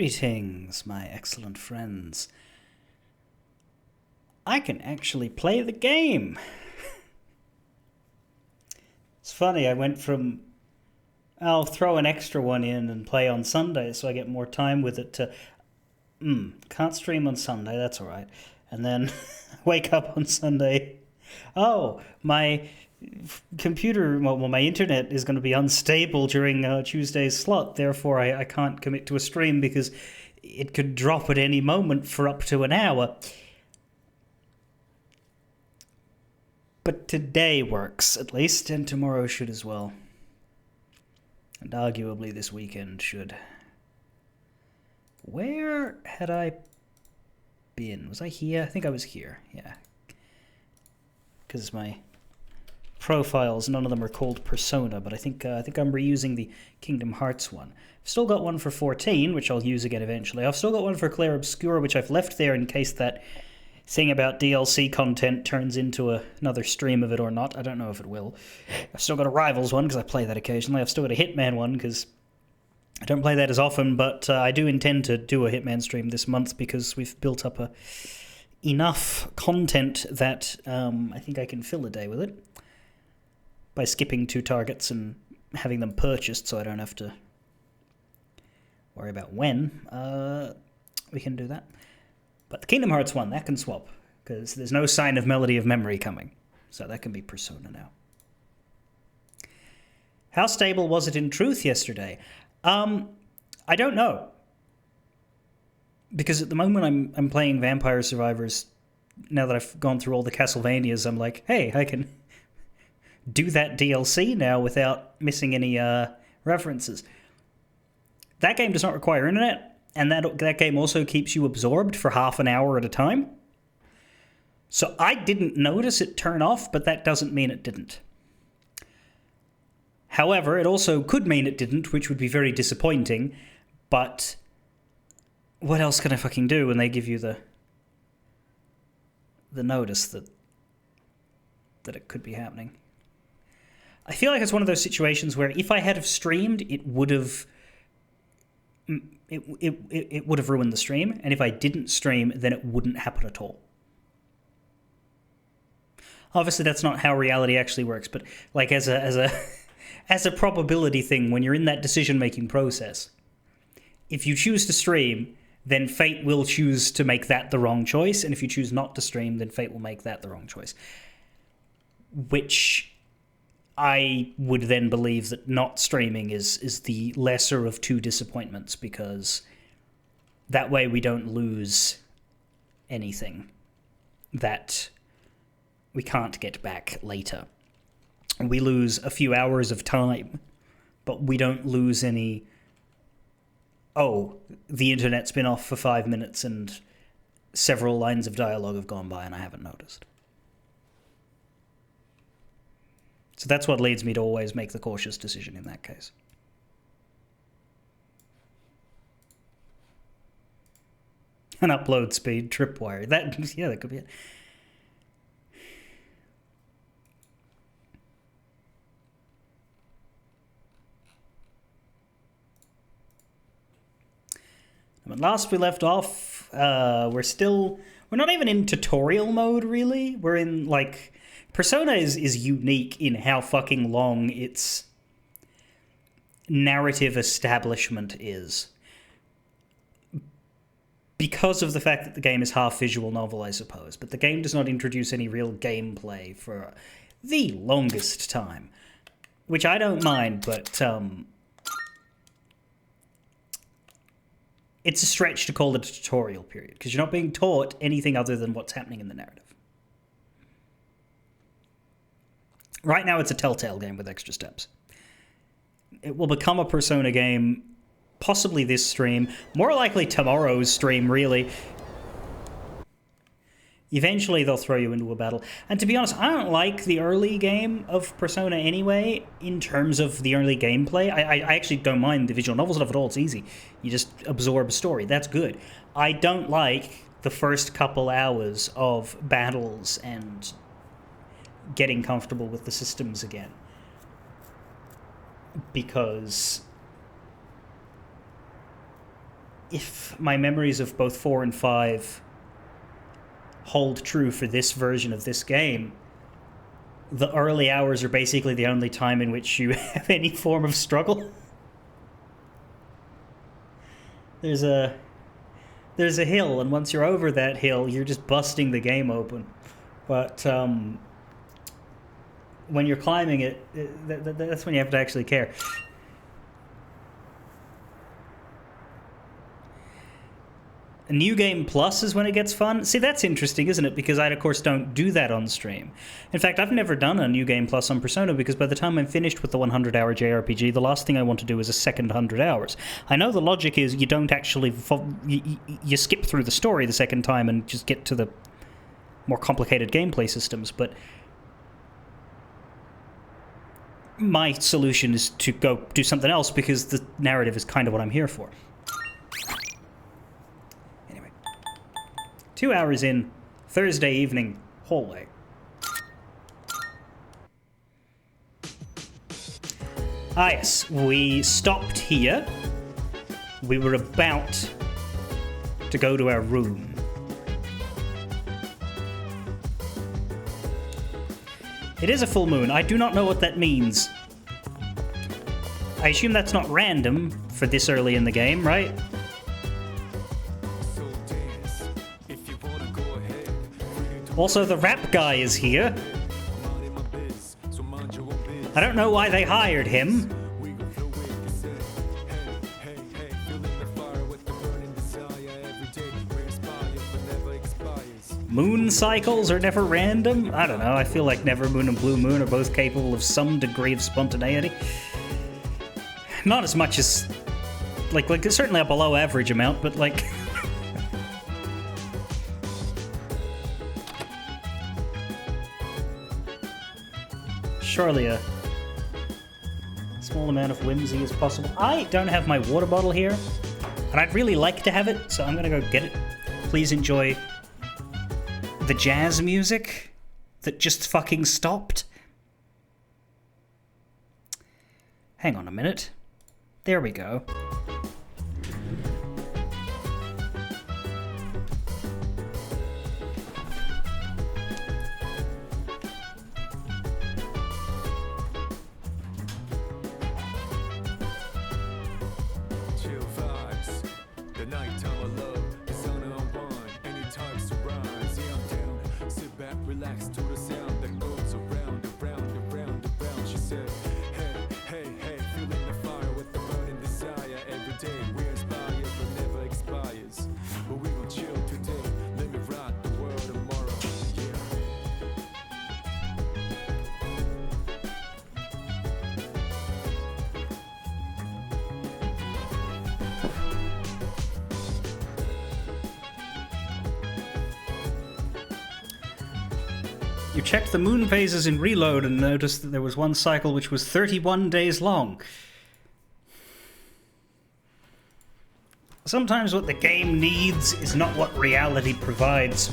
Greetings, my excellent friends. I can actually play the game. It's funny, I went from, I'll throw an extra one in and play on Sunday so I get more time with it to, can't stream on Sunday, that's alright. And then wake up on Sunday. Oh, my computer, well, my internet is going to be unstable during Tuesday's slot. Therefore, I can't commit to a stream because it could drop at any moment for up to an hour. But today works, at least, and tomorrow should as well. And arguably this weekend should. Where had I been? Was I here? I think I was here, yeah. Because my profiles, none of them are called Persona, but I think I'm reusing the Kingdom Hearts one. I've still got one for 14, which I'll use again eventually. I've still got one for Clair Obscur, which I've left there in case that thing about DLC content turns into another stream of it or not. I don't know if it will. I've still got a Rivals one, because I play that occasionally. I've still got a Hitman one, because I don't play that as often, but I do intend to do a Hitman stream this month, because we've built up enough content that I think I can fill a day with it by skipping 2 targets and having them purchased, so I don't have to worry about when. We can do that. But the Kingdom Hearts one, that can swap, because there's no sign of Melody of Memory coming. So that can be Persona now. How stable was it in truth yesterday? I don't know. Because at the moment I'm playing Vampire Survivors, now that I've gone through all the Castlevanias, I'm like, hey, I can do that DLC now without missing any references. That game does not require internet, and that game also keeps you absorbed for half an hour at a time. So I didn't notice it turn off, but that doesn't mean it didn't. However, it also could mean it didn't, which would be very disappointing, but what else can I fucking do when they give you the notice that it could be happening? I feel like it's one of those situations where if I had have streamed, it would have ruined the stream, and if I didn't stream, then it wouldn't happen at all. Obviously, that's not how reality actually works, but like as a probability thing, when you're in that decision-making process, if you choose to stream, then fate will choose to make that the wrong choice, and if you choose not to stream, then fate will make that the wrong choice. Which I would then believe that not streaming is the lesser of 2 disappointments, because that way we don't lose anything that we can't get back later. We lose a few hours of time, but we don't lose any, oh, the internet's been off for 5 minutes and several lines of dialogue have gone by and I haven't noticed. So that's what leads me to always make the cautious decision in that case. An upload speed tripwire. That could be it. When last we left off, we're not even in tutorial mode, really. We're in, like, Persona is unique in how fucking long its narrative establishment is. Because of the fact that the game is half visual novel, I suppose. But the game does not introduce any real gameplay for the longest time. Which I don't mind, but it's a stretch to call it a tutorial period, because you're not being taught anything other than what's happening in the narrative. Right now, it's a Telltale game with extra steps. It will become a Persona game, possibly this stream, more likely tomorrow's stream, really. Eventually, they'll throw you into a battle. And to be honest, I don't like the early game of Persona anyway, in terms of the early gameplay. I actually don't mind the visual novel stuff at all. It's easy. You just absorb a story. That's good. I don't like the first couple hours of battles and getting comfortable with the systems again, because if my memories of both 4 and 5 hold true for this version of this game, the early hours are basically the only time in which you have any form of struggle. There's a hill, and once you're over that hill, you're just busting the game open. But when you're climbing it, that's when you have to actually care. New Game Plus is when it gets fun. See, that's interesting, isn't it? Because I, of course, don't do that on stream. In fact, I've never done a New Game Plus on Persona because by the time I'm finished with the 100-hour JRPG, the last thing I want to do is a second 100 hours. I know the logic is you don't actually... You skip through the story the second time and just get to the more complicated gameplay systems, but my solution is to go do something else because the narrative is kind of what I'm here for. 2 hours in, Thursday evening, hallway. Ah yes, we stopped here. We were about to go to our room. It is a full moon. I do not know what that means. I assume that's not random for this early in the game, right? Also, the rap guy is here. I don't know why they hired him. Moon cycles are never random? I don't know, I feel like Nevermoon and Blue Moon are both capable of some degree of spontaneity. Not as much as... Like certainly a below average amount, but like... Surely a small amount of whimsy is possible. I don't have my water bottle here, and I'd really like to have it, so I'm gonna go get it. Please enjoy the jazz music that just fucking stopped. Hang on a minute. There we go. You checked the moon phases in Reload and noticed that there was one cycle which was 31 days long. Sometimes what the game needs is not what reality provides.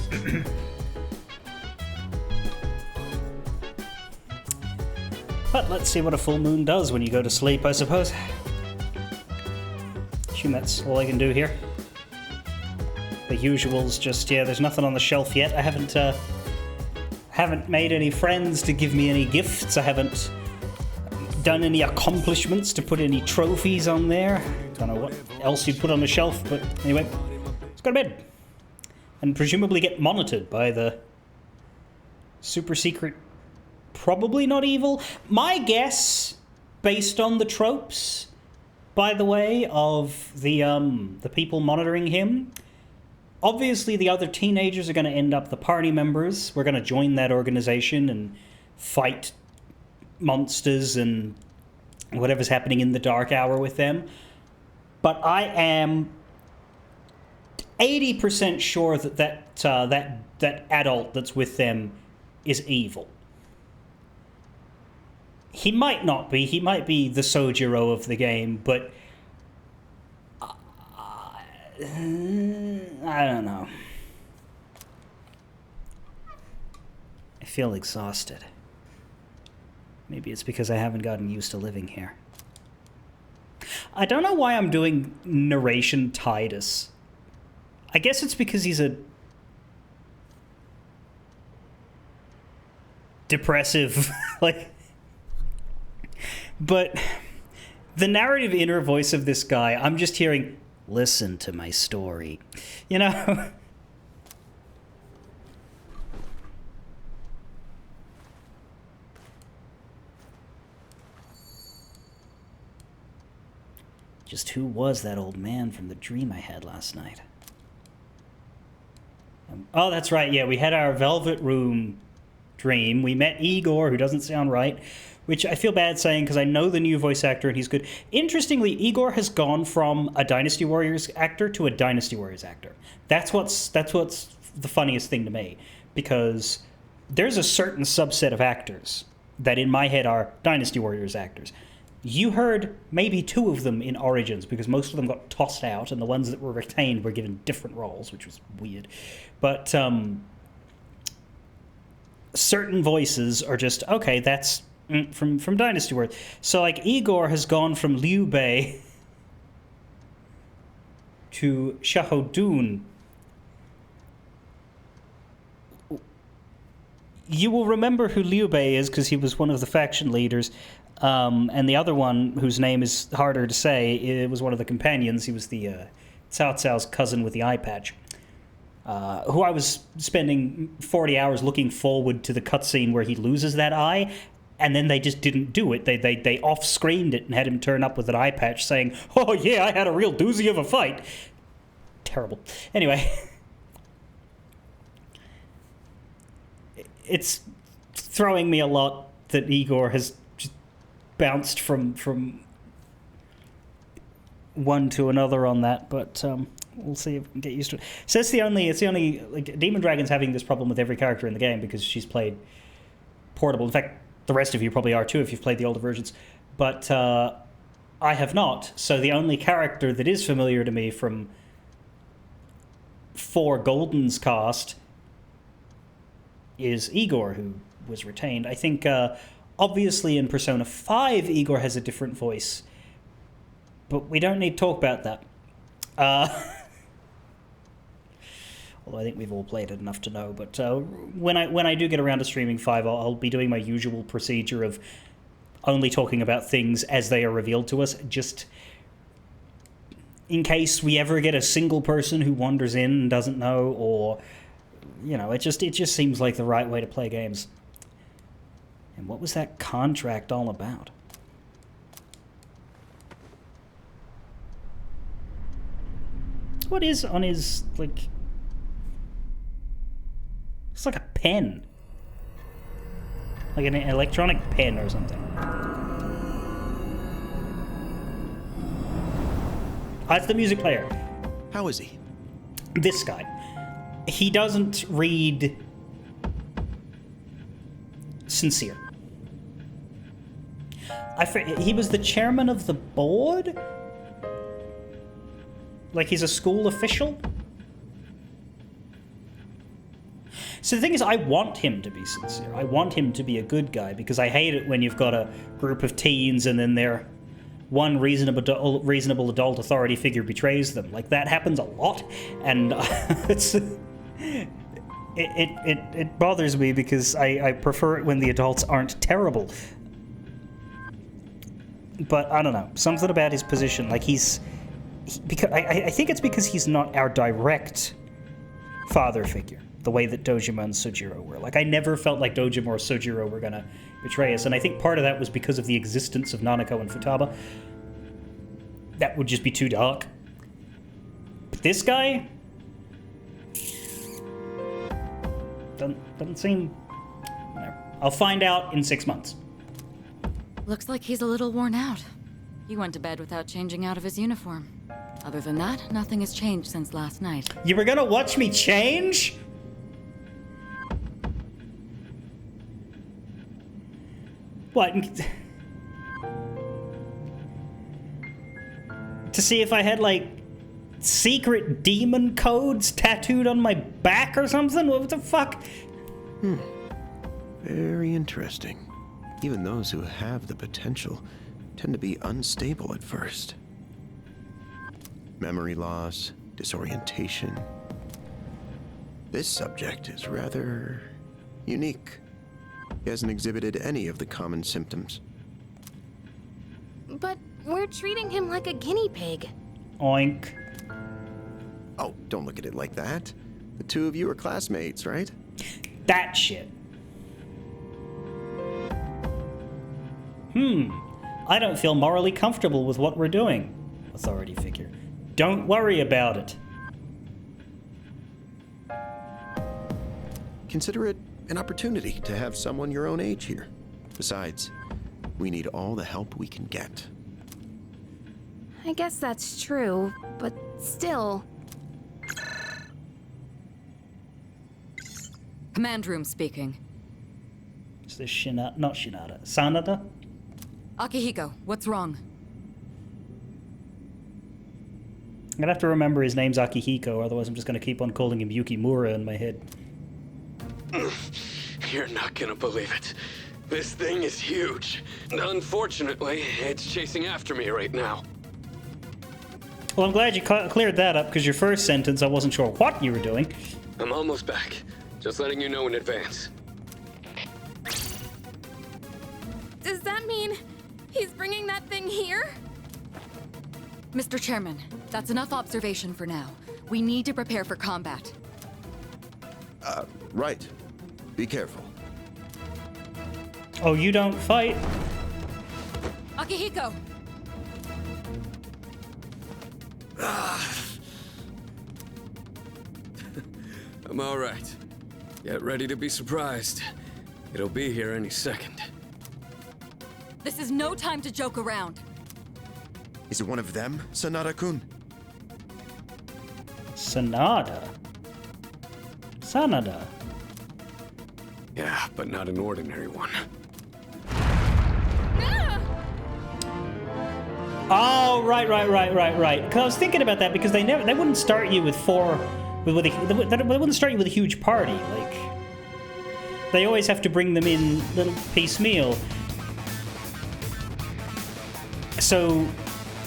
But let's see what a full moon does when you go to sleep, I suppose. Assume that's all I can do here. The usual's just, yeah, there's nothing on the shelf yet. I haven't made any friends to give me any gifts. I haven't done any accomplishments to put any trophies on there. Don't know what else you'd put on the shelf, but anyway, let's go to bed. And presumably get monitored by the super secret, probably not evil. My guess, based on the tropes, by the way, of the people monitoring him, obviously the other teenagers are going to end up the party members. We're going to join that organization and fight monsters and whatever's happening in the dark hour with them. But I am 80% sure that adult that's with them is evil. He might not be. He might be the Sojiro of the game, but I don't know. I feel exhausted. Maybe it's because I haven't gotten used to living here. I don't know why I'm doing narration Tidus. I guess it's because he's a depressive, like... But the narrative inner voice of this guy, I'm just hearing, listen to my story. You know? Just who was that old man from the dream I had last night? Oh, that's right, yeah, we had our Velvet Room dream. We met Igor, who doesn't sound right, which I feel bad saying because I know the new voice actor and he's good. Interestingly, Igor has gone from a Dynasty Warriors actor to a Dynasty Warriors actor. That's what's the funniest thing to me, because there's a certain subset of actors that in my head are Dynasty Warriors actors. You heard maybe 2 of them in Origins, because most of them got tossed out, and the ones that were retained were given different roles, which was weird. But certain voices are just, okay, that's from Dynasty Warriors. So, like, Igor has gone from Liu Bei to Shahodun. You will remember who Liu Bei is, because he was one of the faction leaders. And the other one, whose name is harder to say, it was one of the companions. He was the Cao Cao's cousin with the eye patch, who I was spending 40 hours looking forward to the cutscene where he loses that eye, and then they just didn't do it. They off-screened it and had him turn up with an eye patch saying, "Oh yeah, I had a real doozy of a fight." Terrible. Anyway, it's throwing me a lot that Igor has bounced from one to another on that, but we'll see if we can get used to it. So it's the only like, Demon Dragon's having this problem with every character in the game because she's played portable. In fact, the rest of you probably are too if you've played the older versions, but I have not. So the only character that is familiar to me from 4 Golden's cast is Igor, who was retained. I think obviously in Persona 5, Igor has a different voice, but we don't need to talk about that. Although I think we've all played it enough to know. But when I do get around to streaming 5, I'll be doing my usual procedure of only talking about things as they are revealed to us, just in case we ever get a single person who wanders in and doesn't know, or, you know, it just seems like the right way to play games. And what was that contract all about? What is on his, like... It's like a pen. Like an electronic pen or something. That's the music player. How is he? This guy. He doesn't read sincere. He was the chairman of the board? Like he's a school official? So the thing is, I want him to be sincere. I want him to be a good guy, because I hate it when you've got a group of teens and then their one reasonable adult authority figure betrays them. Like, that happens a lot, and it bothers me, because I prefer it when the adults aren't terrible. But I don't know, something about his position, like because I think it's because he's not our direct father figure, the way that Dojima and Sojiro were. Like, I never felt like Dojima or Sojiro were gonna betray us, and I think part of that was because of the existence of Nanako and Futaba. That would just be too dark. But this guy doesn't seem... Whatever. I'll find out in 6 months. Looks like he's a little worn out. He went to bed without changing out of his uniform. Other than that, nothing has changed since last night. You were gonna watch me change? What? To see if I had, like, secret demon codes tattooed on my back or something? What the fuck? Very interesting. Even those who have the potential tend to be unstable at first. memory loss, disorientation. This subject is rather unique. He hasn't exhibited any of the common symptoms. But we're treating him like a guinea pig. Oink. Oh, don't look at it like that. The two of you are classmates, right? That shit. I don't feel morally comfortable with what we're doing. Authority figure. Don't worry about it. Consider it an opportunity to have someone your own age here. Besides, we need all the help we can get. I guess that's true, but still. Command room speaking. Is this Shinada? Not Shinada. Sanada? Akihiko, what's wrong? I'm gonna have to remember his name's Akihiko, otherwise I'm just gonna keep on calling him Yukimura in my head. You're not gonna believe it. This thing is huge. Unfortunately, it's chasing after me right now. Well, I'm glad you cleared that up, because your first sentence, I wasn't sure what you were doing. I'm almost back. Just letting you know in advance. Does that mean he's bringing that thing here? Mr. Chairman, that's enough observation for now. We need to prepare for combat. Right. Be careful. Oh, you don't fight? Akihiko! I'm all right. Get ready to be surprised. It'll be here any second. This is no time to joke around. Is it one of them, Sanada-kun? Sanada? Sanada? Yeah, but not an ordinary one. Oh, right. Because I was thinking about that, because they wouldn't start you with they wouldn't start you with a huge party. Like, they always have to bring them in little piecemeal. So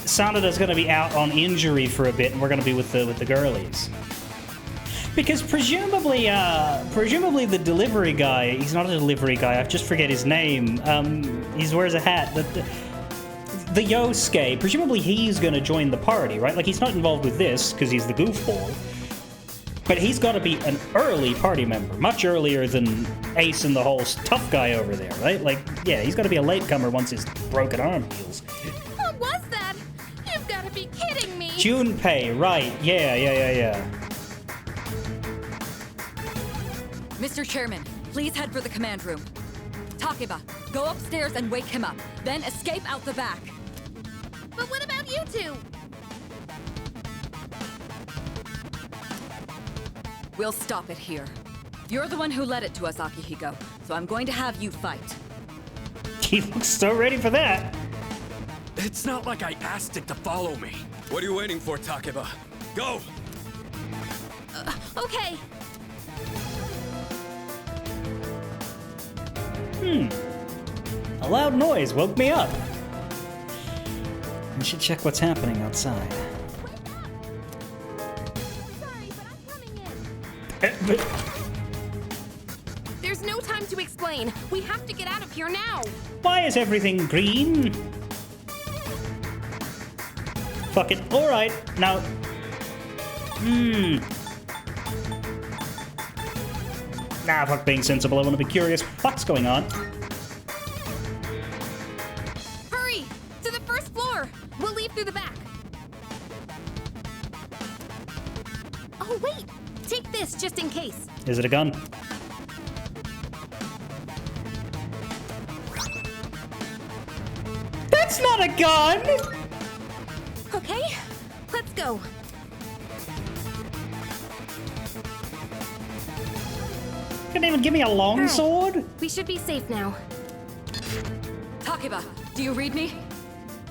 Sanada's going to be out on injury for a bit, and we're going to be with the girlies. Because presumably the delivery guy, he's not a delivery guy, I just forget his name. He wears a hat. The Yosuke, presumably he's going to join the party, right? Like, he's not involved with this, because he's the goofball. But he's got to be an early party member, much earlier than Ace and the whole tough guy over there, right? Like, yeah, he's got to be a latecomer once his broken arm heals. What was that? You've got to be kidding me! Junpei, right. Yeah. Mr. Chairman, please head for the command room. Takeba, go upstairs and wake him up, then escape out the back. But what about you two? We'll stop it here. You're the one who led it to us, Akihiko, so I'm going to have you fight. He looks so ready for that. It's not like I asked it to follow me. What are you waiting for, Takeba? Go! Okay. A loud noise woke me up. I should check what's happening outside. Sorry, but I'm coming in. There's no time to explain. We have to get out of here now. Why is everything green? Fuck it. Alright, now... Nah, fuck being sensible. I want to be curious. What's going on? Hurry! To the first floor! We'll leave through the back. Oh, wait! Take this just in case. Is it a gun? That's not a gun! Okay, let's go. Couldn't even give me a longsword? Alright, we should be safe now. Takeba, do you read me?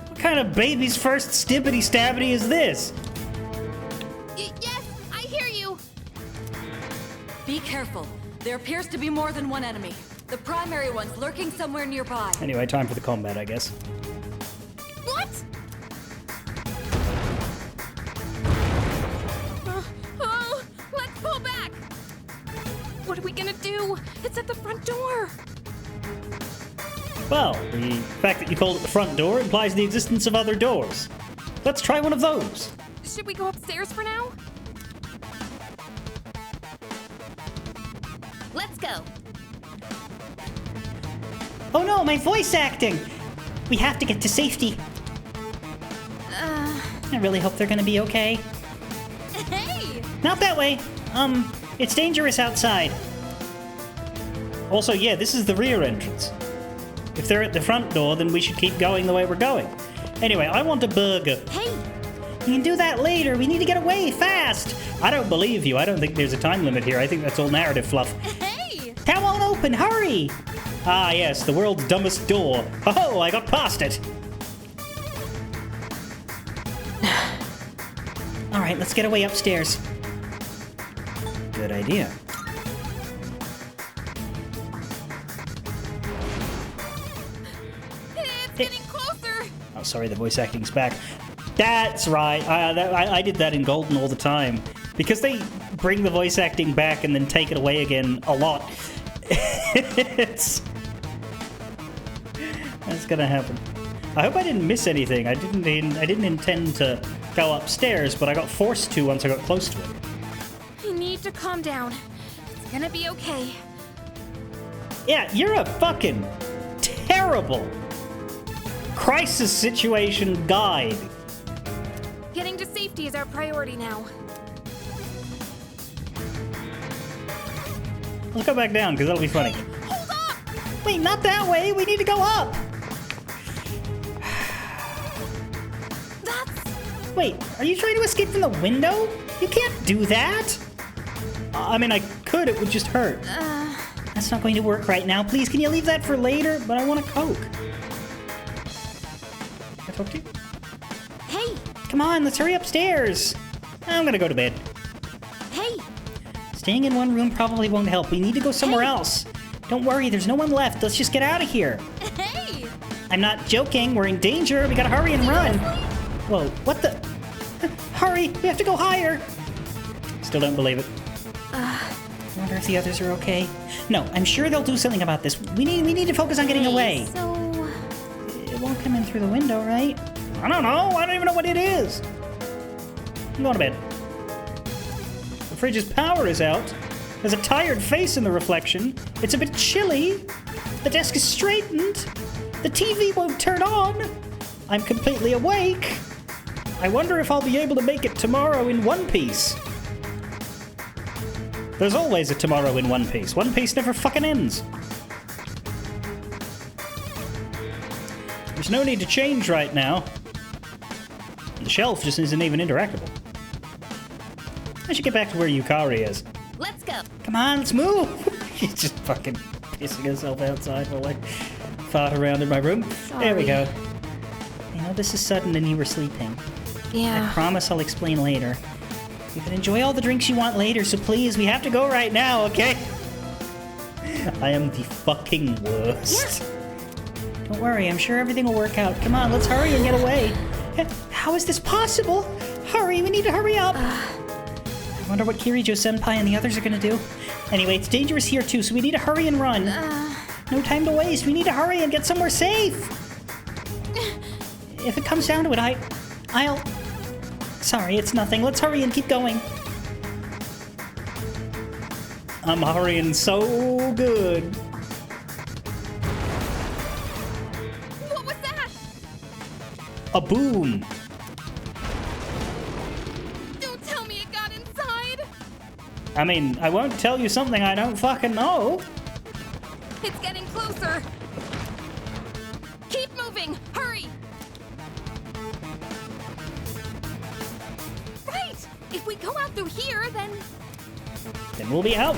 What kind of baby's first stibbity-stabbity is this? Yes, I hear you. Be careful. There appears to be more than one enemy. The primary one's lurking somewhere nearby. Anyway, time for the combat, I guess. What? are we gonna do? It's at the front door. Well, the fact that you called it the front door implies the existence of other doors. Let's try one of those. Should we go upstairs for now? Let's go. Oh no, my voice acting! We have to get to safety. I really hope they're gonna be okay. Hey! Not that way. It's dangerous outside. Also, yeah, this is the rear entrance. If they're at the front door, then we should keep going the way we're going. Anyway, I want a burger. Hey! You can do that later. We need to get away fast. I don't believe you. I don't think there's a time limit here. I think that's all narrative fluff. Hey! That won't open. Hurry! Ah, yes, the world's dumbest door. Oh, I got past it. All right, let's get away upstairs. Good idea. It's getting closer. Oh, sorry, the voice acting's back. That's right. I did that in Golden all the time. Because they bring the voice acting back and then take it away again a lot. That's gonna happen. I hope I didn't miss anything. I didn't intend to go upstairs, but I got forced to once I got close to it. You need to calm down. It's gonna be okay. Yeah, you're a fucking terrible crisis situation guide. Getting to safety is our priority now. Let's go back down, because that'll be funny. Hold up! Wait, not that way! We need to go up! That's... Wait, are you trying to escape from the window? You can't do that! I mean, I could, it would just hurt. That's not going to work right now. Please, can you leave that for later? But I want a Coke. Can I talk to you? Hey! Come on, let's hurry upstairs. I'm gonna go to bed. Hey! Staying in one room probably won't help. We need to go somewhere else. Don't worry, there's no one left. Let's just get out of here. Hey! I'm not joking. We're in danger. We gotta hurry and run. Whoa, what the? Hurry, we have to go higher. Still don't believe it. I wonder if the others are okay. No, I'm sure they'll do something about this. We need to focus on getting away. So... It won't come in through the window, right? I don't know. I don't even know what it is. I'm going to bed. The fridge's power is out. There's a tired face in the reflection. It's a bit chilly. The desk is straightened. The TV won't turn on. I'm completely awake. I wonder if I'll be able to make it tomorrow in One Piece. There's always a tomorrow in One Piece. One Piece never fucking ends. There's no need to change right now. The shelf just isn't even interactable. I should get back to where Yukari is. Let's go. Come on, let's move! She's just fucking pissing herself outside while I fart around in my room. There we go. I know this is sudden and you were sleeping. Yeah. I promise I'll explain later. You can enjoy all the drinks you want later, so please, we have to go right now, okay? I am the fucking worst. Don't worry, I'm sure everything will work out. Come on, let's hurry and get away. How is this possible? Hurry, we need to hurry up. I wonder what Kirijo-senpai and the others are gonna do. Anyway, it's dangerous here too, so we need to hurry and run. No time to waste. We need to hurry and get somewhere safe. If it comes down to it, I'll... Sorry, it's nothing. Let's hurry and keep going. I'm hurrying so good. What was that? A boom. Don't tell me it got inside. I mean, I won't tell you something I don't fucking know. It's getting closer. Keep moving. Hurry. Right. If we go out through here, then... Then we'll be out.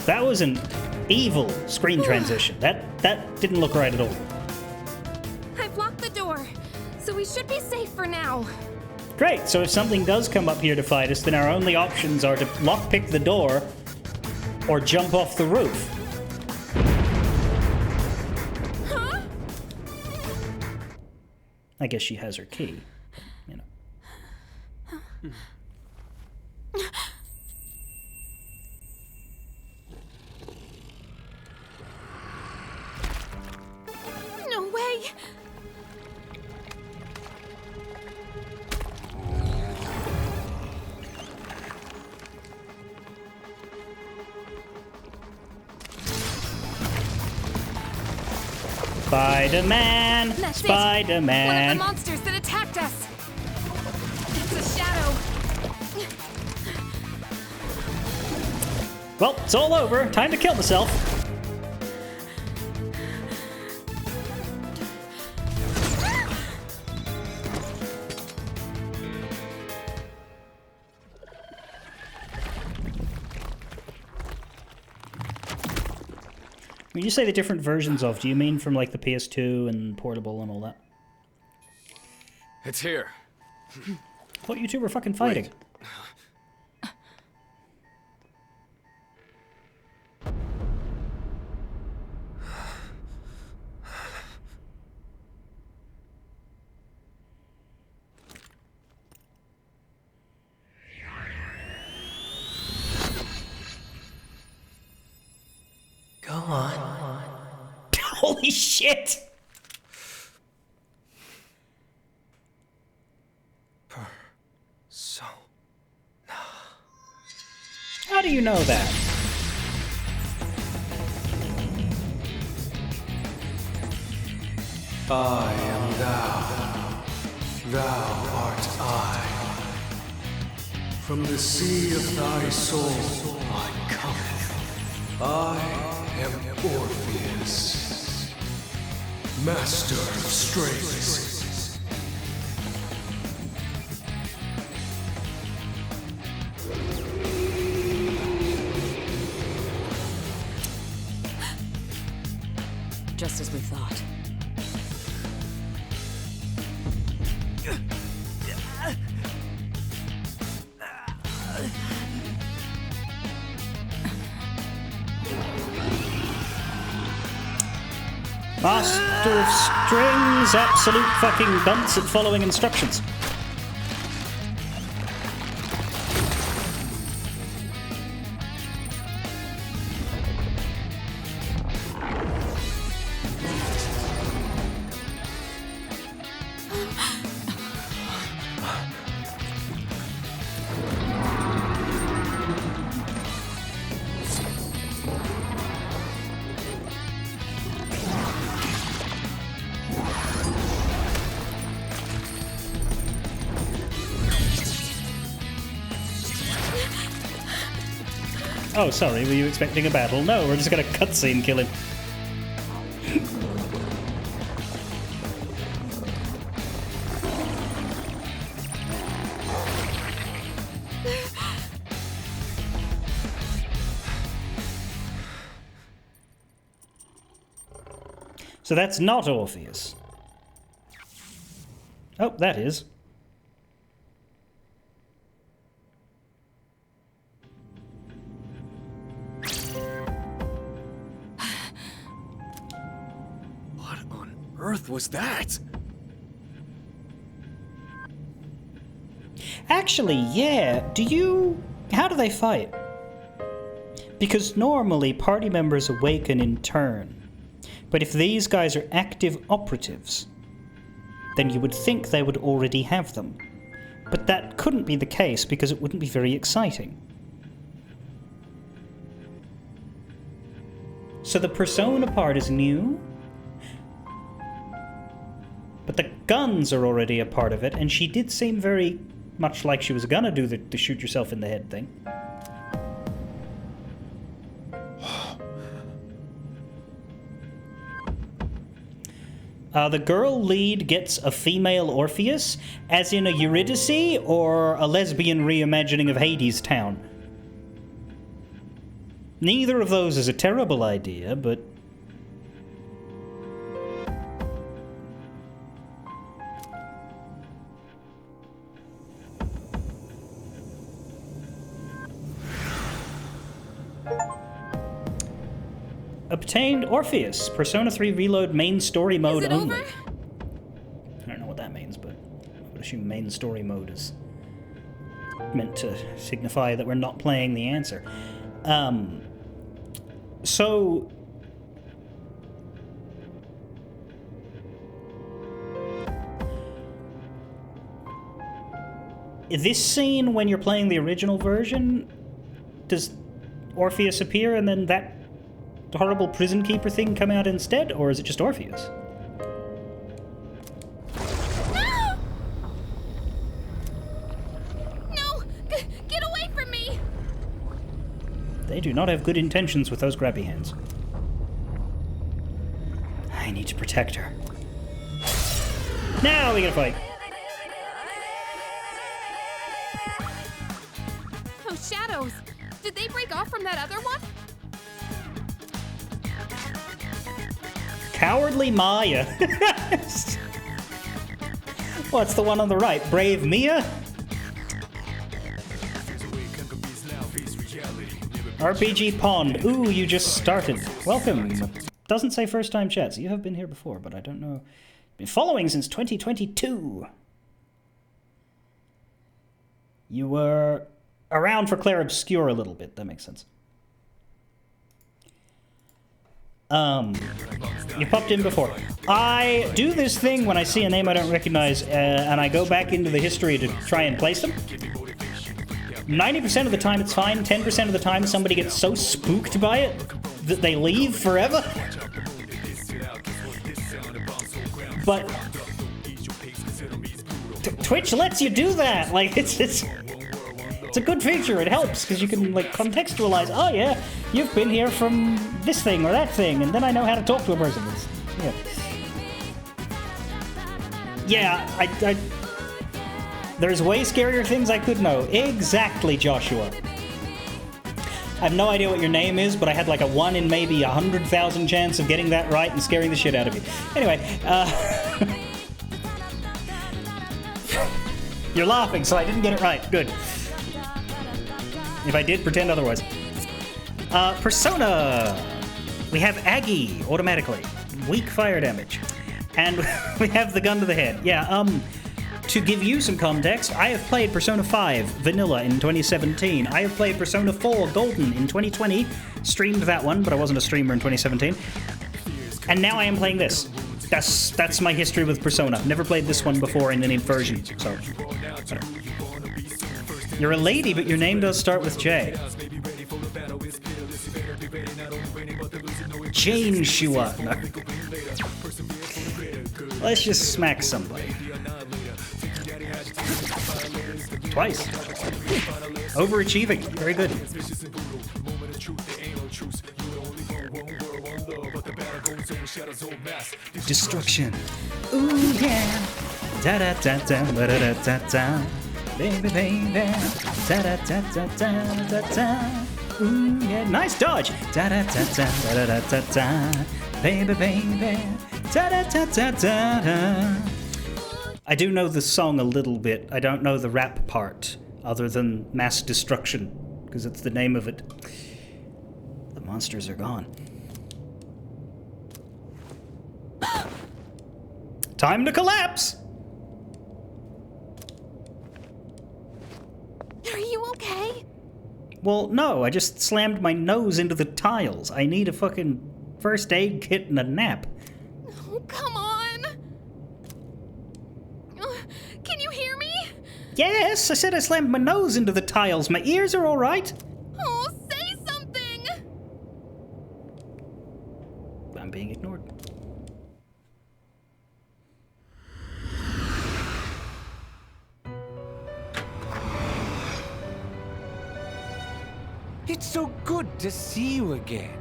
That was an evil screen transition. That didn't look right at all. I've locked the door, so we should be safe for now. Great, so if something does come up here to fight us, then our only options are to lockpick the door or jump off the roof. Huh? I guess she has her key. You know. Spider-Man! That's it. One of Spider-Man! the monsters that attacked us. It's a shadow. Well, it's all over. Time to kill myself. When you say the different versions of, do you mean from like the PS2 and portable and all that? It's here. I thought you two were fucking fighting. Wait. Go on. Holy shit! So. How do you know that? I am thou, thou art I. From the sea of thy soul I come. I am Orpheus, master of strings. Just as we thought. Master of strings, absolute fucking dunce at following instructions. Oh, sorry, were you expecting a battle? No, we're just gonna cutscene kill him. So that's not Orpheus. Oh, that is. What on earth was that? Actually, yeah. How do they fight? Because normally party members awaken in turn. But if these guys are active operatives, then you would think they would already have them. But that couldn't be the case because it wouldn't be very exciting. So the persona part is new, but the guns are already a part of it, and she did seem very much like she was gonna do the shoot yourself in the head thing. The girl lead gets a female Orpheus, as in a Eurydice or a lesbian reimagining of Hades Town. Neither of those is a terrible idea, but... Obtained Orpheus, Persona 3 Reload main story mode it only. over? I don't know what that means, but I would assume main story mode is meant to signify that we're not playing the answer. So this scene, when you're playing the original version, does Orpheus appear and then that horrible prison keeper thing come out instead, or is it just Orpheus? No! Get away from me! They do not have good intentions with those grabby hands. I need to protect her. Now we gotta fight. Those shadows! Did they break off from that other one? Cowardly Maya. What's the one on the right? Brave Mia? RPG Pond. Ooh, you just started. Welcome. Doesn't say first time chat, so you have been here before, but I don't know. Been following since 2022. You were around for Claire Obscure a little bit. That makes sense. You popped in before. I do this thing when I see a name I don't recognize, and I go back into the history to try and place them. 90% of the time it's fine. 10% of the time somebody gets so spooked by it that they leave forever. But Twitch lets you do that. Like it's a good feature. It helps because you can like contextualize. Oh yeah, you've been here from this thing or that thing, and then I know how to talk to a person. Yeah. I there's way scarier things I could know. Exactly, Joshua. I have no idea what your name is, but I had like a 1 in maybe 100,000 chance of getting that right and scaring the shit out of you. Anyway, you're laughing, so I didn't get it right. Good. If I did, pretend otherwise. Persona. We have Aggie, automatically. Weak fire damage. And we have the gun to the head. Yeah, to give you some context, I have played Persona 5 Vanilla in 2017. I have played Persona 4 Golden in 2020. Streamed that one, but I wasn't a streamer in 2017. And now I am playing this. That's my history with Persona. Never played this one before in any version, so... You're a lady, but your name does start with J. Jane Shua. No. Let's just smack somebody. Twice. Overachieving. Very good. Destruction. Ooh yeah. Da da da da da da da da. Baby baby. Da da da da da da da. Ooh yeah. Nice dodge. Da da da da da da da da. Baby baby. Da da da da da da. I do know the song a little bit. I don't know the rap part, other than Mass Destruction, because it's the name of it. The monsters are gone. Time to collapse! Are you okay? Well, no, I just slammed my nose into the tiles. I need a fucking first aid kit and a nap. Oh, come on! Can you hear me? Yes, I said I slammed my nose into the tiles. My ears are alright. Oh, say something! I'm being ignored. It's so good to see you again.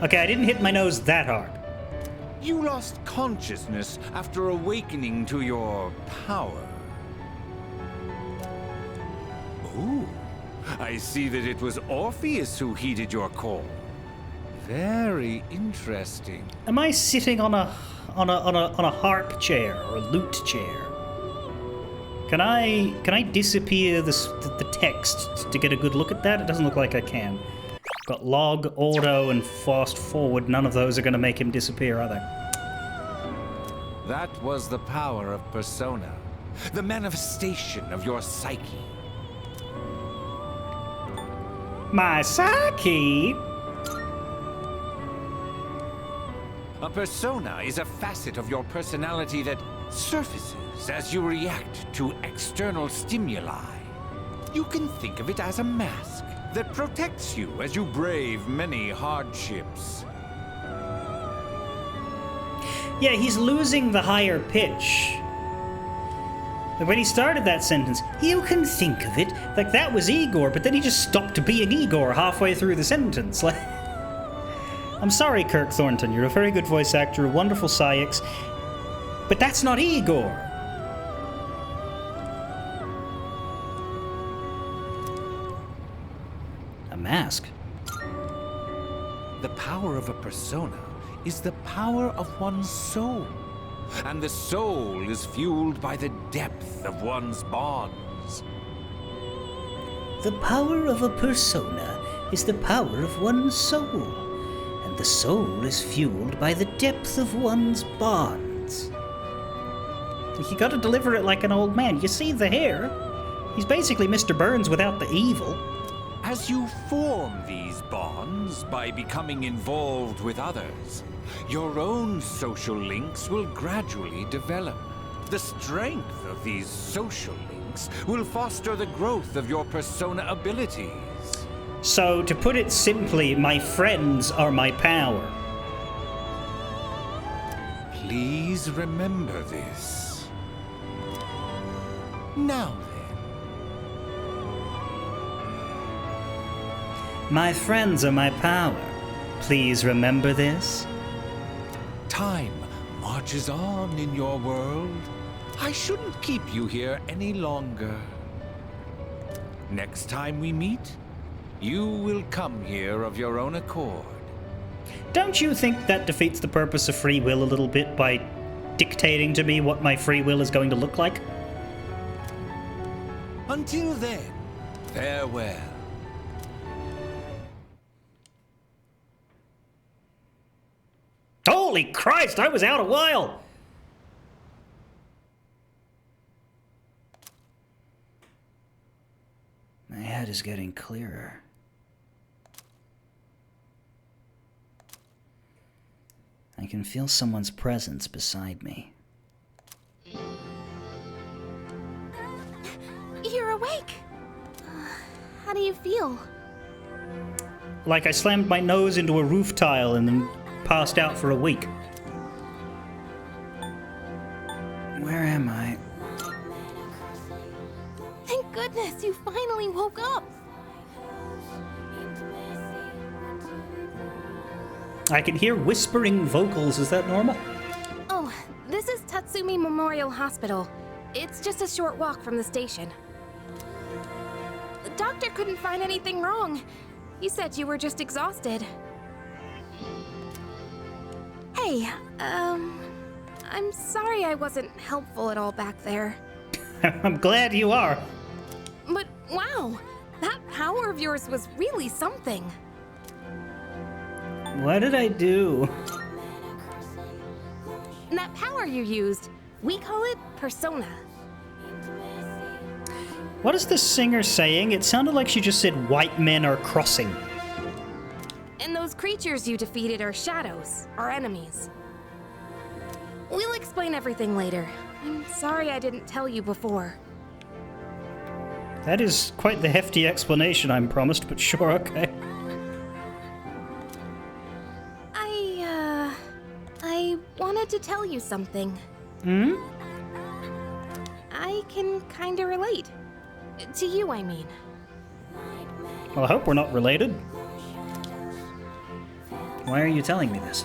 Okay, I didn't hit my nose that hard. You lost consciousness after awakening to your power. Ooh, I see that it was Orpheus who heeded your call. Very interesting. Am I sitting on a harp chair or a lute chair? Can I disappear the text to get a good look at that? It doesn't look like I can. Got log, auto, and fast forward. None of those are going to make him disappear, are they? That was the power of Persona, the manifestation of your psyche. My psyche? A persona is a facet of your personality that surfaces as you react to external stimuli. You can think of it as a mask that protects you as you brave many hardships. Yeah, he's losing the higher pitch. Like when he started that sentence, you can think of it, like that was Igor, but then he just stopped being Igor halfway through the sentence. Like, I'm sorry, Kirk Thornton, you're a very good voice actor, a wonderful Syx, but that's not Igor. A mask? The power of a persona is the power of one's soul. And the soul is fueled by the depth of one's bonds. The power of a persona is the power of one's soul, and the soul is fueled by the depth of one's bonds. You gotta deliver it like an old man. You see the hair? He's basically Mr. Burns without the evil. As you form these bonds by becoming involved with others, your own social links will gradually develop. The strength of these social links will foster the growth of your persona abilities. So, to put it simply, my friends are my power. Please remember this. Now then. My friends are my power. Please remember this. Time marches on in your world. I shouldn't keep you here any longer. Next time we meet, you will come here of your own accord. Don't you think that defeats the purpose of free will a little bit by dictating to me what my free will is going to look like? Until then, farewell. Holy Christ, I was out a while! My head is getting clearer. I can feel someone's presence beside me. You're awake. How do you feel? Like I slammed my nose into a roof tile and then passed out for a week. Where am I? Thank goodness you finally woke up. I can hear whispering vocals. Is that normal? Oh, this is Tatsumi Memorial Hospital. It's just a short walk from the station. The doctor couldn't find anything wrong. He said you were just exhausted. Hey, I'm sorry I wasn't helpful at all back there. I'm glad you are. But wow, that power of yours was really something. What did I do? That power you used, we call it persona. What is this singer saying? It sounded like she just said white men are crossing. And those creatures you defeated are shadows, our enemies. We'll explain everything later. I'm sorry I didn't tell you before. That is quite the hefty explanation I'm promised, but sure, okay. I wanted to tell you something. Hmm? I can kinda relate. To you, I mean. Well, I hope we're not related. Why are you telling me this?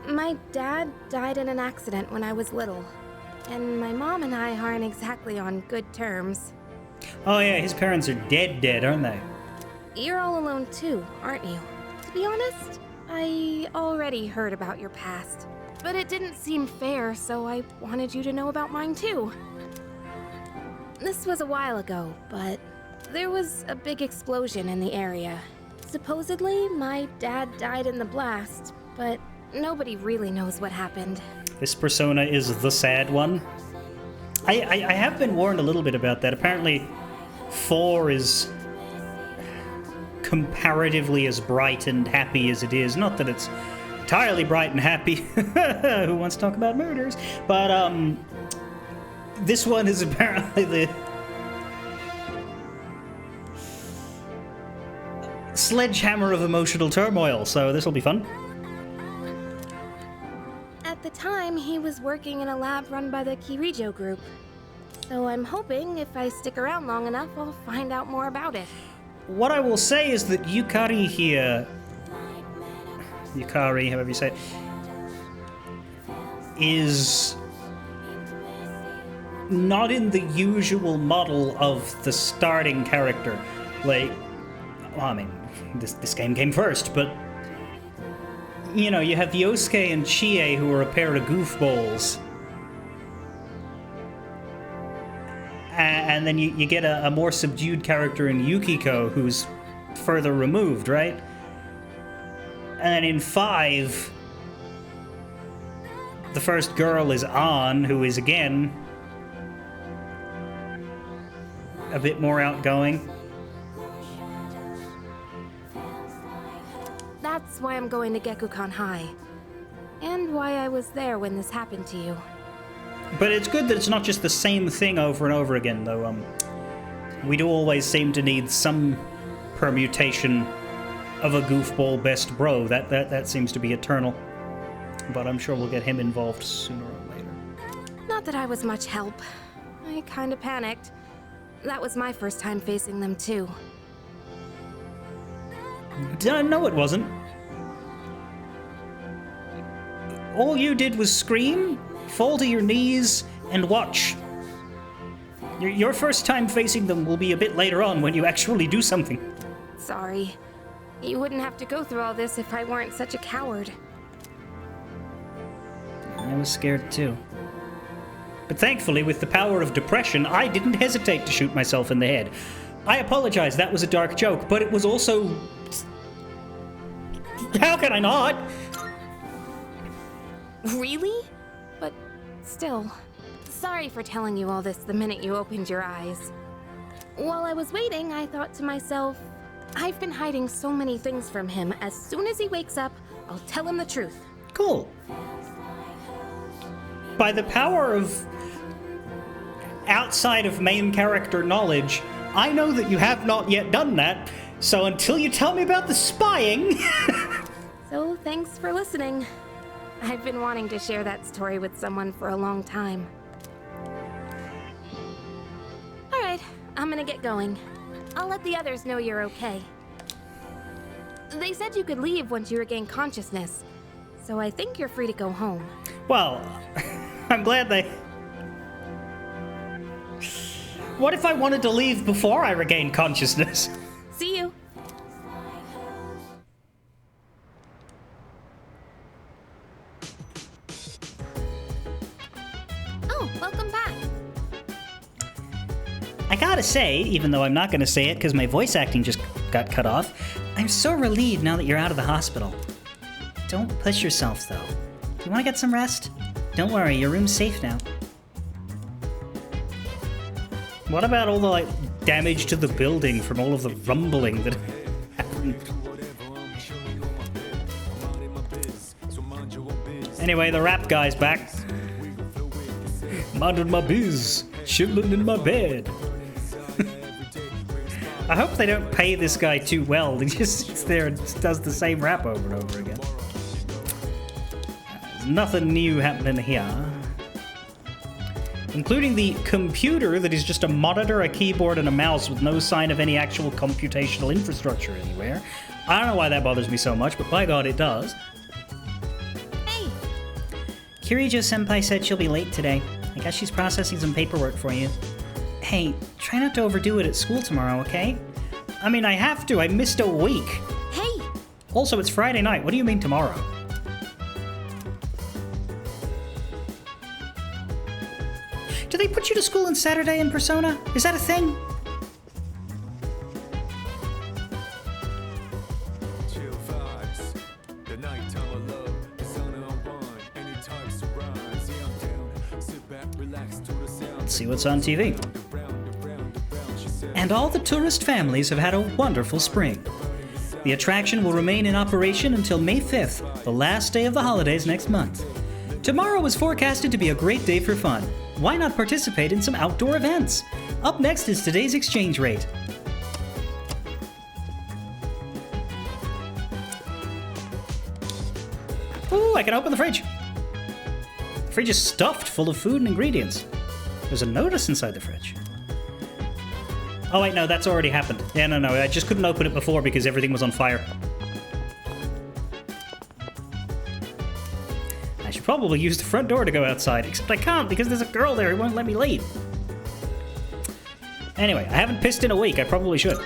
My dad died in an accident when I was little, and my mom and I aren't exactly on good terms. Oh yeah, his parents are dead, aren't they? You're all alone too, aren't you? To be honest, I already heard about your past, but it didn't seem fair, so I wanted you to know about mine too. This was a while ago, but there was a big explosion in the area. Supposedly, my dad died in the blast, but nobody really knows what happened. This persona is the sad one. I have been warned a little bit about that. Apparently, 4 is comparatively as bright and happy as it is. Not that it's entirely bright and happy. Who wants to talk about murders? But this one is apparently the sledgehammer of emotional turmoil, so this will be fun. At the time, he was working in a lab run by the Kirijo group. So I'm hoping if I stick around long enough, I'll find out more about it. What I will say is that Yukari here, Yukari, however you say it, is not in the usual model of the starting character. Like, well, I mean, this game came first, but you know, you have Yosuke and Chie, who are a pair of goofballs. And then you get a more subdued character in Yukiko, who's further removed, right? And then in 5, the first girl is An, who is, again, a bit more outgoing. That's why I'm going to Gekukan High. And why I was there when this happened to you. But it's good that it's not just the same thing over and over again, though. We do always seem to need some permutation of a goofball best bro. That seems to be eternal. But I'm sure we'll get him involved sooner or later. Not that I was much help. I kinda panicked. That was my first time facing them, too. No, it wasn't. All you did was scream, fall to your knees, and watch. Your first time facing them will be a bit later on when you actually do something. Sorry. You wouldn't have to go through all this if I weren't such a coward. I was scared too. But thankfully, with the power of depression, I didn't hesitate to shoot myself in the head. I apologize, that was a dark joke, but it was also... How can I not? Really? But still, sorry for telling you all this the minute you opened your eyes. While I was waiting, I thought to myself, I've been hiding so many things from him. As soon as he wakes up, I'll tell him the truth. Cool. By the power of outside of main character knowledge, I know that you have not yet done that, so until you tell me about the spying... So thanks for listening. I've been wanting to share that story with someone for a long time. Alright, I'm gonna get going. I'll let the others know you're okay. They said you could leave once you regain consciousness, so I think you're free to go home. Well, I'm glad they... What if I wanted to leave before I regained consciousness? See you. Oh, welcome back. I gotta say, even though I'm not gonna say it because my voice acting just got cut off, I'm so relieved now that you're out of the hospital. Don't push yourself, though. You wanna get some rest? Don't worry, your room's safe now. What about all the, damage to the building from all of the rumbling that happened? Anyway, the rap guy's back. Minding my biz, chilling in my bed. I hope they don't pay this guy too well. He just sits there and does the same rap over and over again. There's nothing new happening here. Including the computer that is just a monitor, a keyboard, and a mouse with no sign of any actual computational infrastructure anywhere. I don't know why that bothers me so much, but by God, it does. Hey! Kirijo-senpai said she'll be late today. I guess she's processing some paperwork for you. Hey, try not to overdo it at school tomorrow, okay? I mean, I have to. I missed a week. Hey! Also, it's Friday night. What do you mean tomorrow? Do they put you to school on Saturday in Persona? Is that a thing? Let's see what's on TV. And all the tourist families have had a wonderful spring. The attraction will remain in operation until May 5th, the last day of the holidays next month. Tomorrow is forecasted to be a great day for fun. Why not participate in some outdoor events? Up next is today's exchange rate. Ooh, I can open the fridge. The fridge is stuffed full of food and ingredients. There's a notice inside the fridge. Oh wait, no, that's already happened. Yeah, no, I just couldn't open it before because everything was on fire. I should probably use the front door to go outside, except I can't because there's a girl there who won't let me leave. Anyway, I haven't pissed in a week. I probably should.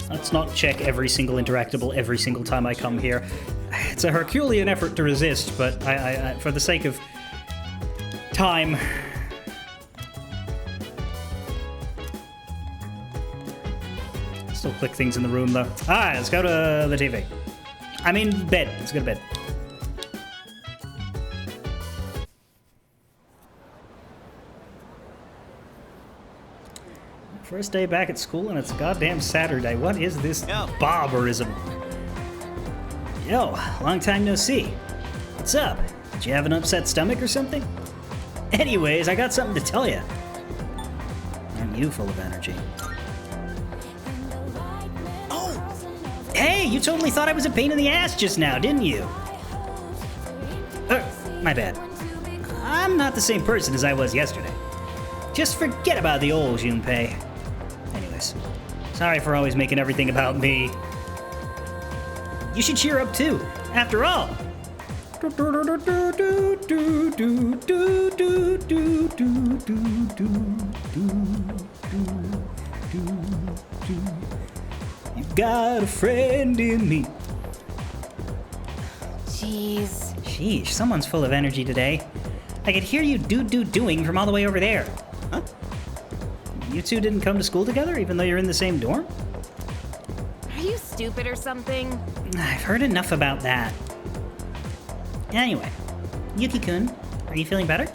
Let's not check every single interactable every single time I come here. It's a Herculean effort to resist, but I for the sake of time... Still click things in the room, though. Ah, let's go to the TV. I mean, bed. Let's go to bed. First day back at school and it's goddamn Saturday. What is this barbarism? Yo, long time no see. What's up? Did you have an upset stomach or something? Anyways, I got something to tell you. Aren't you full of energy? Oh! Hey, you totally thought I was a pain in the ass just now, didn't you? My bad. I'm not the same person as I was yesterday. Just forget about the old Junpei. Anyways, sorry for always making everything about me. You should cheer up too. After all. You've got a friend in me. Jeez. Sheesh, someone's full of energy today. I could hear you doing from all the way over there. Huh? You two didn't come to school together, even though you're in the same dorm? Are you stupid or something? I've heard enough about that. Anyway, Yuki-kun, are you feeling better?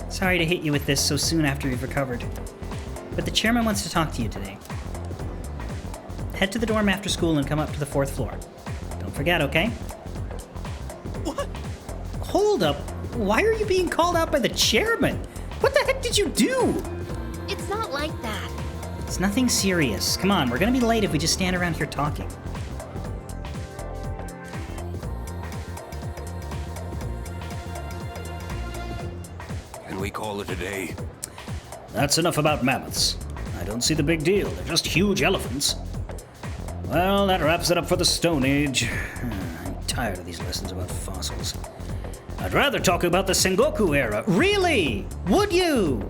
Sorry to hit you with this so soon after you've recovered, but the chairman wants to talk to you today. Head to the dorm after school and come up to the 4th floor. Don't forget, okay? What? Hold up. Why are you being called out by the chairman? What the heck did you do? It's not like that. It's nothing serious. Come on, we're gonna be late if we just stand around here talking. Can we call it a day? That's enough about mammoths. I don't see the big deal. They're just huge elephants. Well, that wraps it up for the Stone Age. I'm tired of these lessons about fossils. I'd rather talk about the Sengoku era. Really? Would you?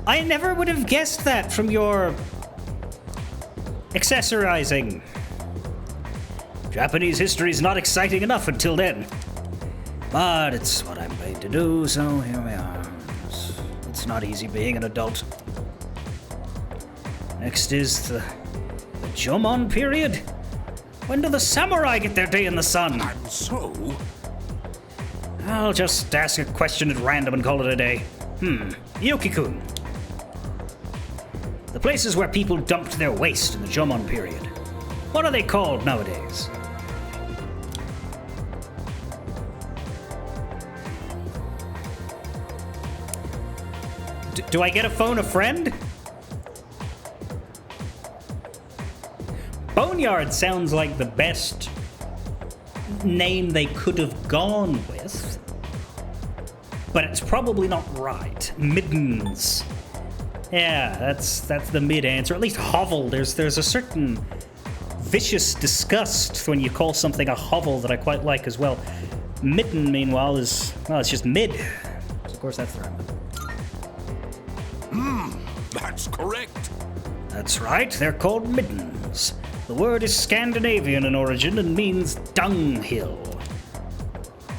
I never would have guessed that from your accessorizing. Japanese history's not exciting enough until then. But it's what I'm paid to do, so here we are. It's not easy being an adult. Next is the Jomon period. When do the samurai get their day in the sun? And so? I'll just ask a question at random and call it a day. Yuki-kun. The places where people dumped their waste in the Jomon period. What are they called nowadays? Do I get to phone a friend? Boneyard sounds like the best name they could have gone with, but it's probably not right. Middens. Yeah, that's the mid answer. At least hovel. There's a certain vicious disgust when you call something a hovel that I quite like as well. Mitten, meanwhile, is, well, it's just mid. So of course, that's the right one. That's correct. That's right, they're called middens. The word is Scandinavian in origin and means dunghill.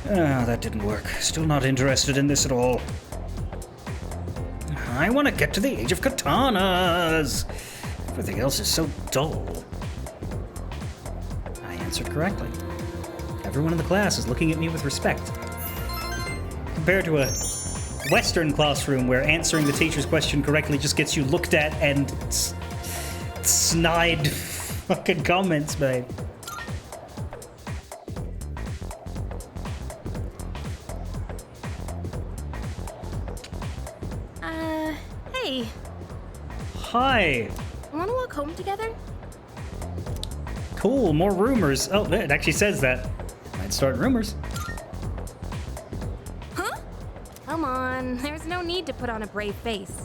Ah, that didn't work. Still not interested in this at all. I want to get to the age of katanas. Everything else is so dull. I answered correctly. Everyone in the class is looking at me with respect. Compared to a Western classroom where answering the teacher's question correctly just gets you looked at and snide fucking comments made. Hey. Hi. Wanna walk home together? Cool, more rumors. Oh, it actually says that. Might start rumors. Huh? Come on, there's no need to put on a brave face.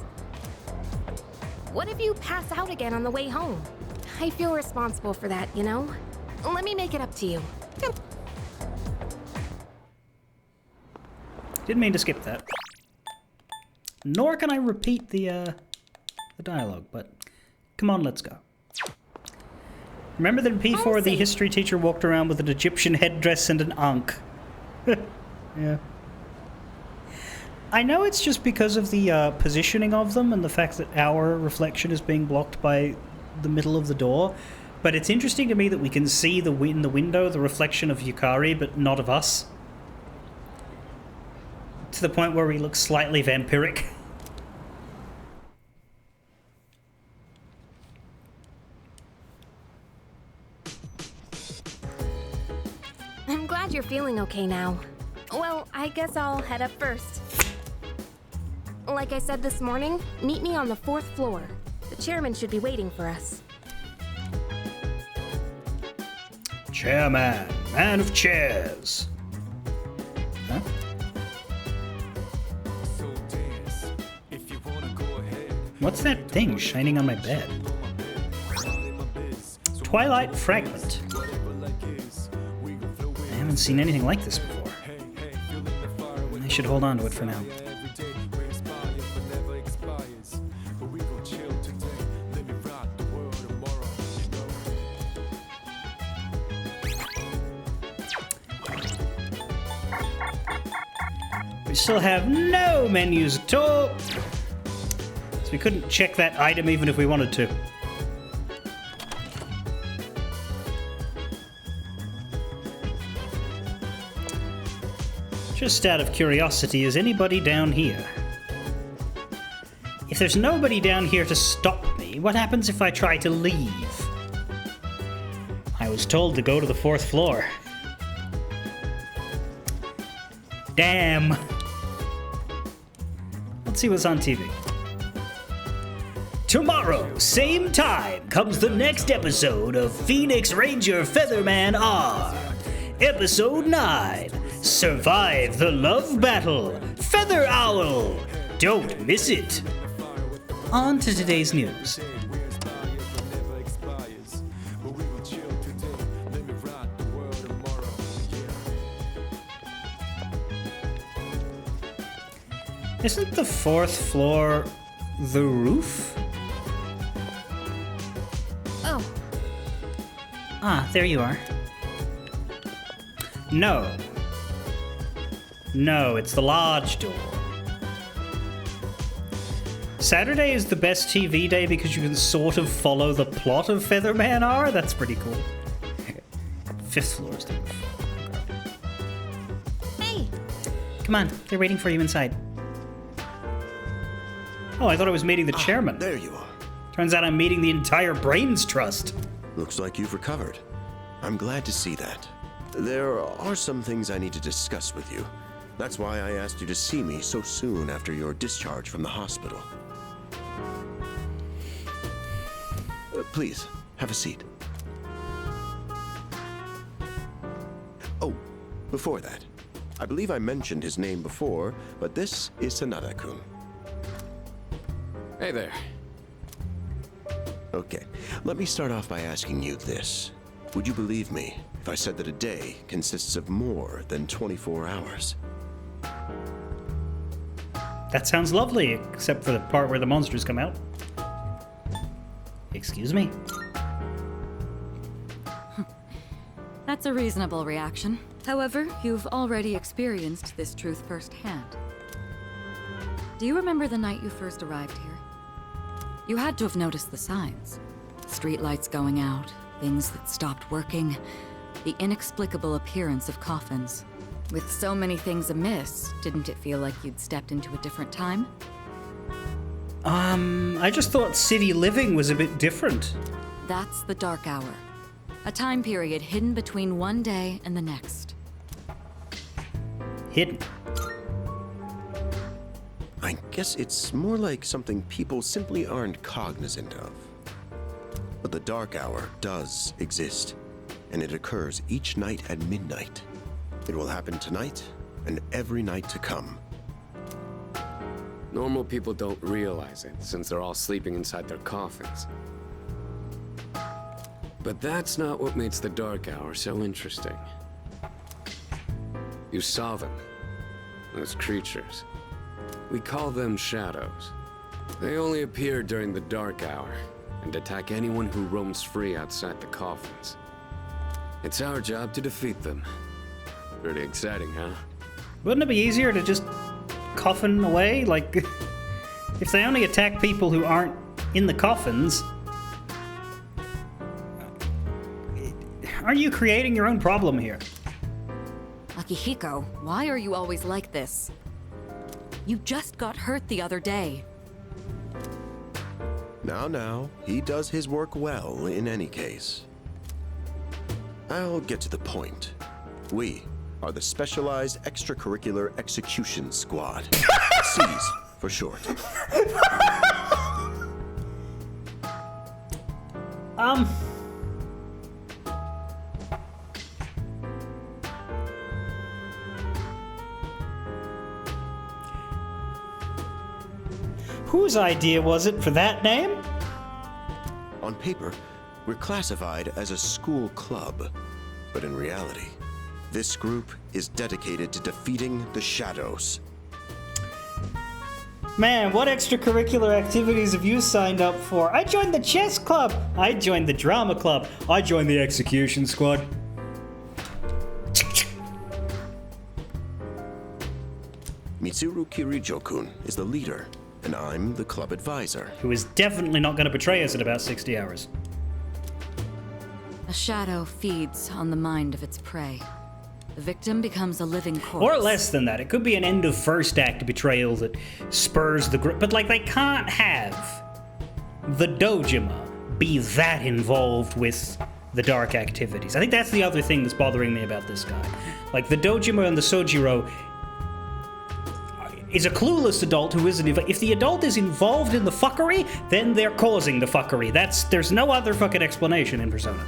What if you pass out again on the way home? I feel responsible for that, you know? Let me make it up to you. Didn't mean to skip that. Nor can I repeat the dialogue, but come on, let's go. Remember that in P4 the history teacher walked around with an Egyptian headdress and an ankh? Yeah. I know it's just because of the positioning of them and the fact that our reflection is being blocked by the middle of the door, but it's interesting to me that we can see in the window the reflection of Yukari, but not of us. To the point where we look slightly vampiric. I'm glad you're feeling okay now. Well, I guess I'll head up first. Like I said this morning, meet me on the 4th floor. The chairman should be waiting for us. Chairman, man of chairs. Huh? What's that thing shining on my bed? Twilight Fragment. I haven't seen anything like this before. I should hold on to it for now. We still have no menus at all. So we couldn't check that item even if we wanted to. Just out of curiosity, is anybody down here? If there's nobody down here to stop me, what happens if I try to leave? I was told to go to the 4th floor. Damn. Let's see what's on TV. Tomorrow, same time, comes the next episode of Phoenix Ranger Featherman R. Episode 9. Survive the Love Battle. Feather Owl. Don't miss it. On to today's news. Isn't the 4th floor the roof? Oh. Ah, there you are. No. No, it's the large door. Saturday is the best TV day because you can sort of follow the plot of Featherman R. That's pretty cool. 5th floor is the roof. Hey. Come on, they're waiting for you inside. Oh, I thought I was meeting the chairman. There you are. Turns out I'm meeting the entire Brains Trust. Looks like you've recovered. I'm glad to see that. There are some things I need to discuss with you. That's why I asked you to see me so soon after your discharge from the hospital. Please, have a seat. Oh, before that, I believe I mentioned his name before, but this is Sanada-kun. Hey there. Okay, let me start off by asking you this. Would you believe me if I said that a day consists of more than 24 hours? That sounds lovely, except for the part where the monsters come out. Excuse me? That's a reasonable reaction. However, you've already experienced this truth firsthand. Do you remember the night you first arrived here? You had to have noticed the signs. Streetlights going out, things that stopped working, the inexplicable appearance of coffins. With so many things amiss, didn't it feel like you'd stepped into a different time? I just thought city living was a bit different. That's the Dark Hour. A time period hidden between one day and the next. Hidden. I guess it's more like something people simply aren't cognizant of. But the Dark Hour does exist, and it occurs each night at midnight. It will happen tonight and every night to come. Normal people don't realize it, since they're all sleeping inside their coffins. But that's not what makes the Dark Hour so interesting. You saw them. Those creatures. We call them shadows. They only appear during the Dark Hour, and attack anyone who roams free outside the coffins. It's our job to defeat them. Pretty exciting, huh? Wouldn't it be easier to just coffin away? Like, if they only attack people who aren't in the coffins, aren't you creating your own problem here? Akihiko, why are you always like this? You just got hurt the other day. Now, he does his work well in any case. I'll get to the point. We are the Specialized Extracurricular Execution Squad. SEES for short. Whose idea was it for that name? On paper, we're classified as a school club, but in reality, this group is dedicated to defeating the shadows. Man, what extracurricular activities have you signed up for? I joined the chess club. I joined the drama club. I joined the execution squad. Mitsuru Kirijo-kun is the leader, and I'm the club advisor. Who is definitely not going to betray us in about 60 hours. A shadow feeds on the mind of its prey. The victim becomes a living corpse. Or less than that. It could be an end of first act betrayal that spurs the group. But, like, they can't have the Dojima be that involved with the dark activities. I think that's the other thing that's bothering me about this guy. Like, the Dojima and the Sojiro is a clueless adult who isn't. If the adult is involved in the fuckery, then they're causing the fuckery. There's no other fucking explanation in Persona.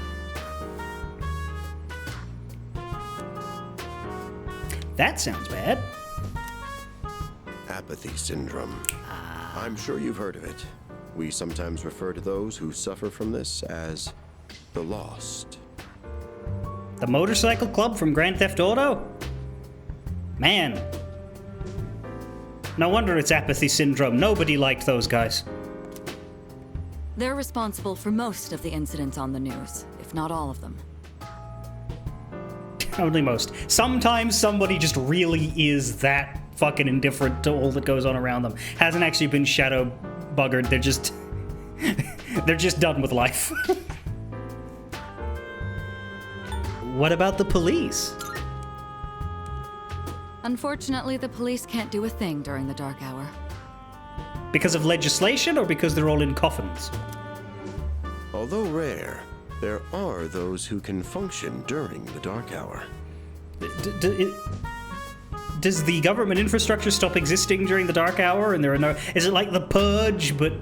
That sounds bad. Apathy syndrome. I'm sure you've heard of it. We sometimes refer to those who suffer from this as the lost. The motorcycle club from Grand Theft Auto? Man. No wonder it's apathy syndrome. Nobody liked those guys. They're responsible for most of the incidents on the news, if not all of them. Only most. Sometimes somebody just really is that fucking indifferent to all that goes on around them. Hasn't actually been shadow buggered. They're just they're just done with life. What about the police? Unfortunately, the police can't do a thing during the Dark Hour. Because of legislation or because they're all in coffins? Although rare, there are those who can function during the Dark Hour. Does the government infrastructure stop existing during the Dark Hour and there are no... Is it like the Purge, but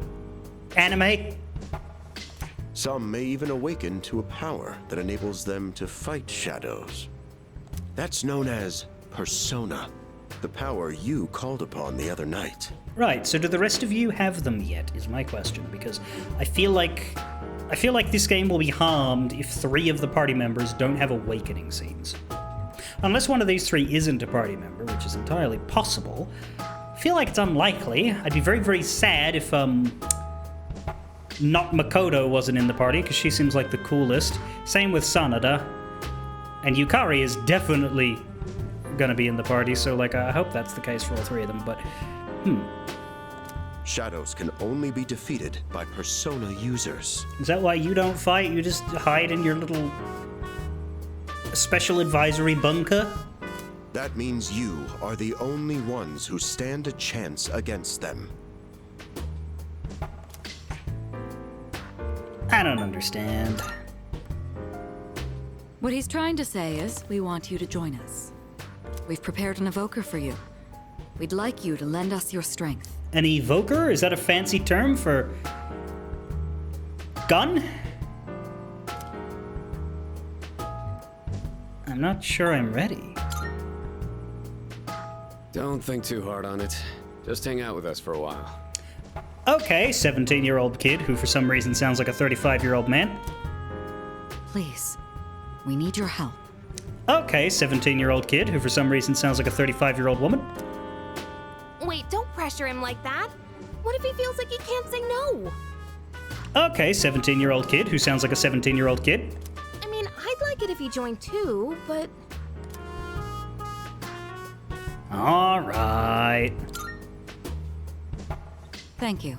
anime? Some may even awaken to a power that enables them to fight shadows. That's known as Persona, the power you called upon the other night. Right, so do the rest of you have them yet, is my question, because I feel like this game will be harmed if 3 of the party members don't have awakening scenes. Unless one of these 3 isn't a party member, which is entirely possible. I feel like it's unlikely. I'd be very, very sad if, not Makoto wasn't in the party, because she seems like the coolest. Same with Sanada. And Yukari is definitely gonna be in the party, so, like, I hope that's the case for all 3 of them, but, Shadows can only be defeated by Persona users. Is that why you don't fight? You just hide in your little special advisory bunker? That means you are the only ones who stand a chance against them. I don't understand. What he's trying to say is, we want you to join us. We've prepared an evoker for you. We'd like you to lend us your strength. An evoker? Is that a fancy term for gun? I'm not sure I'm ready. Don't think too hard on it. Just hang out with us for a while. Okay, 17-year-old kid who for some reason sounds like a 35-year-old man. Please, we need your help. Okay, 17-year-old kid who for some reason sounds like a 35-year-old woman. Wait, don't pressure him like that. What if he feels like he can't say no? Okay, 17-year-old kid who sounds like a 17-year-old kid. I mean, I'd like it if he joined too, but... Alright. Thank you.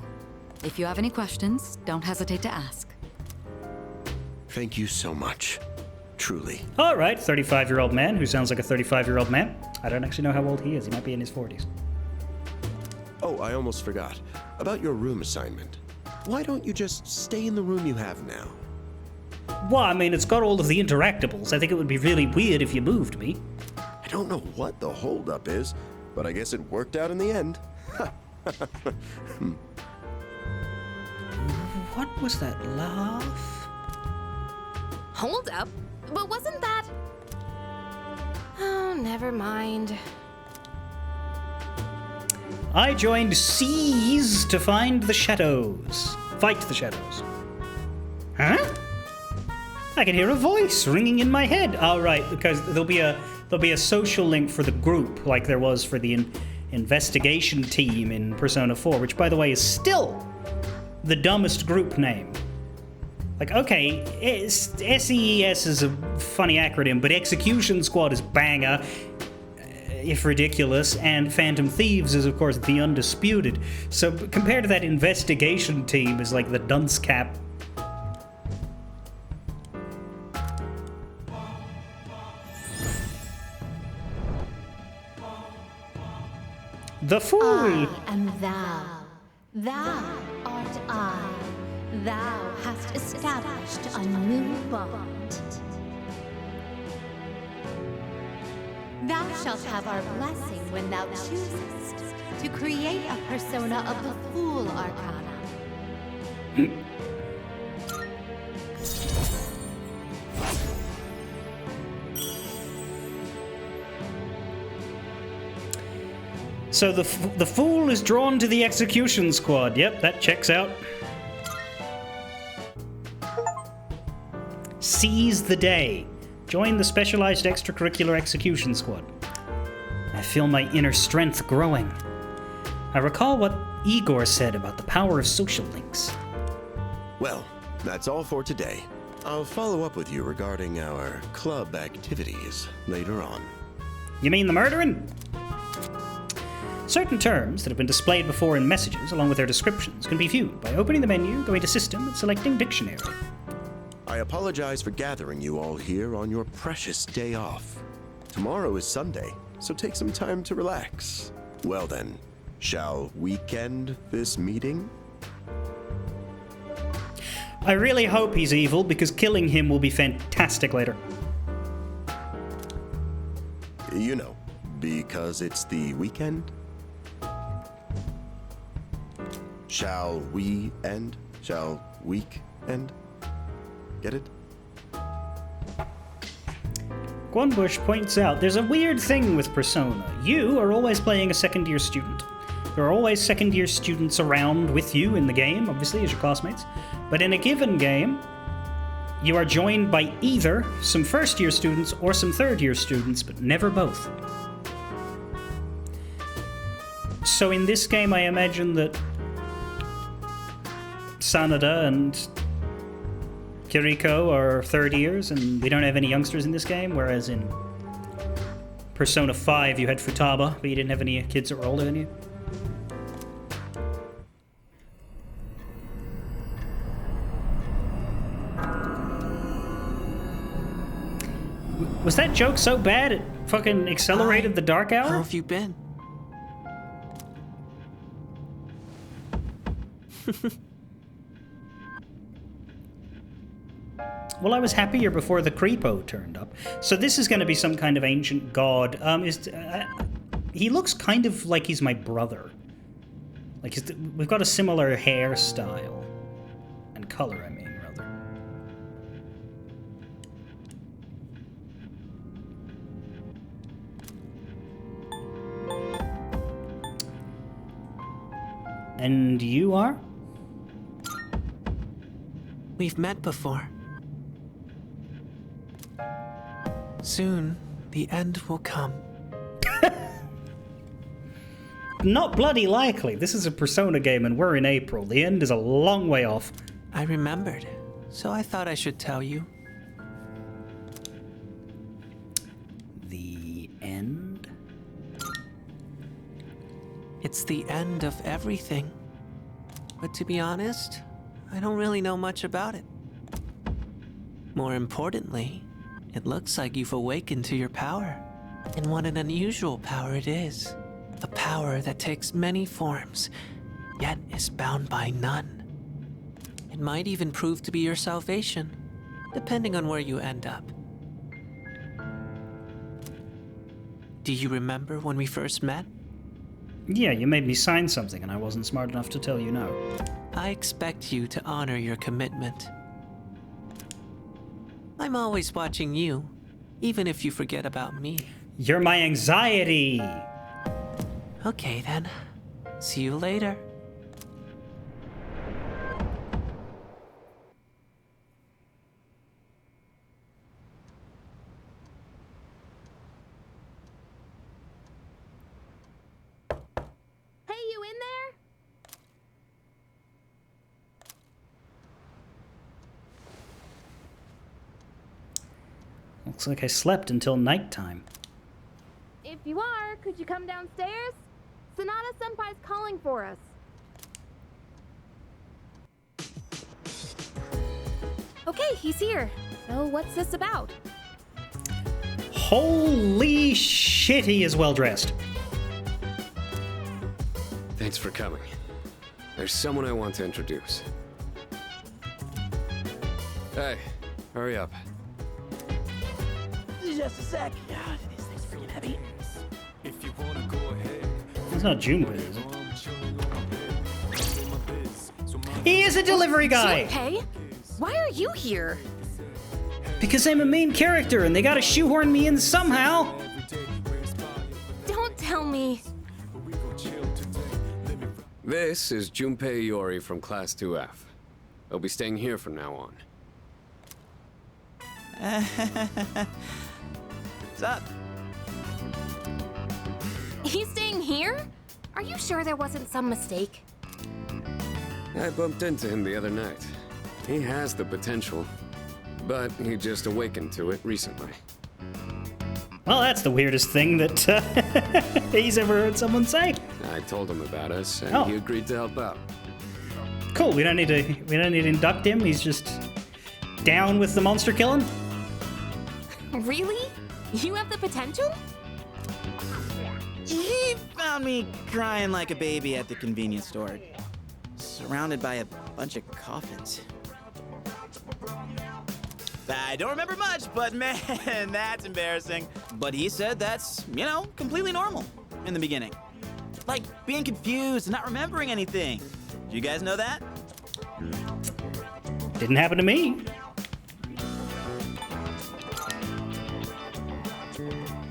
If you have any questions, don't hesitate to ask. Thank you so much. Truly. Alright, 35-year-old man who sounds like a 35-year-old man. I don't actually know how old he is. He might be in his 40s. Oh, I almost forgot. About your room assignment. Why don't you just stay in the room you have now? Well, I mean, it's got all of the interactables. I think it would be really weird if you moved me. I don't know what the holdup is, but I guess it worked out in the end. What was that laugh? Hold up. But wasn't that... Oh, never mind. I joined Seas to find the shadows. Fight the shadows. Huh? I can hear a voice ringing in my head. All right, because there'll be a social link for the group, like there was for the investigation team in Persona 4, which, by the way, is still the dumbest group name. Like, okay, SEES is a funny acronym, but Execution Squad is banger, if ridiculous, and Phantom Thieves is, of course, the undisputed. So compared to that investigation team is like the dunce cap. The fool! I am thou. Thou art I. Thou hast established a new bond. Thou shalt have our blessing when thou choosest to create a persona of the Fool Arcana. So the fool is drawn to the execution squad. Yep, that checks out. Seize the day. Join the specialized extracurricular execution squad. I feel my inner strength growing. I recall what Igor said about the power of social links. Well, that's all for today. I'll follow up with you regarding our club activities later on. You mean the murdering? Certain terms that have been displayed before in messages, along with their descriptions, can be viewed by opening the menu, going to System, and selecting Dictionary. I apologize for gathering you all here on your precious day off. Tomorrow is Sunday, so take some time to relax. Well then, shall we end this meeting? I really hope he's evil, because killing him will be fantastic later. You know, because it's the weekend? Shall we end? Shall week end? Get it? Guanbush points out there's a weird thing with Persona. You are always playing a second-year student. There are always second-year students around with you in the game, obviously, as your classmates. But in a given game, you are joined by either some first-year students or some third-year students, but never both. So in this game, I imagine that Sanada and Kiriko are third years, and we don't have any youngsters in this game, whereas in Persona 5 you had Futaba, but you didn't have any kids that were older than you. Was that joke so bad it fucking accelerated the dark How hour? have you been? Well, I was happier before the creepo turned up. So this is going to be some kind of ancient god. He looks kind of like he's my brother. Like we've got a similar hairstyle and color. I mean, rather. And you are? We've met before. Soon, the end will come. Not bloody likely. This is a Persona game and we're in April. The end is a long way off. I remembered, so I thought I should tell you. The end? It's the end of everything. But to be honest, I don't really know much about it. More importantly, it looks like you've awakened to your power. And what an unusual power it is. A power that takes many forms, yet is bound by none. It might even prove to be your salvation, depending on where you end up. Do you remember when we first met? Yeah, you made me sign something and I wasn't smart enough to tell you no. I expect you to honor your commitment. I'm always watching you, even if you forget about me. You're my anxiety! Okay then. See you later. Hey, you in there? Looks like I slept until nighttime. If you are, could you come downstairs? Sonata Senpai's calling for us. Okay, he's here. So what's this about? Holy shit, he is well dressed. Thanks for coming. There's someone I want to introduce. Hey, hurry up. Just a sec. God, this thing's freaking heavy. That's not Junpei, is it? He is a delivery guy! Junpei? Why are you here? Because I'm a main character and they gotta shoehorn me in somehow! Don't tell me. This is Junpei Iori from Class 2F. He'll be staying here from now on. What's up? He's staying here? Are you sure there wasn't some mistake? I bumped into him the other night. He has the potential, but he just awakened to it recently. Well, that's the weirdest thing that he's ever heard someone say. I told him about us, and Oh. he agreed to help out. Cool, we don't need to induct him, he's just down with the monster killing? Really? You have the potential? He found me crying like a baby at the convenience store, surrounded by a bunch of coffins. I don't remember much, but man, that's embarrassing. But he said that's, completely normal in the beginning. Like being confused and not remembering anything. Do you guys know that? Didn't happen to me.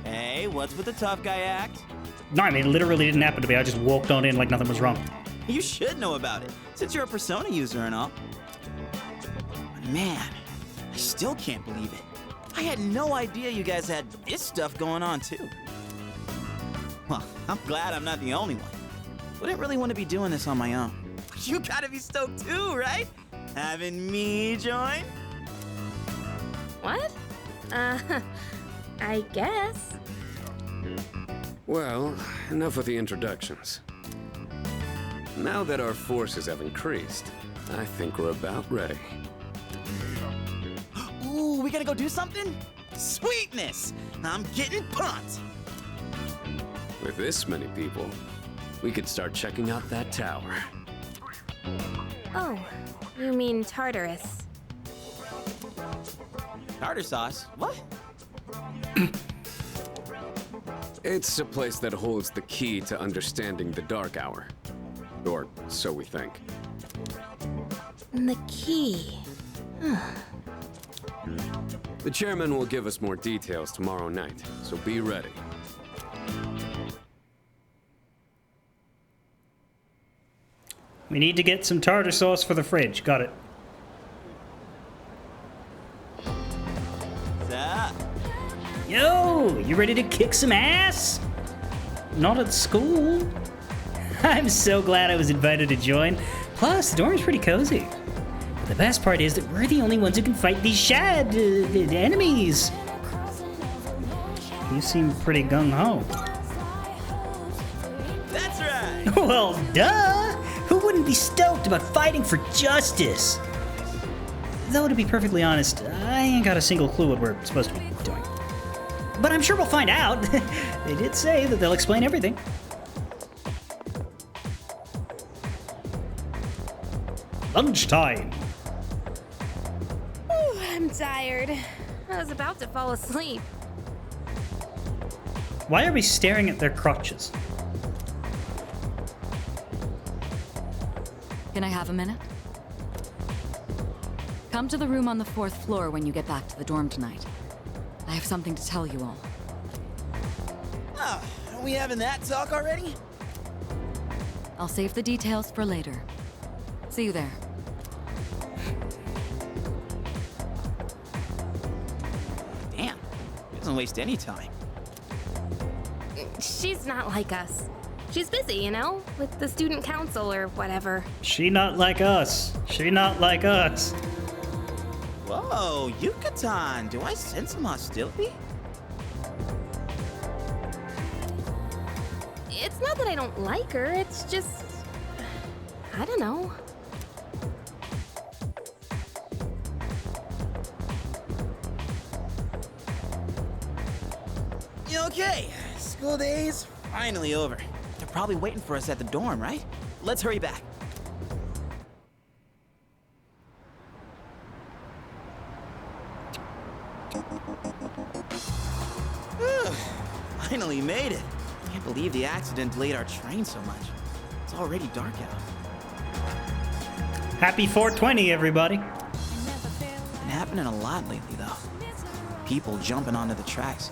Hey, what's with the tough guy act? No, I mean, it literally didn't happen to me. I just walked on in like nothing was wrong. You should know about it, since you're a Persona user and all. But man, I still can't believe it. I had no idea you guys had this stuff going on too. Well, I'm glad I'm not the only one. Wouldn't really want to be doing this on my own. You gotta be stoked too, right? Having me join? What? I guess. Well, enough with the introductions. Now that our forces have increased, I think we're about ready. Ooh, we gotta go do something? Sweetness! I'm getting pumped. With this many people, we could start checking out that tower. Oh, you mean Tartarus. Tartar sauce? What? It's a place that holds the key to understanding the Dark Hour. Or so we think. The key. The chairman will give us more details tomorrow night, so be ready. We need to get some tartar sauce for the fridge. Got it. What's up? Yo, you ready to kick some ass? Not at school. I'm so glad I was invited to join. Plus, the dorm's pretty cozy. But the best part is that we're the only ones who can fight these shad enemies. You seem pretty gung-ho. That's right! Well, duh! Who wouldn't be stoked about fighting for justice? Though, to be perfectly honest, I ain't got a single clue what we're supposed to be doing. But I'm sure we'll find out. They did say that they'll explain everything. Lunchtime. Ooh, I'm tired. I was about to fall asleep. Why are we staring at their crotches? Can I have a minute? Come to the room on the 4th floor when you get back to the dorm tonight. I have something to tell you all. Oh, are we having that talk already? I'll save the details for later. See you there. Damn, he doesn't waste any time. She's not like us. She's busy, you know, with the student council or whatever. She not like us. She not like us. Whoa, Yucatan, do I sense some hostility? It's not that I don't like her, it's just... I don't know. Okay, school days finally over. They're probably waiting for us at the dorm, right? Let's hurry back. Finally made it. Can't believe the accident delayed our train so much. It's already dark out. Happy 420, everybody. Been happening a lot lately, though. People jumping onto the tracks.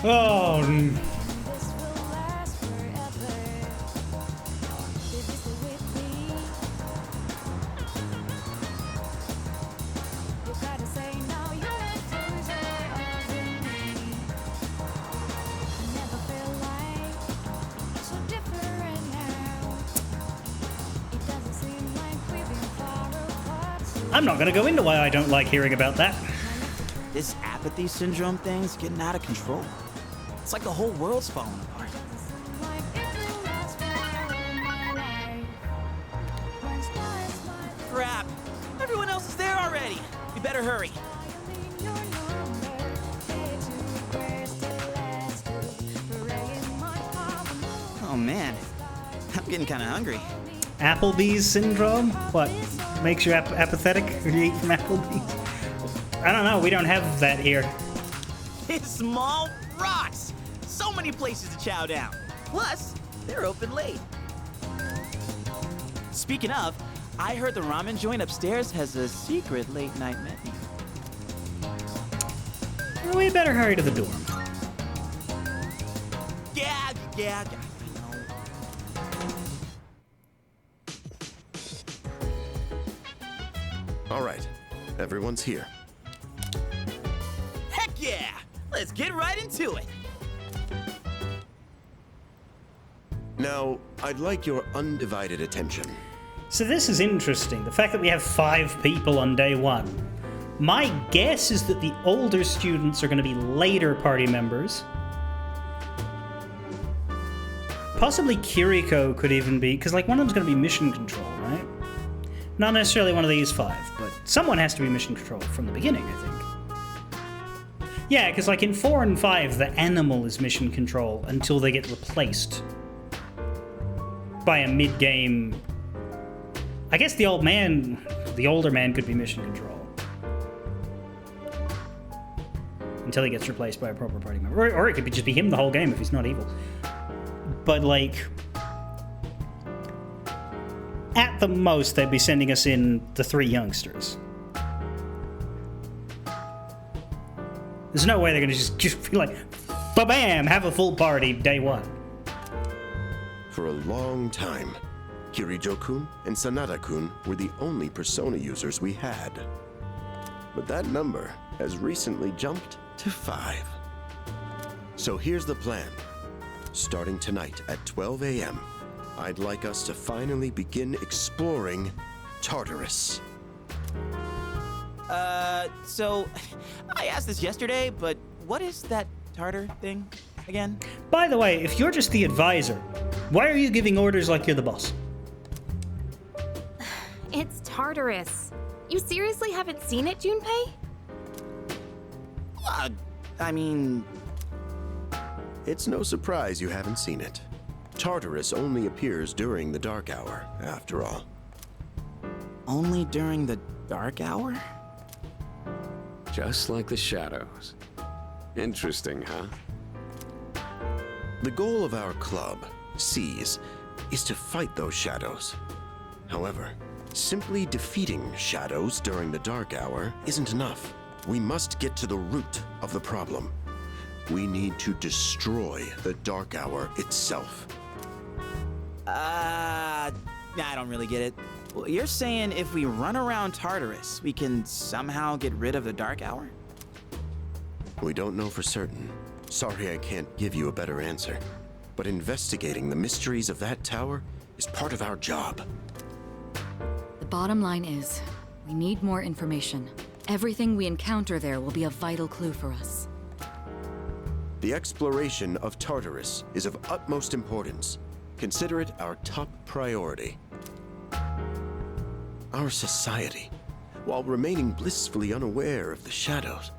Oh. I'm not gonna go into why I don't like hearing about that. This apathy syndrome thing's getting out of control. It's like the whole world's falling apart. Crap! Everyone else is there already. We better hurry. Oh man, I'm getting kind of hungry. Applebee's syndrome? What? Makes you apathetic when you eat from Applebee's? I don't know, we don't have that here. It's small rocks! So many places to chow down. Plus, they're open late. Speaking of, I heard the ramen joint upstairs has a secret late night menu. Well, we better hurry to the dorm. Yeah, I know. All right, everyone's here. Heck yeah! Let's get right into it. Now, I'd like your undivided attention. So this is interesting, the fact that we have 5 people on day 1. My guess is that the older students are going to be later party members. Possibly Kiriko could even be, because like one of them's going to be mission control, right? Not necessarily one of these 5, but someone has to be mission control from the beginning, I think. Yeah, because like in 4 and 5, the animal is mission control until they get replaced by a mid-game... I guess the older man could be mission control. Until he gets replaced by a proper party member. Or it could just be him the whole game if he's not evil. But like... At the most, they'd be sending us in the 3 youngsters. There's no way they're gonna just be like, ba-bam, have a full party day 1. For a long time, Kirijo-kun and Sanada-kun were the only Persona users we had. But that number has recently jumped to 5. So here's the plan. Starting tonight at 12 a.m., I'd like us to finally begin exploring Tartarus. So I asked this yesterday, but what is that Tartar thing again? By the way, if you're just the advisor, why are you giving orders like you're the boss? It's Tartarus. You seriously haven't seen it, Junpei? I mean... It's no surprise you haven't seen it. Tartarus only appears during the dark hour, after all. Only during the dark hour? Just like the shadows. Interesting, huh? The goal of our club, Seize, is to fight those shadows. However, simply defeating shadows during the dark hour isn't enough. We must get to the root of the problem. We need to destroy the dark hour itself. I don't really get it. Well, you're saying if we run around Tartarus, we can somehow get rid of the dark hour? We don't know for certain. Sorry I can't give you a better answer. But investigating the mysteries of that tower is part of our job. The bottom line is, we need more information. Everything we encounter there will be a vital clue for us. The exploration of Tartarus is of utmost importance. Consider it our top priority. Our society, while remaining blissfully unaware of the shadows,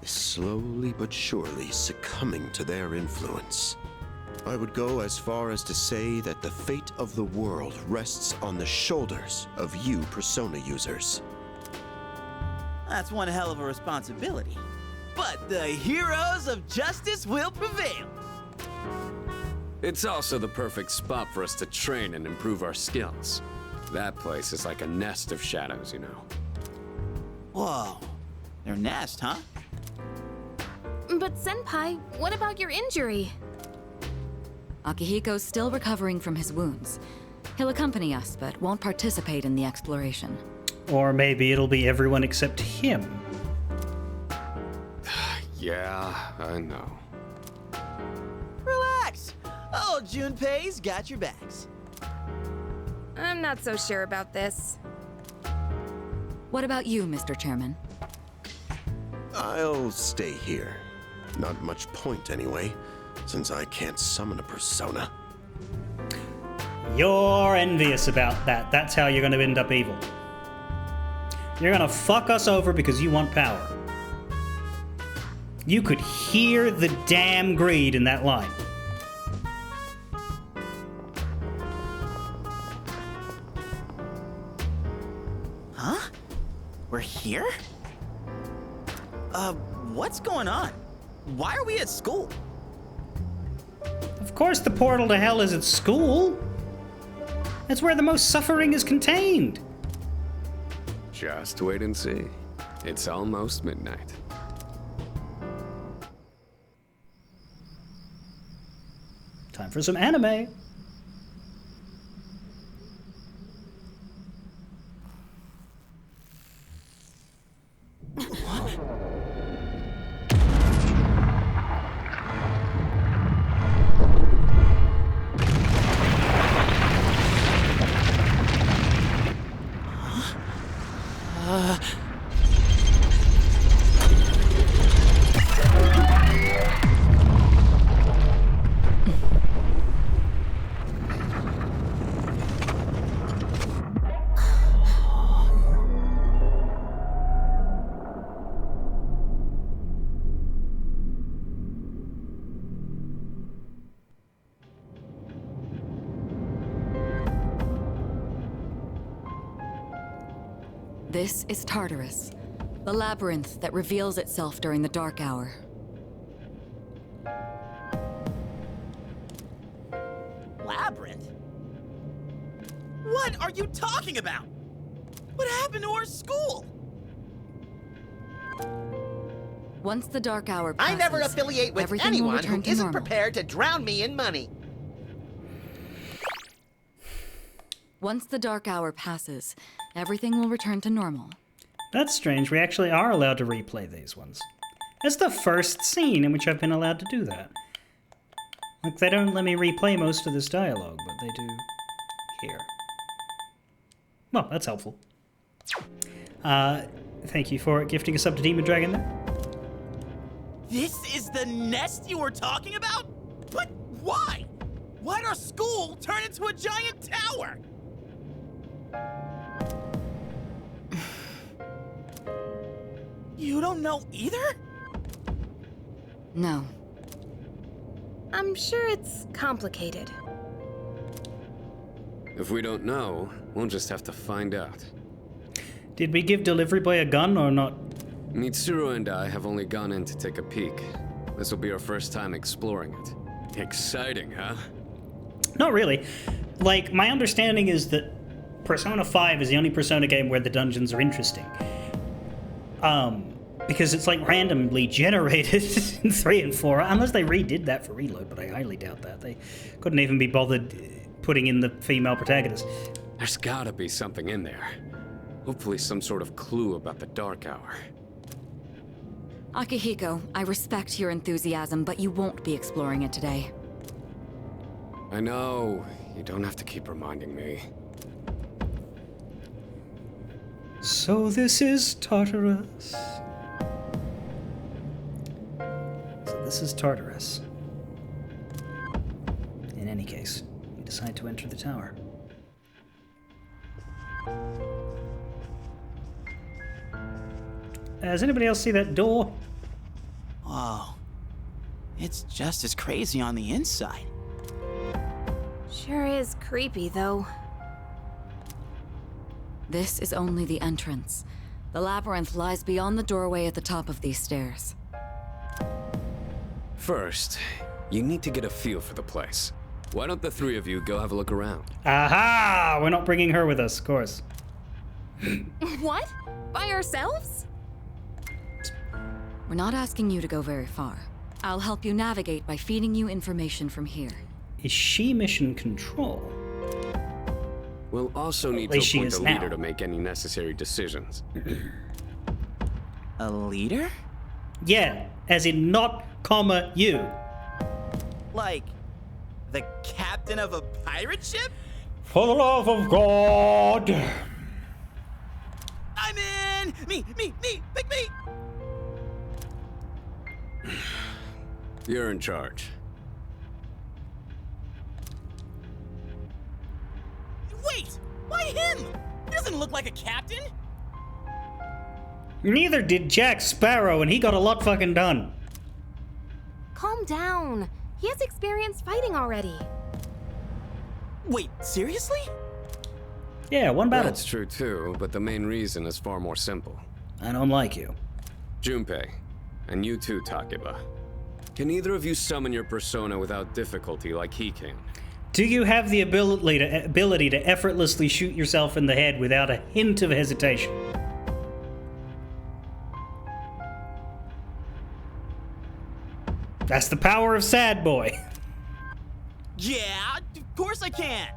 is slowly but surely succumbing to their influence. I would go as far as to say that the fate of the world rests on the shoulders of you Persona users. That's one hell of a responsibility. But the heroes of justice will prevail. It's also the perfect spot for us to train and improve our skills. That place is like a nest of shadows, you know. Whoa. Their nest, huh? But Senpai, what about your injury? Akihiko's still recovering from his wounds. He'll accompany us, but won't participate in the exploration. Or maybe it'll be everyone except him. Yeah, I know. Relax. Oh, Junpei's got your backs. I'm not so sure about this. What about you, Mr. Chairman? I'll stay here. Not much point anyway, since I can't summon a persona. You're envious about that. That's how you're going to end up evil. You're going to fuck us over because you want power. You could hear the damn greed in that line. Huh? We're here? What's going on? Why are we at school? Of course the portal to hell is at school. That's where the most suffering is contained. Just wait and see. It's almost midnight. Time for some anime. This is Tartarus, the labyrinth that reveals itself during the Dark Hour. Labyrinth? What are you talking about? What happened to our school? Once the Dark Hour I passes, never affiliate with everything will anyone return who to isn't normal. prepared to drown me in money. Once the Dark Hour passes, everything will return to normal. That's strange. We actually are allowed to replay these ones. That's the first scene in which I've been allowed to do that. Like, they don't let me replay most of this dialogue, but they do here. Well, that's helpful. Thank you for gifting us up to Demon Dragon there. This is the nest you were talking about? But why? Why'd our school turn into a giant tower? You don't know either? No. I'm sure it's complicated. If we don't know, we'll just have to find out. Did we give delivery boy a gun or not? Mitsuru and I have only gone in to take a peek. This will be our first time exploring it. Exciting, huh? Not really. Like, my understanding is that Persona 5 is the only Persona game where the dungeons are interesting. Because it's like randomly generated in 3 and 4, unless they redid that for Reload, but I highly doubt that. They couldn't even be bothered putting in the female protagonist. There's gotta be something in there. Hopefully some sort of clue about the Dark Hour. Akihiko, I respect your enthusiasm, but you won't be exploring it today. I know. You don't have to keep reminding me. So this is Tartarus. So this is Tartarus. In any case, we decide to enter the tower. Does anybody else see that door? Whoa. It's just as crazy on the inside. Sure is creepy, though. This is only the entrance. The labyrinth lies beyond the doorway at the top of these stairs. First, you need to get a feel for the place. Why don't the three of you go have a look around? Aha! We're not bringing her with us, of course. What? By ourselves? We're not asking you to go very far. I'll help you navigate by feeding you information from here. Is she mission control? We'll also need At to least she appoint is a leader now. to make any necessary decisions. A leader? Yeah, as in not, comma, you. Like, the captain of a pirate ship? For the love of God! I'm in! Me! Pick me! You're in charge. Wait! Why him? He doesn't look like a captain! Neither did Jack Sparrow, and he got a lot fucking done. Calm down. He has experience fighting already. Wait, seriously? Yeah, one battle. That's true too, but the main reason is far more simple. I don't like you. Junpei, and you too, Takeba. Can either of you summon your persona without difficulty like he can? Do you have the ability to effortlessly shoot yourself in the head without a hint of hesitation? That's the power of Sad Boy. Yeah, of course I can!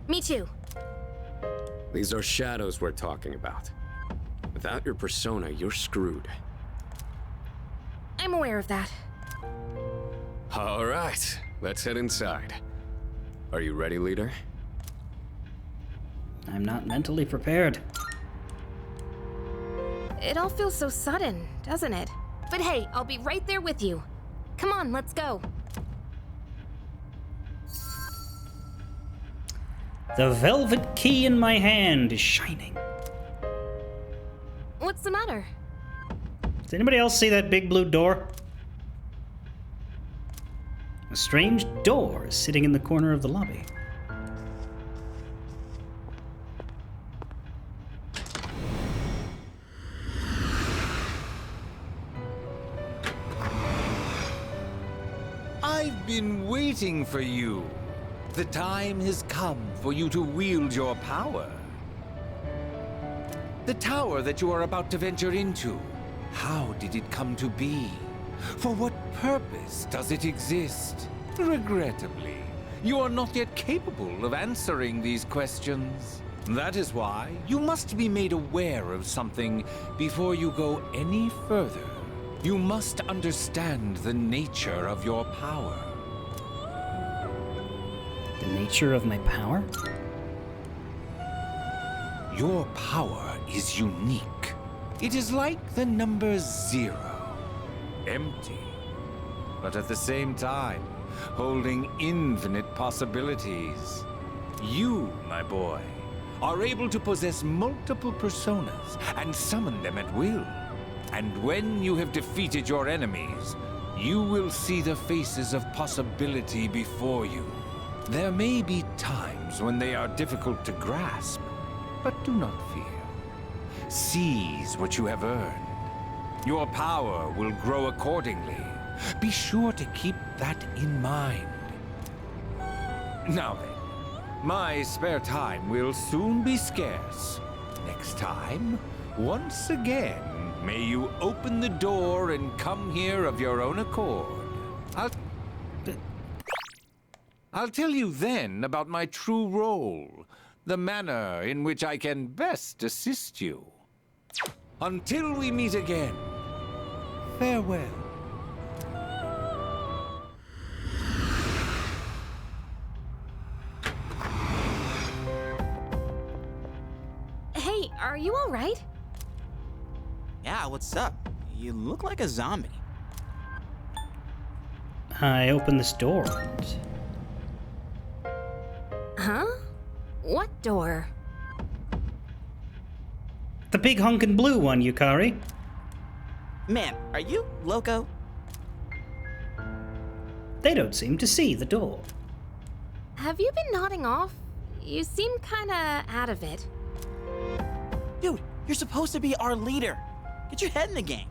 Me too. These are shadows we're talking about. Without your persona, you're screwed. I'm aware of that. All right, let's head inside. Are you ready, leader? I'm not mentally prepared. It all feels so sudden, doesn't it? But hey, I'll be right there with you. Come on, let's go. The velvet key in my hand is shining. What's the matter? Does anybody else see that big blue door? A strange door is sitting in the corner of the lobby. been waiting for you. The time has come for you to wield your power. The tower that you are about to venture into, how did it come to be? For what purpose does it exist? Regrettably, you are not yet capable of answering these questions. That is why you must be made aware of something before you go any further. You must understand the nature of your power. The nature of my power? Your power is unique. It is like the number 0. Empty. But at the same time, holding infinite possibilities. You, my boy, are able to possess multiple personas and summon them at will. And when you have defeated your enemies, you will see the faces of possibility before you. There may be times when they are difficult to grasp, but do not fear. Seize what you have earned. Your power will grow accordingly. Be sure to keep that in mind. Now then, my spare time will soon be scarce. Next time, once again, may you open the door and come here of your own accord. I'll tell you then about my true role, the manner in which I can best assist you. Until we meet again, farewell. Hey, are you all right? Yeah, what's up? You look like a zombie. I opened this door and... Huh? What door? The big honkin' blue one, Yukari. Man, are you loco? They don't seem to see the door. Have you been nodding off? You seem kinda out of it. Dude, you're supposed to be our leader. Get your head in the game.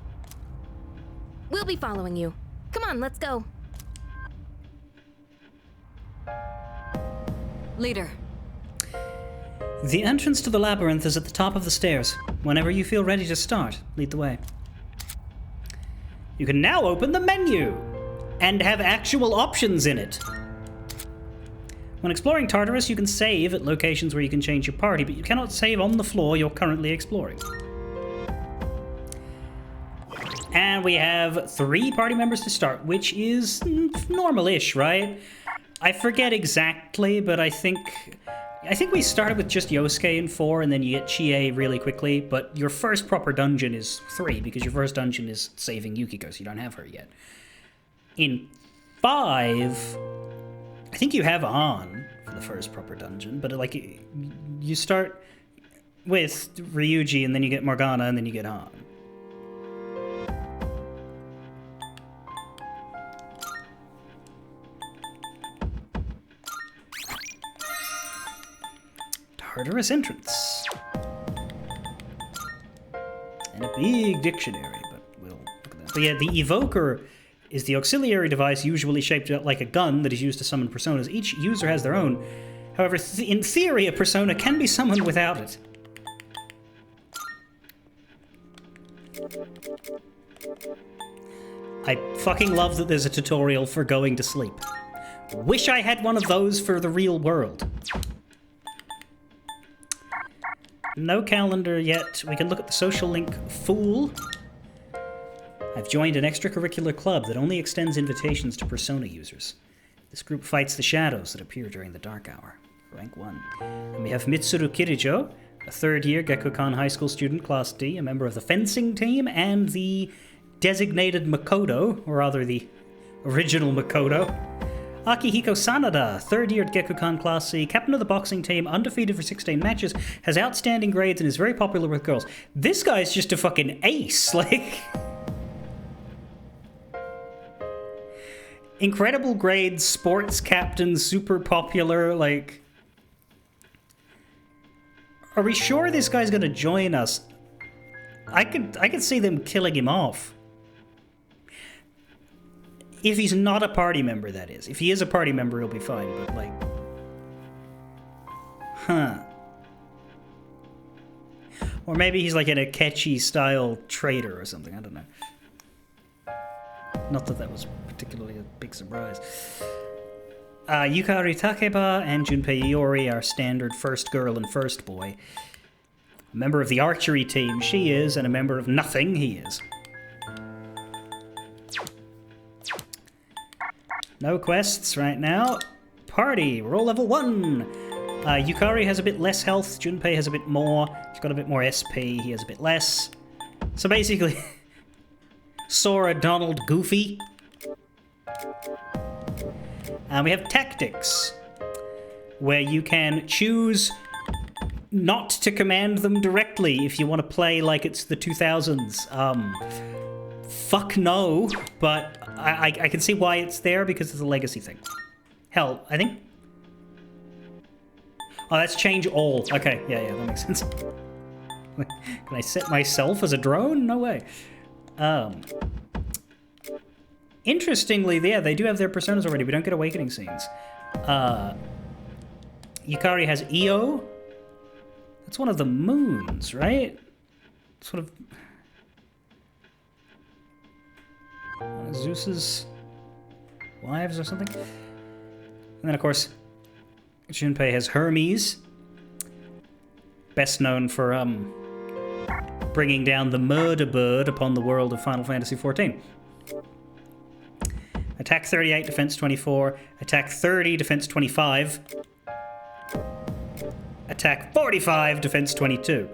We'll be following you. Come on, let's go. Leader. The entrance to the labyrinth is at the top of the stairs. Whenever you feel ready to start, lead the way. You can now open the menu and have actual options in it. When exploring Tartarus, you can save at locations where you can change your party, but you cannot save on the floor you're currently exploring. And we have 3 party members to start, which is normal-ish, right? I forget exactly, but I think we started with just Yosuke in 4, and then you get Chie really quickly, but your first proper dungeon is 3, because your first dungeon is saving Yukiko, so you don't have her yet. In 5, I think you have An for the first proper dungeon, but like you start with Ryuji, and then you get Morgana, and then you get An. Tartarus entrance. And a big dictionary, but we'll look at that. But yeah, the evoker is the auxiliary device usually shaped like a gun that is used to summon personas. Each user has their own. However, in theory, a persona can be summoned without it. I fucking love that there's a tutorial for going to sleep. Wish I had one of those for the real world. No calendar yet. We can look at the social link Fool. I've joined an extracurricular club that only extends invitations to Persona users. This group fights the shadows that appear during the dark hour. Rank 1. And we have Mitsuru Kirijo, a third-year Gekkoukan High School student, Class D, a member of the fencing team, and the designated Makoto, or rather the original Makoto. Akihiko Sanada, third-year at Gekkoukan Class C, captain of the boxing team, undefeated for 16 matches, has outstanding grades and is very popular with girls. This guy's just a fucking ace, like... Incredible grades, sports captain, super popular, like... Are we sure this guy's gonna join us? I could see them killing him off. If he's not a party member, that is. If he is a party member, he'll be fine, but like... Huh. Or maybe he's like an Akechi-style trader or something, I don't know. Not that that was particularly a big surprise. Yukari Takeba and Junpei Iori are standard first girl and first boy. A member of the archery team, she is, and a member of nothing, he is. No quests right now. Party, we're all level 1. Yukari has a bit less health, Junpei has a bit more. She's got a bit more SP, he has a bit less. So basically, Sora, Donald, Goofy. And we have tactics, where you can choose not to command them directly if you want to play like it's the 2000s. Fuck no, but I can see why it's there because it's a legacy thing. Hell, I think... Oh, that's change all. Okay, yeah, that makes sense. Can I set myself as a drone? No way. Interestingly, yeah, they do have their personas already. We don't get awakening scenes. Yukari has Io. That's one of the moons, right? Sort of... one of Zeus's wives or something? And then, of course, Junpei has Hermes. Best known for, bringing down the murder bird upon the world of Final Fantasy XIV. Attack 38, defense 24. Attack 30, defense 25. Attack 45, defense 22.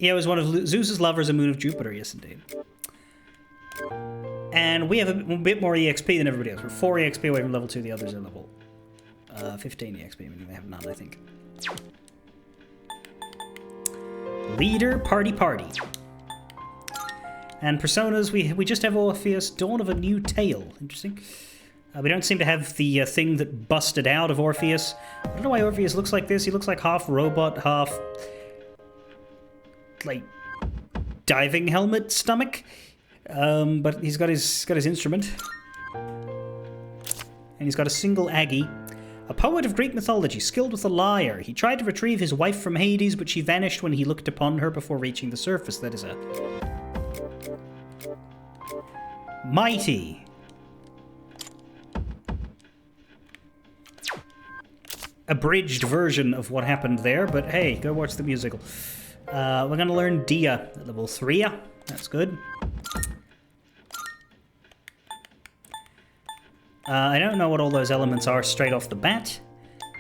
Io is one of Zeus's lovers, a moon of Jupiter, yes indeed. And we have a bit more EXP than everybody else. We're 4 EXP away from level 2, the others are level 15 EXP, meaning they have none, I think. Leader, party. And personas, we just have Orpheus, Dawn of a New Tale. Interesting. We don't seem to have the thing that busted out of Orpheus. I don't know why Orpheus looks like this. He looks like half robot, half... like... diving helmet stomach. But he's got his instrument. And he's got a single Aggie. A poet of Greek mythology, skilled with a lyre. He tried to retrieve his wife from Hades, but she vanished when he looked upon her before reaching the surface. That is a... Mighty. Abridged version of what happened there, but hey, go watch the musical. We're going to learn Dia at level 3. That's good. I don't know what all those elements are straight off the bat,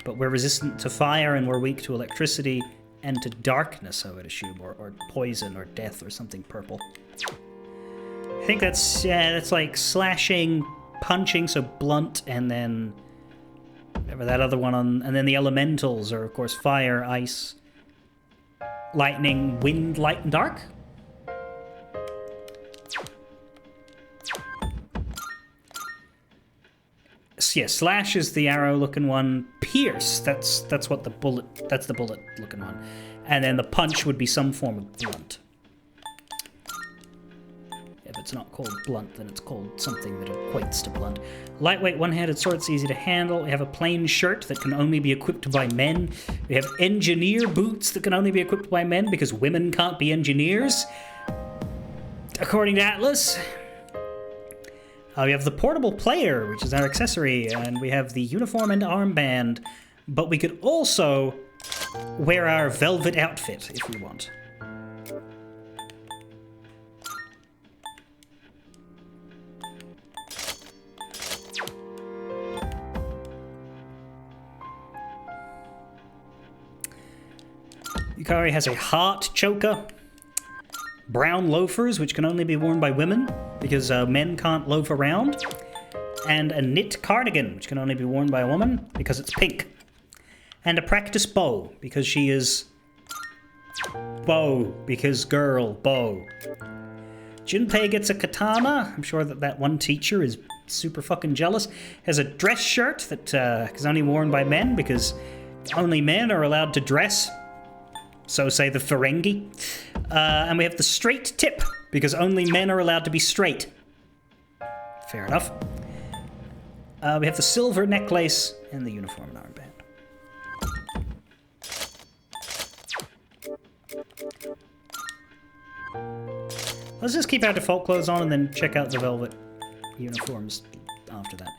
but we're resistant to fire and we're weak to electricity and to darkness, I would assume, or poison or death or something purple. I think that's like slashing, punching, so blunt, and then whatever that other one on, and then the elementals are of course fire, ice, lightning, wind, light, and dark. Yeah, slash is the arrow-looking one. Pierce, that's what the bullet. That's the bullet-looking one, and then the punch would be some form of blunt. If it's not called blunt, then it's called something that equates to blunt. Lightweight one-handed sword, it's easy to handle. We have a plain shirt that can only be equipped by men. We have engineer boots that can only be equipped by men because women can't be engineers, according to Atlas. We have the portable player, which is our accessory, and we have the uniform and armband, but we could also wear our velvet outfit if we want. Yukari has a heart choker, brown loafers, which can only be worn by women, because men can't loaf around, and a knit cardigan, which can only be worn by a woman, because it's pink, and a practice bow, because she is... bow, because girl, bow. Junpei gets a katana. I'm sure that one teacher is super fucking jealous. Has a dress shirt that is only worn by men, because only men are allowed to dress. So say the Ferengi. And we have the straight tip, because only men are allowed to be straight. Fair enough. We have the silver necklace and the uniform and armband. Let's just keep our default clothes on and then check out the velvet uniforms after that.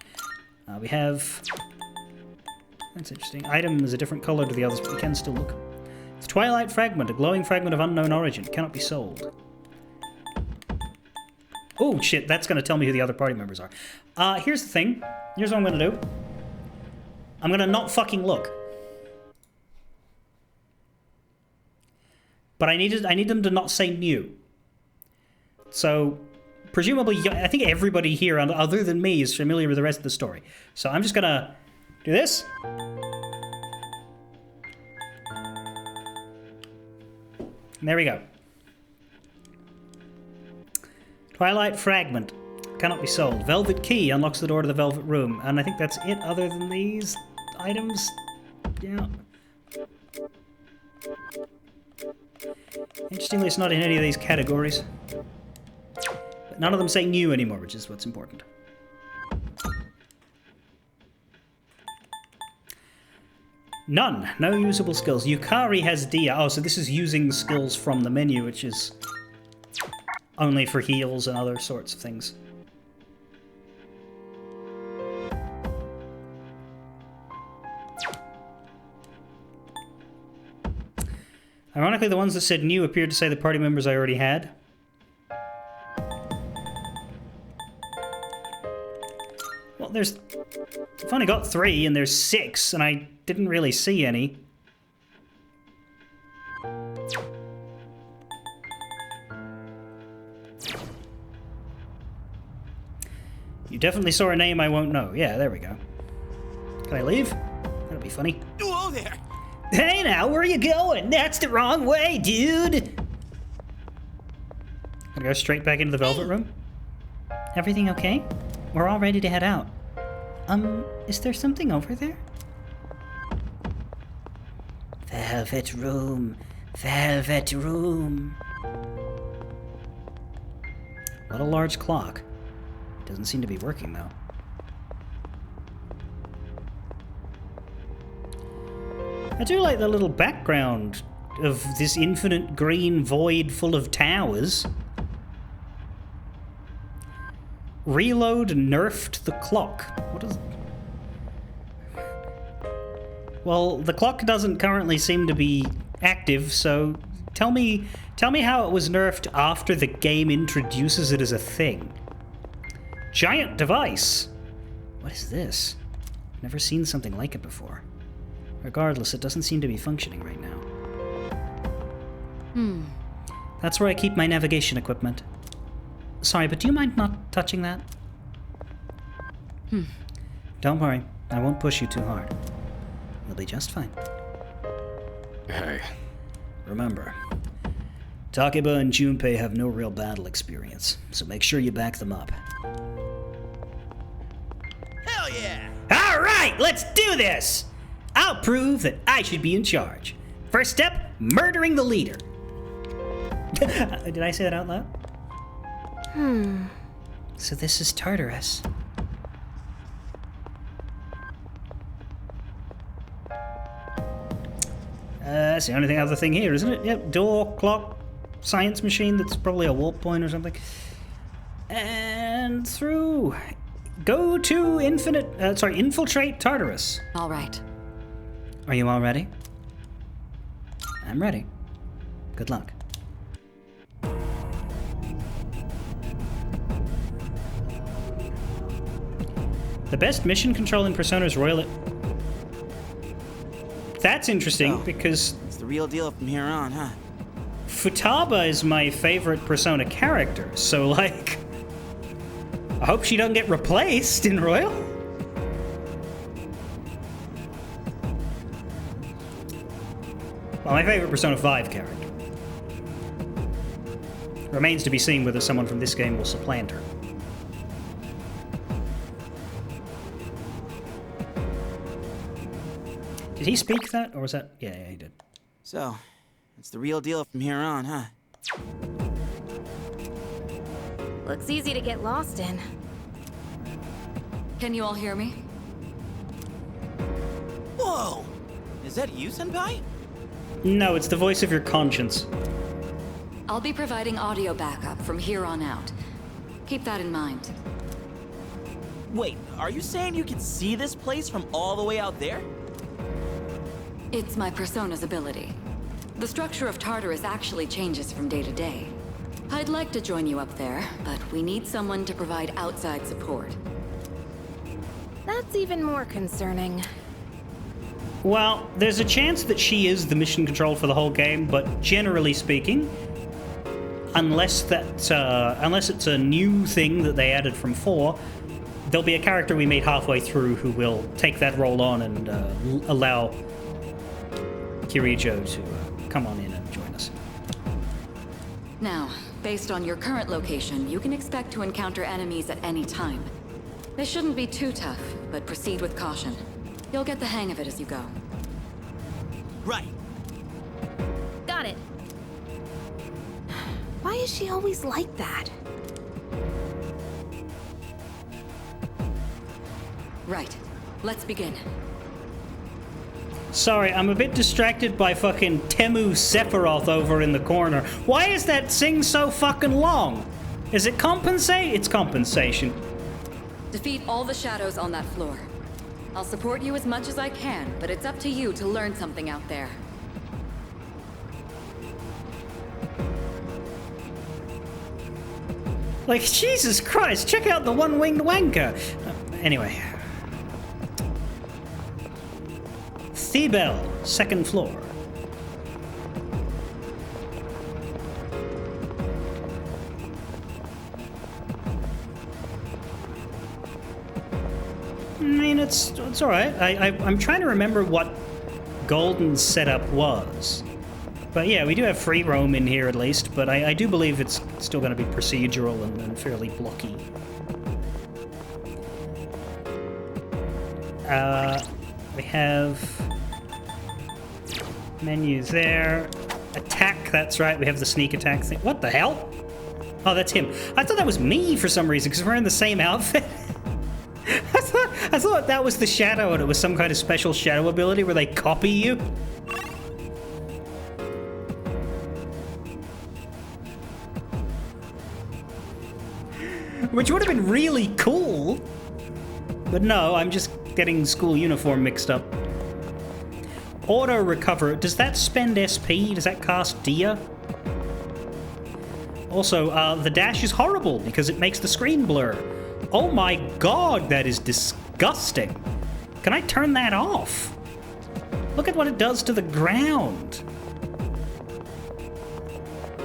We have... That's interesting. Item is a different color to the others, but we can still look. It's Twilight Fragment, a glowing fragment of unknown origin. Cannot be sold. Oh, shit, that's going to tell me who the other party members are. Here's the thing. Here's what I'm going to do. I'm going to not fucking look. But I need them to not say new. So, presumably, I think everybody here, other than me, is familiar with the rest of the story. So I'm just going to do this. And there we go. Twilight Fragment. Cannot be sold. Velvet Key unlocks the door to the Velvet Room. And I think that's it other than these items. Yeah. Interestingly, it's not in any of these categories. But none of them say new anymore, which is what's important. None. No usable skills. Yukari has Dia. Oh, so this is using skills from the menu, which is only for heals and other sorts of things. Ironically, the ones that said new appeared to say the party members I already had. Well, I've only got 3, and there's 6, and I didn't really see any. You definitely saw a name I won't know. Yeah, there we go. Can I leave? That'll be funny. Whoa there! Hey now, where are you going? That's the wrong way, dude! Gotta go straight back into the Velvet Room? Everything okay? We're all ready to head out. Is there something over there? Velvet Room. Velvet Room. What a large clock. Doesn't seem to be working, though. I do like the little background of this infinite green void full of towers. Reload nerfed the clock. What is... Well, the clock doesn't currently seem to be active, so tell me how it was nerfed after the game introduces it as a thing. Giant device! What is this? Never seen something like it before. Regardless, it doesn't seem to be functioning right now. That's where I keep my navigation equipment. Sorry, but do you mind not touching that? Don't worry, I won't push you too hard. You'll be just fine. Hey. Remember, Takeba and Junpei have no real battle experience, so make sure you back them up. Hell yeah! Alright, let's do this! I'll prove that I should be in charge. First step, murdering the leader. Did I say that out loud? So this is Tartarus. That's the only other thing here, isn't it? Yep, door, clock, science machine that's probably a warp point or something. And through. Go to infiltrate Tartarus. All right. Are you all ready? I'm ready. Good luck. The best mission control in Persona is Royal... That's interesting, because... It's the real deal from here on, huh? Futaba is my favorite Persona character, so, like... I hope she doesn't get replaced in Royal. Well, my favorite Persona 5 character. Remains to be seen whether someone from this game will supplant her. Did he speak that, or was that... Yeah, he did. So, It's the real deal from here on, huh? Looks easy to get lost in. Can you all hear me? Whoa! Is that you, Senpai? No, it's the voice of your conscience. I'll be providing audio backup from here on out. Keep that in mind. Wait, are you saying you can see this place from all the way out there? It's my persona's ability. The structure of Tartarus actually changes from day to day. I'd like to join you up there, but we need someone to provide outside support. That's even more concerning. Well, there's a chance that she is the mission control for the whole game, but generally speaking, unless it's a new thing that they added from 4, there'll be a character we meet halfway through who will take that role on and allow Kirijo to come on in and join us. Now, based on your current location, you can expect to encounter enemies at any time. They shouldn't be too tough, but proceed with caution. You'll get the hang of it as you go. Right. Got it. Why is she always like that? Right. Let's begin. Sorry, I'm a bit distracted by fucking Temu Sephiroth over in the corner. Why is that thing so fucking long? Is it compensate? It's compensation. Defeat all the shadows on that floor. I'll support you as much as I can, but it's up to you to learn something out there. Like, Jesus Christ, check out the one-winged wanker. Anyway. Thebel, 2nd floor. I mean, it's all right. I'm trying to remember what Golden's setup was. But yeah, we do have free roam in here at least, but I do believe it's still going to be procedural and fairly blocky. We have menus there. Attack, that's right, we have the sneak attack thing. What the hell? Oh, that's him. I thought that was me for some reason, because we're in the same outfit. I thought that was the shadow and it was some kind of special shadow ability where they copy you. Which would have been really cool. But no, I'm just getting school uniform mixed up. Auto recover, does that spend SP? Does that cast Dia? Also, the dash is horrible because it makes the screen blur. Oh my god, that is disgusting. Can I turn that off? Look at what it does to the ground.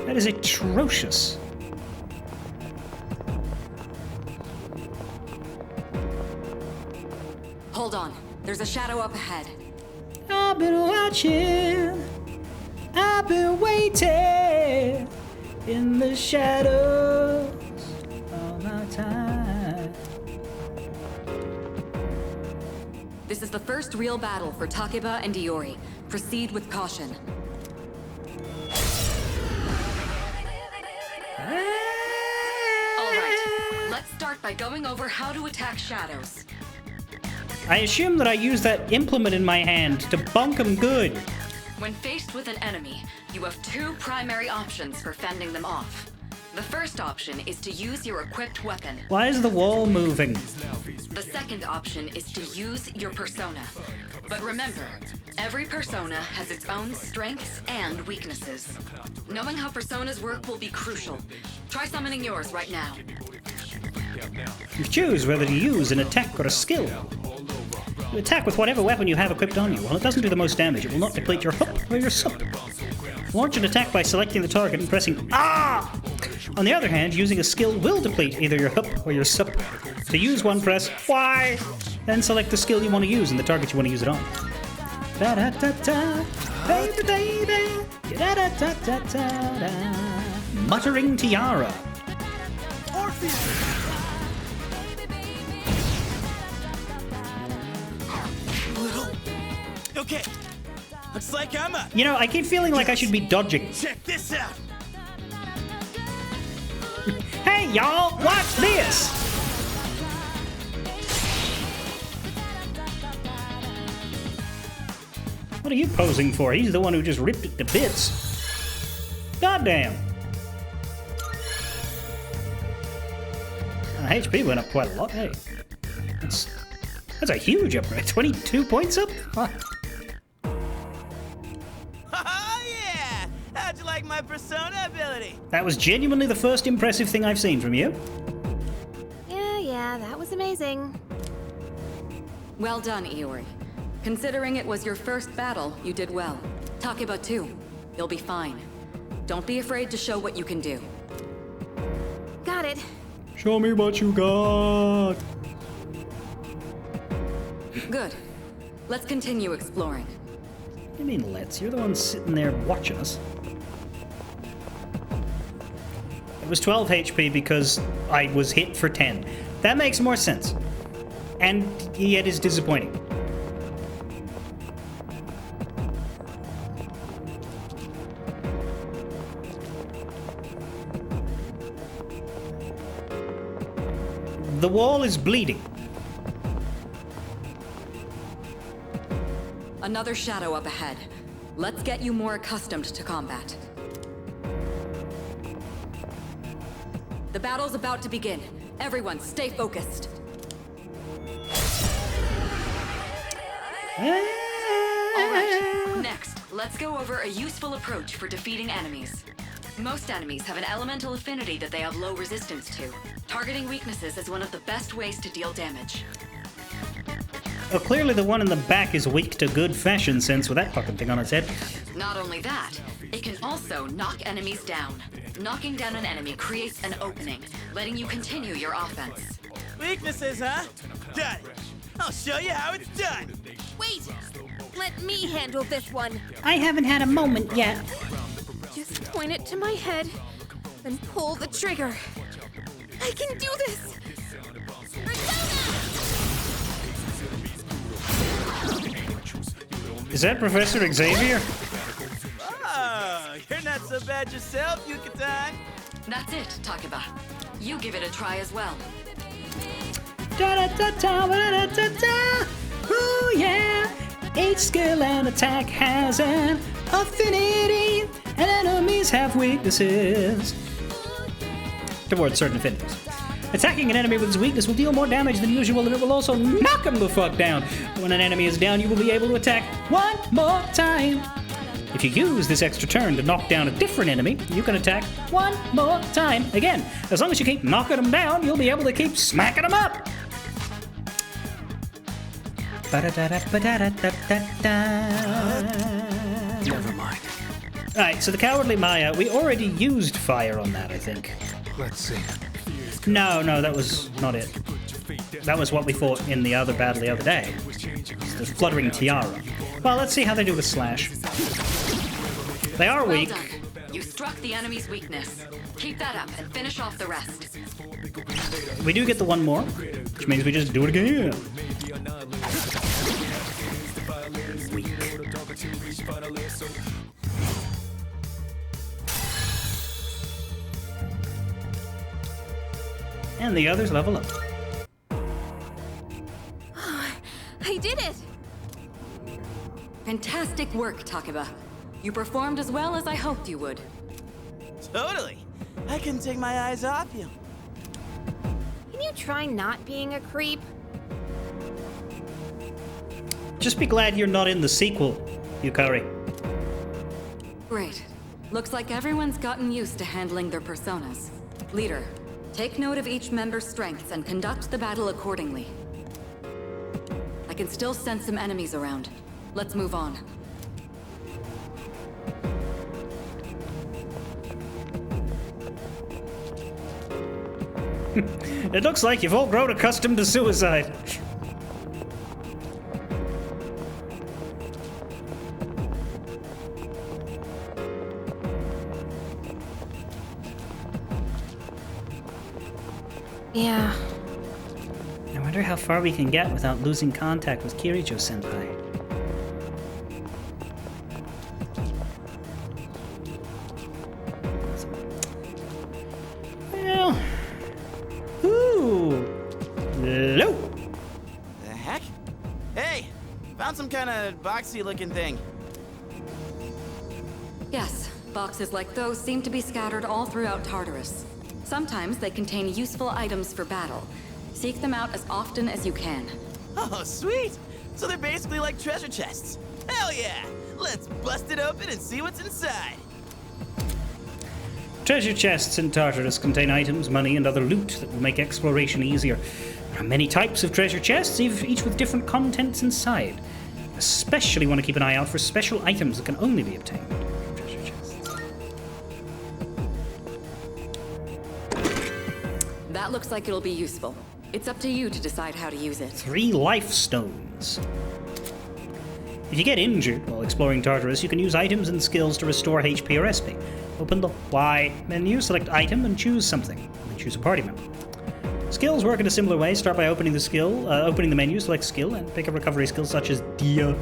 That is atrocious. Hold on. There's a shadow up ahead. I've been watching. I've been waiting in the shadows all my time. This is the first real battle for Takeba and Iori. Proceed with caution. Alright, let's start by going over how to attack shadows. I assume that I use that implement in my hand to bunk them good. When faced with an enemy, you have two primary options for fending them off. The first option is to use your equipped weapon. Why is the wall moving? The second option is to use your persona. But remember, every persona has its own strengths and weaknesses. Knowing how personas work will be crucial. Try summoning yours right now. You choose whether to use an attack or a skill. You attack with whatever weapon you have equipped on you. While it doesn't do the most damage, it will not deplete your hup or your sup. Launch an attack by selecting the target and pressing Ah! On the other hand, using a skill will deplete either your hup or your sup. To use one, press Y. Then select the skill you want to use and the target you want to use it on. Da-da-da-da, baby, baby, da-da-da-da-da-da. Muttering Tiara. Okay. Looks like I'm up. You know, I keep feeling like I should be dodging. Check this out. Hey, y'all, watch this! What are you posing for? He's the one who just ripped it to bits. Goddamn. HP went up quite a lot. Hey, that's a huge upgrade. 22 points up? Huh. Oh yeah! How'd you like my persona ability? That was genuinely the first impressive thing I've seen from you. Yeah, that was amazing. Well done, Iori. Considering it was your first battle, you did well. Takeba too. You'll be fine. Don't be afraid to show what you can do. Got it. Show me what you got. Good. Let's continue exploring. What do you mean, let's? You're the one sitting there watching us. It was 12 HP because I was hit for 10. That makes more sense. And yet is disappointing. The wall is bleeding. Another shadow up ahead. Let's get you more accustomed to combat. The battle's about to begin. Everyone, stay focused. Alright, next, let's go over a useful approach for defeating enemies. Most enemies have an elemental affinity that they have low resistance to. Targeting weaknesses is one of the best ways to deal damage. Well, clearly the one in the back is weak to good fashion sense with that fucking thing on its head. Not only that, it can also knock enemies down. Knocking down an enemy creates an opening, letting you continue your offense. Weaknesses, huh? Got it. I'll show you how it's done. Wait! Let me handle this one. I haven't had a moment yet. Just point it to my head, then pull the trigger. I can do this! Is that Professor Xavier? Oh, you're not so bad yourself, Yucatan. That's it, Takeba. You give it a try as well. Da-da-da-da-da-da-da. Ooh, yeah! Each skill and attack has an affinity, and enemies have weaknesses. Towards certain affinities. Attacking an enemy with his weakness will deal more damage than usual, and it will also knock him the fuck down. When an enemy is down, you will be able to attack one more time. If you use this extra turn to knock down a different enemy, you can attack one more time. Again, as long as you keep knocking them down, you'll be able to keep smacking them up. Never mind. Alright, so the Cowardly Maya, we already used fire on that, I think. Let's see. No, that was not it. That was what we fought in the other battle the other day. It's the Fluttering Tiara. Well, let's see how they do with Slash. They are weak. Well done. You struck the enemy's weakness. Keep that up and finish off the rest. We do get the one more, which means we just do it again. Weak. And the others level up. I did it! Fantastic work, Takeba. You performed as well as I hoped you would. Totally. I couldn't take my eyes off you. Can you try not being a creep? Just be glad you're not in the sequel, Yukari. Great. Looks like everyone's gotten used to handling their personas. Leader, take note of each member's strengths and conduct the battle accordingly. I can still sense some enemies around. Let's move on. It looks like you've all grown accustomed to suicide. Yeah. I wonder how far we can get without losing contact with Kirijo-senpai. found some kind of boxy-looking thing. Yes, boxes like those seem to be scattered all throughout Tartarus. Sometimes they contain useful items for battle. Seek them out as often as you can. Oh, sweet! So they're basically like treasure chests. Hell yeah! Let's bust it open and see what's inside. Treasure chests in Tartarus contain items, money, and other loot that will make exploration easier. There are many types of treasure chests, each with different contents inside. Especially want to keep an eye out for special items that can only be obtained from treasure chests. That looks like it'll be useful. It's up to you to decide how to use it. 3 life stones. If you get injured while exploring Tartarus, you can use items and skills to restore HP or SP. Open the Y menu, select item, and choose something. Then choose a party member. Skills work in a similar way. Start by opening the menu, select skill, and pick a recovery skill such as Dia.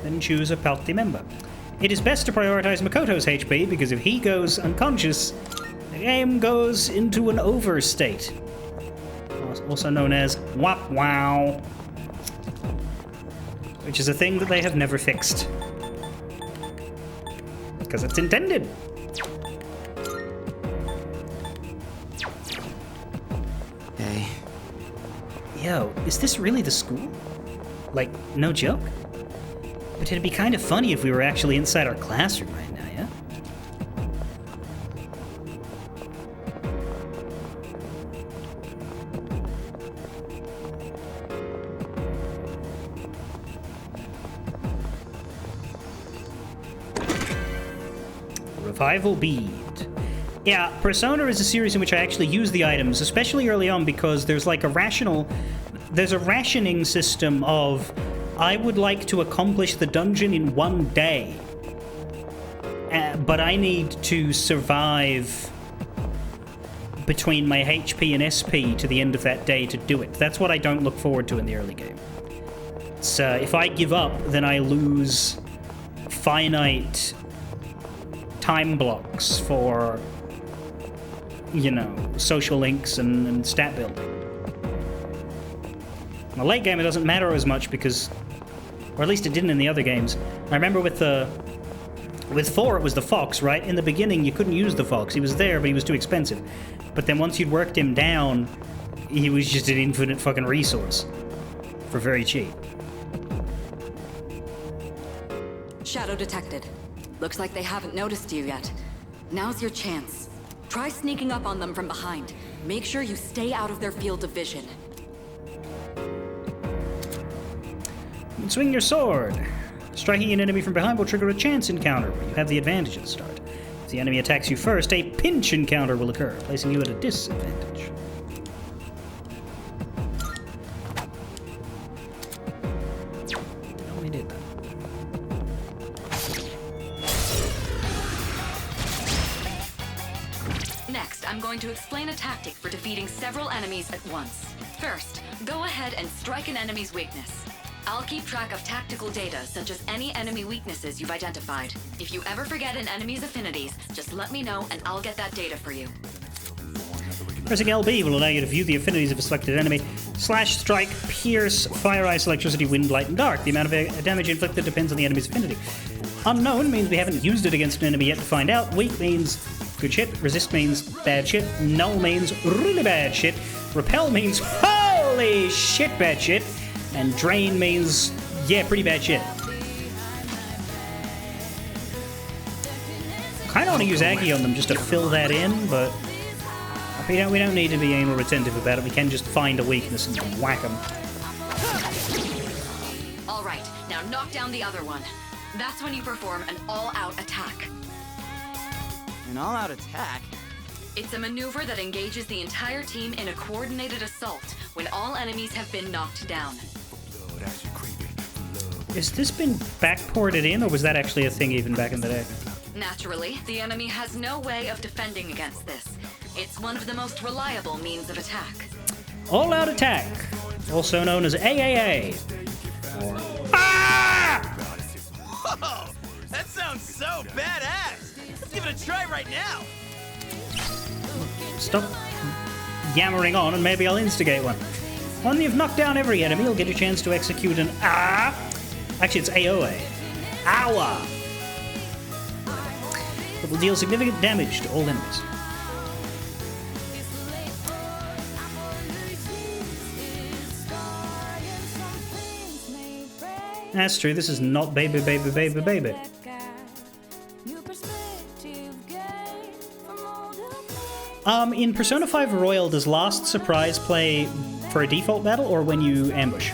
Then choose a party member. It is best to prioritize Makoto's HP because if he goes unconscious, the game goes into an overstate, also known as Wap Wow, which is a thing that they have never fixed because it's intended. Hey. Yo, is this really the school? Like, no joke? But it'd be kind of funny if we were actually inside our classroom right now, yeah? Revival Bead. Yeah, Persona is a series in which I actually use the items, especially early on, because there's like a rationing system of, I would like to accomplish the dungeon in 1 day, but I need to survive between my HP and SP to the end of that day to do it. That's what I don't look forward to in the early game. So if I give up, then I lose finite time blocks for, you know, social links and stat building. In the late game, it doesn't matter as much because, or at least it didn't in the other games. I remember with 4, it was the Fox, right? In the beginning, you couldn't use the Fox. He was there, but he was too expensive. But then once you'd worked him down, he was just an infinite fucking resource for very cheap. Shadow detected. Looks like they haven't noticed you yet. Now's your chance. Try sneaking up on them from behind. Make sure you stay out of their field of vision. Swing your sword. Striking an enemy from behind will trigger a chance encounter where you have the advantage at the start. If the enemy attacks you first, a pinch encounter will occur, placing you at a disadvantage. No, we did that. Next, I'm going to explain a tactic for defeating several enemies at once. First, go ahead and strike an enemy's weakness. I'll keep track of tactical data, such as any enemy weaknesses you've identified. If you ever forget an enemy's affinities, just let me know and I'll get that data for you. Pressing LB will allow you to view the affinities of a selected enemy. Slash, strike, pierce, fire, ice, electricity, wind, light, and dark. The amount of damage inflicted depends on the enemy's affinity. Unknown means we haven't used it against an enemy yet to find out. Weak means good shit. Resist means bad shit. Null means really bad shit. Repel means holy shit bad shit. And drain means, yeah, pretty bad shit. Kind of want to use Aggie on them just to fill that in, but we don't need to be anal retentive about it. We can just find a weakness and whack them. All right, now knock down the other one. That's when you perform an all-out attack. An all-out attack? It's a maneuver that engages the entire team in a coordinated assault when all enemies have been knocked down. Has this been backported in, or was that actually a thing even back in the day? Naturally, the enemy has no way of defending against this. It's one of the most reliable means of attack. All-out attack, also known as AAA. Or ah! Whoa! That sounds so badass! Let's give it a try right now! Stop yammering on and maybe I'll instigate one. When you've knocked down every enemy, you'll get a chance to execute an Actually, it's AOA. Aua! It will deal significant damage to all enemies. That's true, this is not baby, baby, baby, baby. In Persona 5 Royal, does Last Surprise play for a default battle or when you ambush?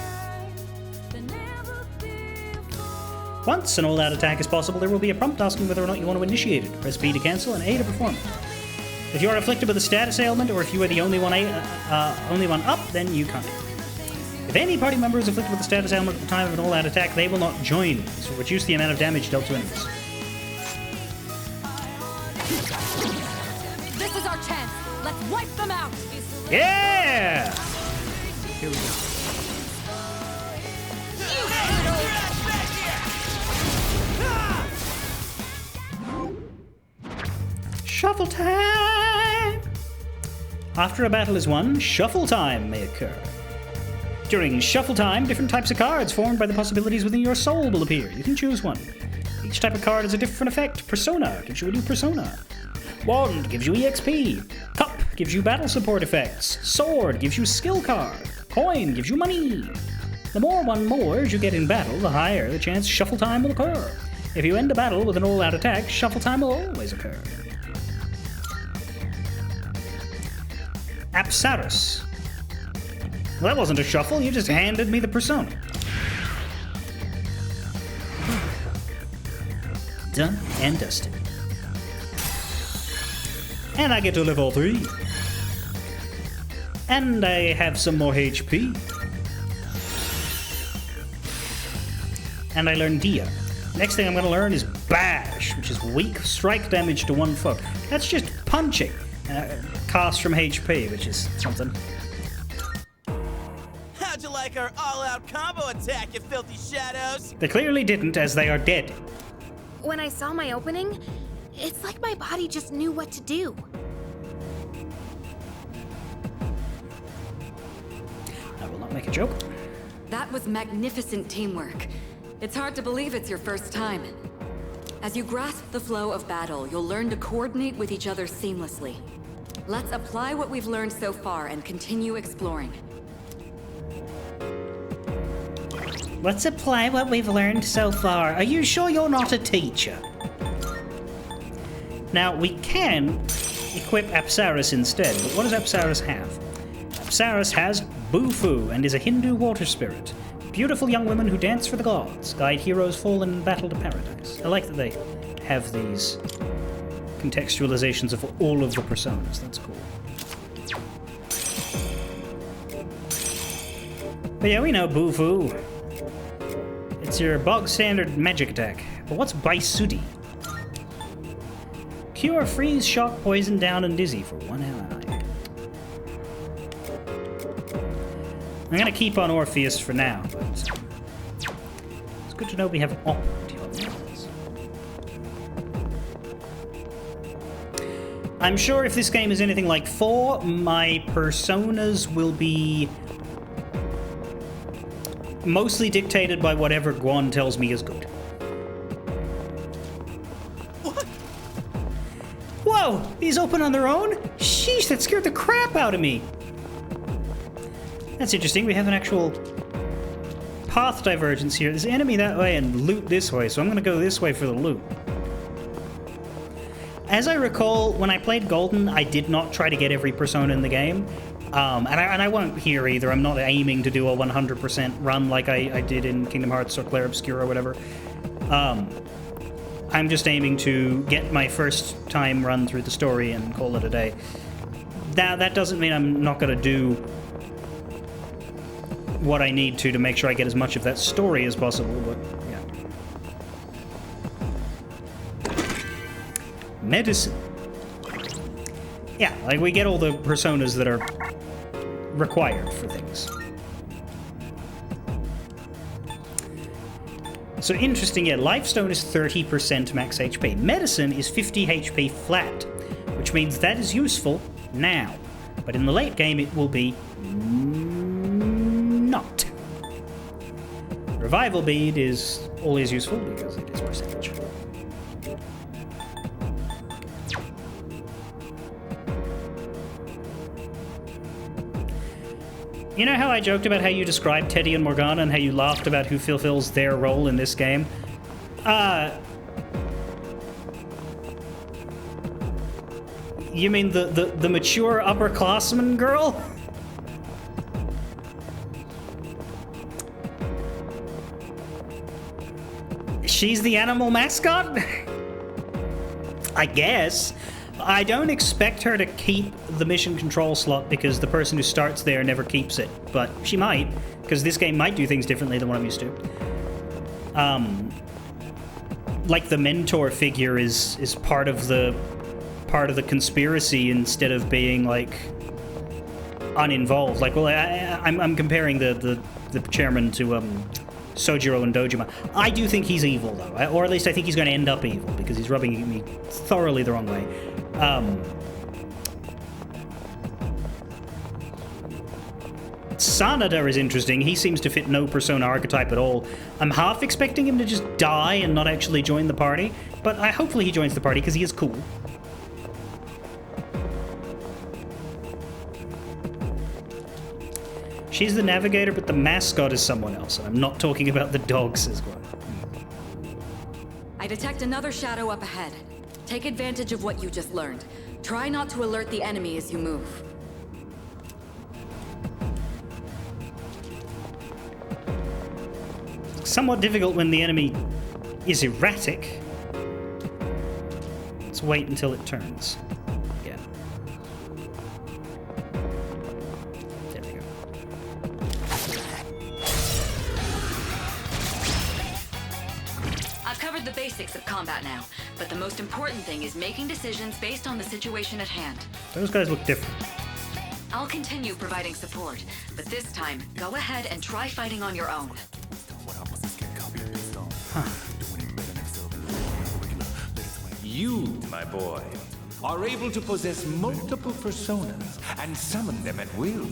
Once an all-out attack is possible, there will be a prompt asking whether or not you want to initiate it. Press B to cancel and A to perform it. If you are afflicted with a status ailment, or if you are the only one up, then you can't. If any party member is afflicted with a status ailment at the time of an all-out attack, they will not join, so reduce the amount of damage dealt to enemies. This is our chance. Let's wipe them out. Yeah! Here we go. Shuffle time! After a battle is won, shuffle time may occur. During shuffle time, different types of cards formed by the possibilities within your soul will appear. You can choose one. Each type of card has a different effect. Persona gives you a new persona. Wand gives you EXP. Cup gives you battle support effects. Sword gives you skill card. Coin gives you money. The more one-mores you get in battle, the higher the chance shuffle time will occur. If you end a battle with an all-out attack, shuffle time will always occur. Apsaris. Well, that wasn't a shuffle, you just handed me the persona. Done and dusted. And I get to level 3. And I have some more HP. And I learn Dia. Next thing I'm going to learn is Bash, which is weak strike damage to one foe. That's just punching. Cost from HP, which is something. How'd you like our all-out combo attack, you filthy shadows? They clearly didn't, as they are dead. When I saw my opening, it's like my body just knew what to do. I will not make a joke. That was magnificent teamwork. It's hard to believe it's your first time. As you grasp the flow of battle, you'll learn to coordinate with each other seamlessly. Let's apply what we've learned so far and continue exploring. Let's apply what we've learned so far. Are you sure you're not a teacher? Now, we can equip Apsaris instead, but what does Apsaris have? Apsaris has Bufu and is a Hindu water spirit. Beautiful young women who dance for the gods, guide heroes fallen in battle to paradise. I like that they have these contextualizations of all of the personas. That's cool. But yeah, we know Bufu. It's your bog standard magic attack. But what's Baisudi? Cure, freeze, shock, poison, down, and dizzy for 1 hour. I'm gonna keep on Orpheus for now, but it's good to know we have options. I'm sure if this game is anything like 4, my personas will be mostly dictated by whatever Guan tells me is good. What? Whoa! These open on their own? Sheesh, that scared the crap out of me! That's interesting, we have an actual path divergence here. There's enemy that way and loot this way, so I'm gonna go this way for the loot. As I recall, when I played Golden, I did not try to get every persona in the game. And I won't here either. I'm not aiming to do a 100% run like I did in Kingdom Hearts or Clair Obscura or whatever. I'm just aiming to get my first time run through the story and call it a day. Now, that doesn't mean I'm not going to do what I need to make sure I get as much of that story as possible, but yeah. Medicine. Yeah, like we get all the personas that are required for things. So interesting, yeah, Lifestone is 30% max HP. Medicine is 50 HP flat, which means that is useful now. But in the late game, it will be not. survival bead is always useful because it is percentage. You know how I joked about how you described Teddy and Morgana and how you laughed about who fulfills their role in this game? You mean the mature upperclassman girl? She's the animal mascot? I guess. I don't expect her to keep the mission control slot because the person who starts there never keeps it, but she might, because this game might do things differently than what I'm used to. Like the mentor figure is part of the conspiracy instead of being like uninvolved. Like, well, I'm comparing the chairman to Sojiro and Dojima. I do think he's evil, though, or at least I think he's going to end up evil because he's rubbing me thoroughly the wrong way. Sanada is interesting. He seems to fit no Persona archetype at all. I'm half expecting him to just die and not actually join the party, but hopefully he joins the party because he is cool. She's the navigator, but the mascot is someone else, and I'm not talking about the dogs as well. I detect another shadow up ahead. Take advantage of what you just learned. Try not to alert the enemy as you move. Somewhat difficult when the enemy is erratic. Let's wait until it turns. Yeah. There we go. I've covered the basics of combat now, but the most important thing is making decisions based on the situation at hand. Those guys look different. I'll continue providing support, but this time, go ahead and try fighting on your own. Huh. You, my boy, are able to possess multiple personas and summon them at will.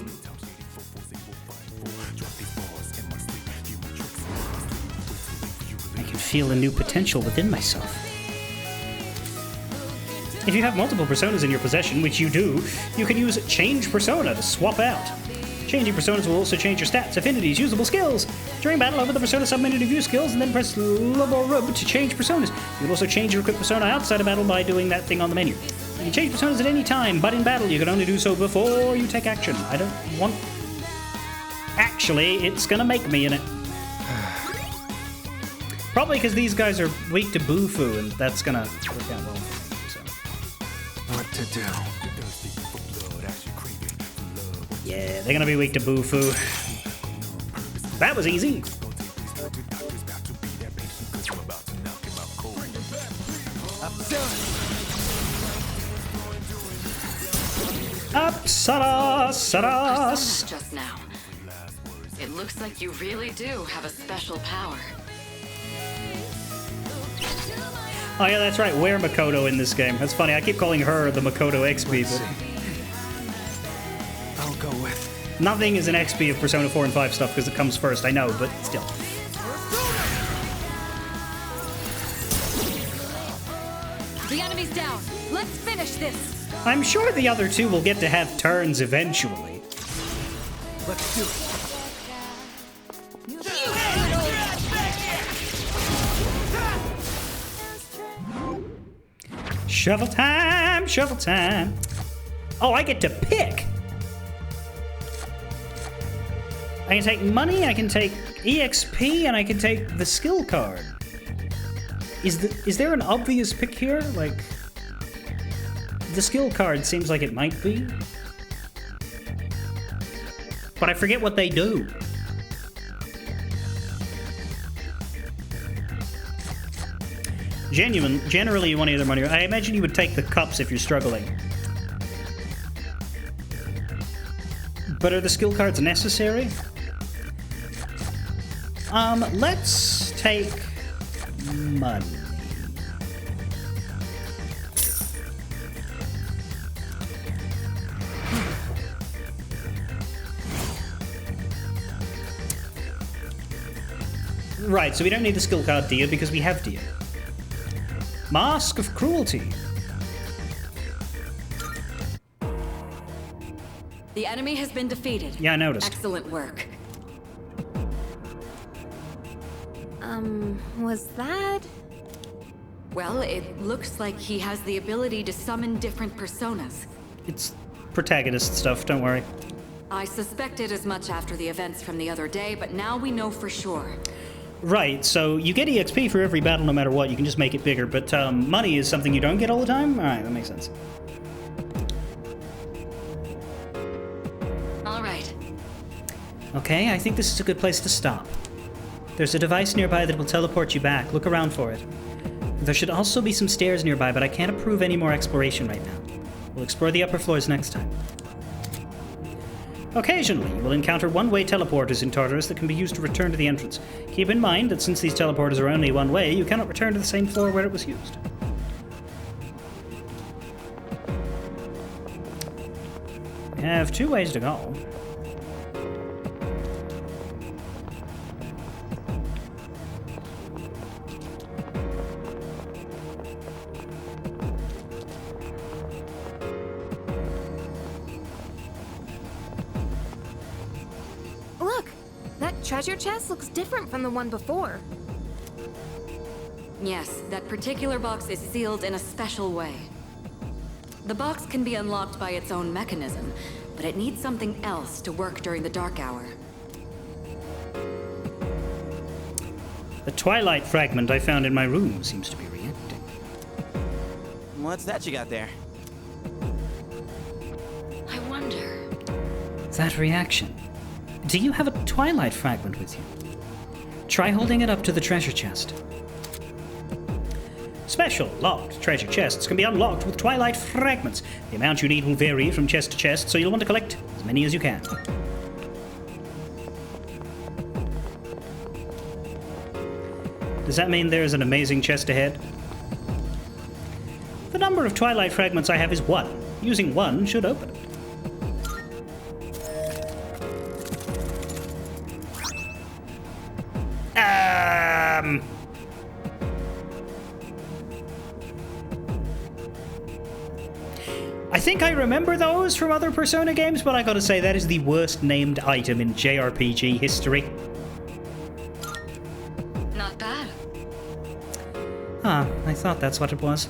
I can feel a new potential within myself. If you have multiple personas in your possession, which you do, you can use Change Persona to swap out. Changing personas will also change your stats, affinities, usable skills. During battle, open the persona submenu to view skills and then press level rub to change personas. You can also change your equipped persona outside of battle by doing that thing on the menu. You can change personas at any time, but in battle you can only do so before you take action. I don't want... Actually, it's gonna make me in it. Probably because these guys are weak to Bufu, and that's gonna work out well for me, so... What to do? Yeah, they're gonna be weak to Bufu. That was easy. Up, Saras! Just now. It looks like you really do have a special power. Oh yeah, that's right. We're Makoto in this game. That's funny. I keep calling her the Makoto XP, but I'll go with. Nothing is an XP of Persona 4 and 5 stuff because it comes first. I know, but still. The enemy's down. Let's finish this. I'm sure the other two will get to have turns eventually. Let's do it. Shovel time! Shovel time! Oh, I get to pick! I can take money, I can take EXP, and I can take the skill card. Is there an obvious pick here? Like, the skill card seems like it might be. But I forget what they do. Generally you want either money. I imagine you would take the cups if you're struggling. But are the skill cards necessary? Let's take money. Right, so we don't need the skill card Dia because we have Dia. Mask of Cruelty. The enemy has been defeated. Yeah, I noticed. Excellent work. Was that? Well, it looks like he has the ability to summon different personas. It's protagonist stuff, don't worry. I suspected as much after the events from the other day, but now we know for sure. Right, so you get EXP for every battle no matter what, you can just make it bigger, but money is something you don't get all the time? Alright, that makes sense. Alright. Okay, I think this is a good place to stop. There's a device nearby that will teleport you back. Look around for it. There should also be some stairs nearby, but I can't approve any more exploration right now. We'll explore the upper floors next time. Occasionally, you will encounter one-way teleporters in Tartarus that can be used to return to the entrance. Keep in mind that since these teleporters are only one way, you cannot return to the same floor where it was used. We have 2 ways to go. Look, that treasure chest looks different from the one before. Yes, that particular box is sealed in a special way. The box can be unlocked by its own mechanism, but it needs something else to work during the dark hour. The Twilight fragment I found in my room seems to be reacting. What's that you got there? I wonder... That reaction. Do you have a Twilight fragment with you? Try holding it up to the treasure chest. Special locked treasure chests can be unlocked with Twilight fragments. The amount you need will vary from chest to chest, so you'll want to collect as many as you can. Does that mean there's an amazing chest ahead? The number of Twilight fragments I have is 1. Using 1 should open it. I think I remember those from other Persona games, but I gotta say, that is the worst named item in JRPG history. Not bad. Ah, I thought that's what it was.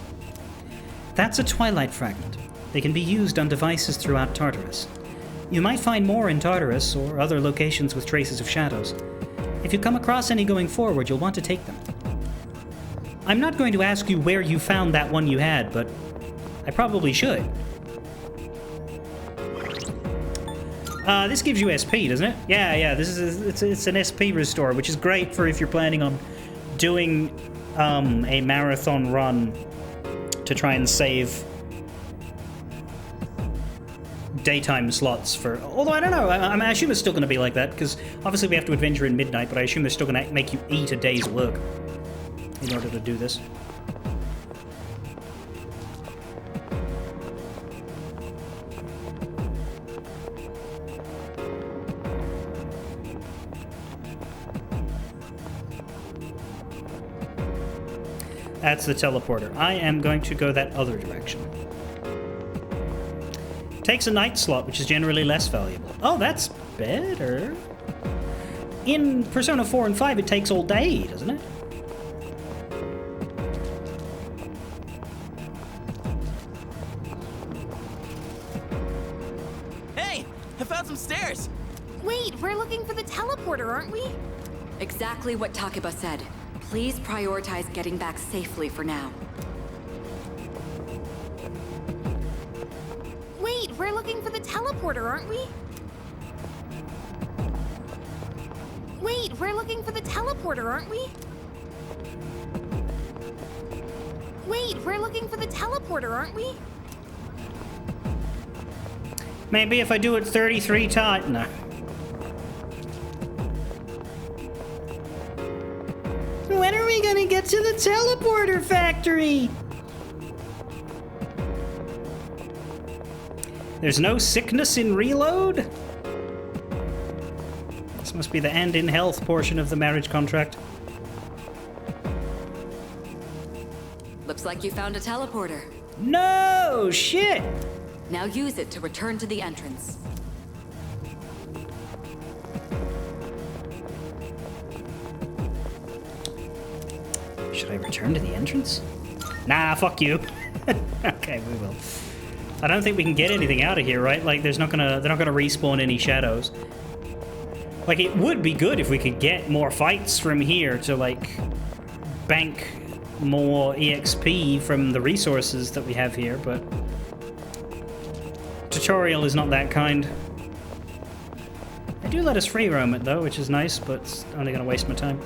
That's a Twilight fragment. They can be used on devices throughout Tartarus. You might find more in Tartarus or other locations with traces of shadows. If you come across any going forward, you'll want to take them. I'm not going to ask you where you found that one you had, but I probably should. This gives you SP, doesn't it? Yeah, it's an SP restore, which is great for if you're planning on doing a marathon run to try and save daytime slots for... Although, I don't know, I assume it's still going to be like that, because obviously we have to adventure in midnight, but I assume they're still going to make you eat a day's work in order to do this. That's the teleporter. I am going to go that other direction. Takes a night slot, which is generally less valuable. Oh, that's better. In Persona 4 and 5, it takes all day, doesn't it? Hey, I found some stairs. Wait, we're looking for the teleporter, aren't we? Exactly what Takeba said. Please prioritize getting back safely for now. Wait, we're looking for the teleporter, aren't we? Wait, we're looking for the teleporter, aren't we? Wait, we're looking for the teleporter, aren't we? Maybe if I do it 33 times... No. When are we gonna get to the teleporter factory? There's no sickness in reload? This must be the end in health portion of the marriage contract. Looks like you found a teleporter. No shit! Now use it to return to the entrance. Should I return to the entrance? Nah, fuck you. Okay, we will. I don't think we can get anything out of here, right? Like, they're not gonna respawn any shadows. Like, it would be good if we could get more fights from here to, like, bank more EXP from the resources that we have here, but tutorial is not that kind. They do let us free roam it, though, which is nice, but it's only gonna waste my time.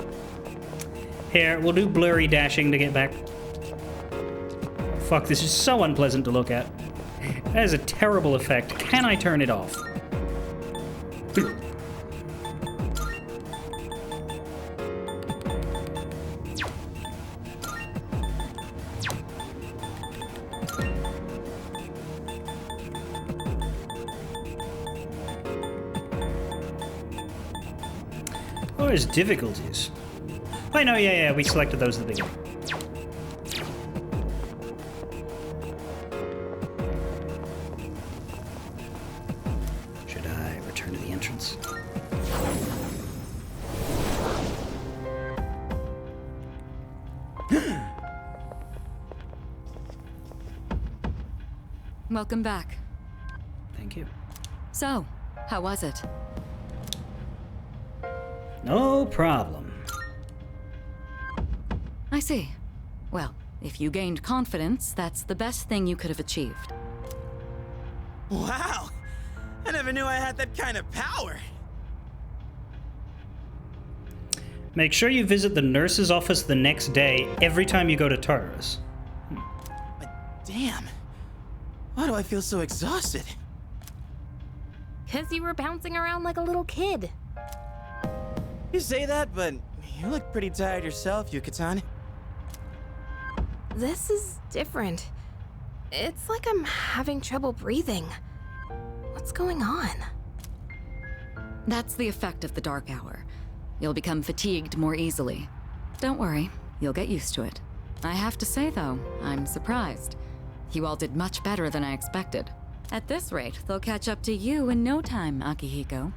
Here, we'll do blurry dashing to get back. Fuck, this is so unpleasant to look at. That is a terrible effect. Can I turn it off? Oh, there's difficulties. I know, yeah, we selected those at the beginning. Should I return to the entrance? Welcome back. Thank you. So, how was it? No problem. I see. Well, if you gained confidence, that's the best thing you could have achieved. Wow! I never knew I had that kind of power. Make sure you visit the nurse's office the next day every time you go to Tartarus. But damn. Why do I feel so exhausted? 'Cause you were bouncing around like a little kid. You say that, but you look pretty tired yourself, Yuka-tan. This is different. It's like I'm having trouble breathing. What's going on? That's the effect of the dark hour. You'll become fatigued more easily. Don't worry, you'll get used to it. I have to say, though, I'm surprised. You all did much better than I expected. At this rate, they'll catch up to you in no time, Akihiko.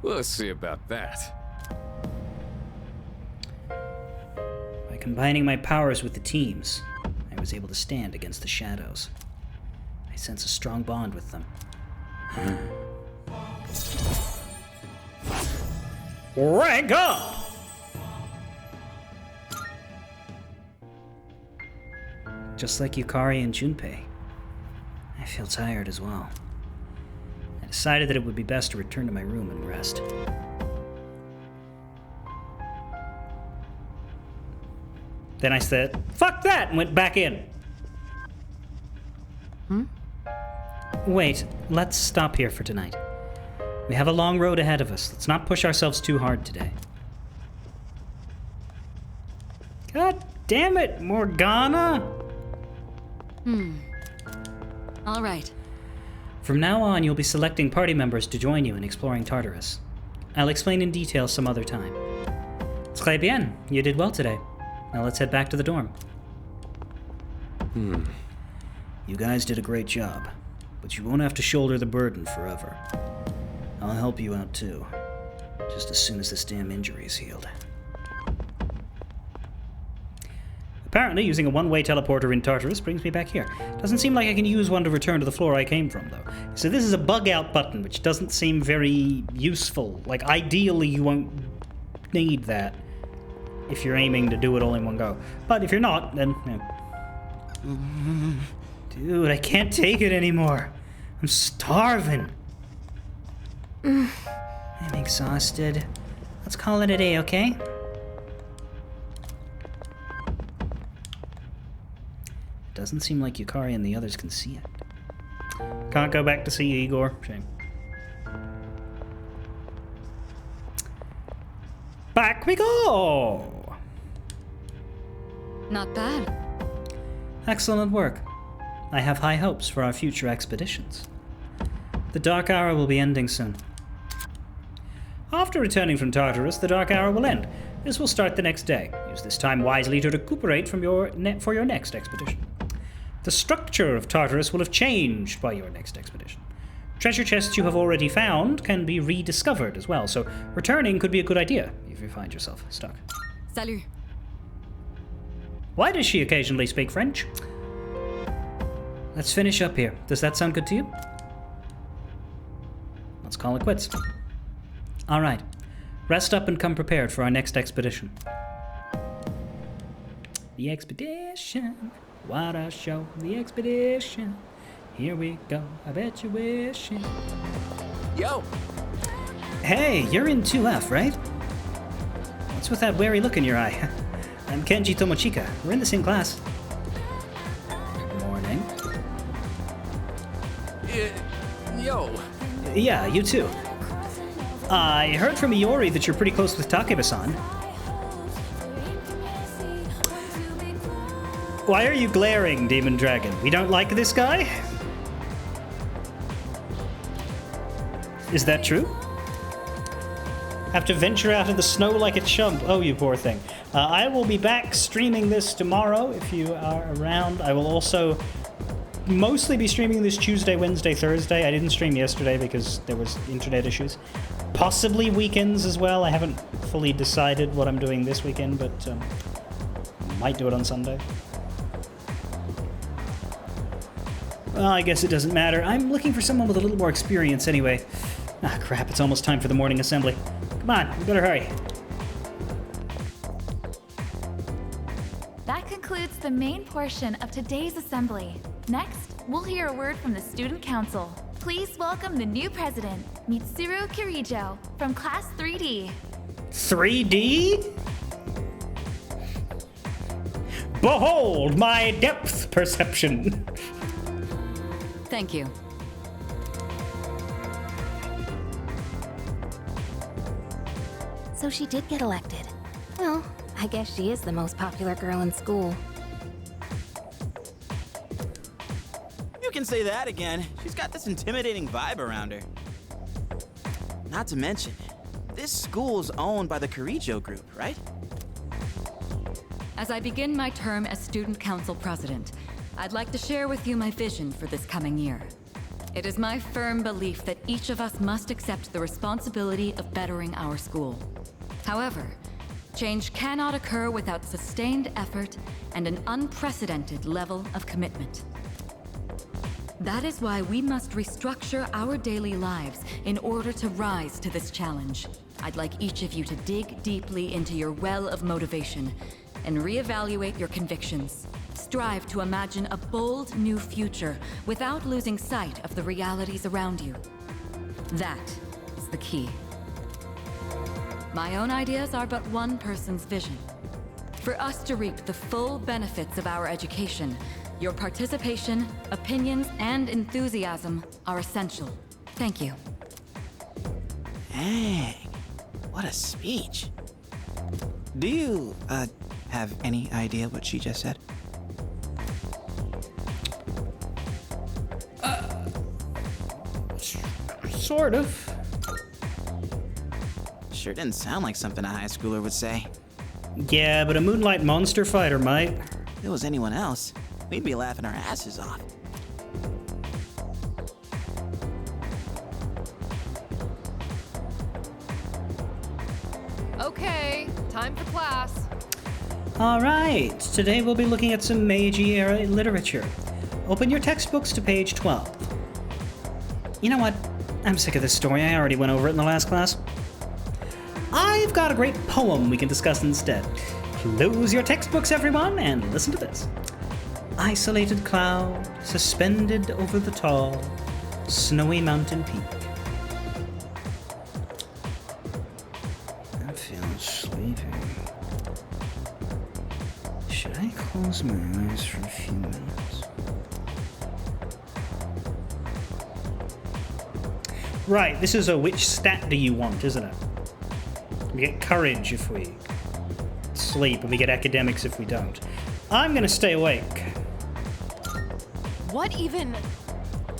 We'll see about that. By combining my powers with the teams, I was able to stand against the shadows. I sense a strong bond with them. Rank up! Just like Yukari and Junpei, I feel tired as well. I decided that it would be best to return to my room and rest. Then I said, fuck that, and went back in. Wait, let's stop here for tonight. We have a long road ahead of us. Let's not push ourselves too hard today. God damn it, Morgana! All right. From now on, you'll be selecting party members to join you in exploring Tartarus. I'll explain in detail some other time. Très bien. You did well today. Now let's head back to the dorm. You guys did a great job, but you won't have to shoulder the burden forever. I'll help you out too, just as soon as this damn injury is healed. Apparently, using a one-way teleporter in Tartarus brings me back here. Doesn't seem like I can use one to return to the floor I came from, though. So this is a bug-out button, which doesn't seem very useful. Like, ideally, you won't need that if you're aiming to do it all in one go. But if you're not, then... Dude, I can't take it anymore. I'm starving. I'm exhausted. Let's call it a day, okay? It doesn't seem like Yukari and the others can see it. Can't go back to see you, Igor. Shame. Back we go! Not bad. Excellent work. I have high hopes for our future expeditions. The Dark Hour will be ending soon. After returning from Tartarus, the Dark Hour will end. This will start the next day. Use this time wisely to recuperate from for your next expedition. The structure of Tartarus will have changed by your next expedition. Treasure chests you have already found can be rediscovered as well, so returning could be a good idea if you find yourself stuck. Salut. Why does she occasionally speak French? Let's finish up here. Does that sound good to you? Let's call it quits. All right. Rest up and come prepared for our next expedition. The expedition. What a show. The expedition. Here we go. I bet you're wishing. Yo! Hey, you're in 2F, right? What's with that wary look in your eye? I'm Kenji Tomochika. We're in the same class. Morning. Yo! Yeah, you too. I heard from Iori that you're pretty close with Takeba-san. Why are you glaring, Demon Dragon? We don't like this guy? Is that true? Have to venture out of the snow like a chump. Oh, you poor thing. I will be back streaming this tomorrow if you are around. I will also mostly be streaming this Tuesday, Wednesday, Thursday. I didn't stream yesterday because there was internet issues. Possibly weekends as well. I haven't fully decided what I'm doing this weekend, but might do it on Sunday. Well, I guess it doesn't matter. I'm looking for someone with a little more experience anyway. Ah, crap, it's almost time for the morning assembly. Come on, we better hurry. That concludes the main portion of today's assembly. Next, we'll hear a word from the Student Council. Please welcome the new president, Mitsuru Kirijo, from Class 3D. 3D? Behold my depth perception! Thank you. So she did get elected. Well, I guess she is the most popular girl in school. You can say that again. She's got this intimidating vibe around her. Not to mention, this school's owned by the Kirijo Group, right? As I begin my term as Student Council President, I'd like to share with you my vision for this coming year. It is my firm belief that each of us must accept the responsibility of bettering our school. However, change cannot occur without sustained effort and an unprecedented level of commitment. That is why we must restructure our daily lives in order to rise to this challenge. I'd like each of you to dig deeply into your well of motivation and reevaluate your convictions. Strive to imagine a bold new future without losing sight of the realities around you. That is the key. My own ideas are but one person's vision. For us to reap the full benefits of our education, your participation, opinions, and enthusiasm are essential. Thank you. Dang, what a speech. Do you, have any idea what she just said? Sort of. Sure didn't sound like something a high schooler would say. Yeah, but a Moonlight Monster fighter might. If it was anyone else, we'd be laughing our asses off. Okay, time for class. Alright, today we'll be looking at some Meiji era literature. Open your textbooks to page 12. You know what? I'm sick of this story. I already went over it in the last class. I've got a great poem we can discuss instead. Close your textbooks, everyone, and listen to this. Isolated cloud, suspended over the tall, snowy mountain peak. I'm feeling sleepy. Should I close my eyes for a few minutes? Right, this is a which stat do you want, isn't it? We get courage if we sleep, and we get academics if we don't. I'm gonna stay awake. What even?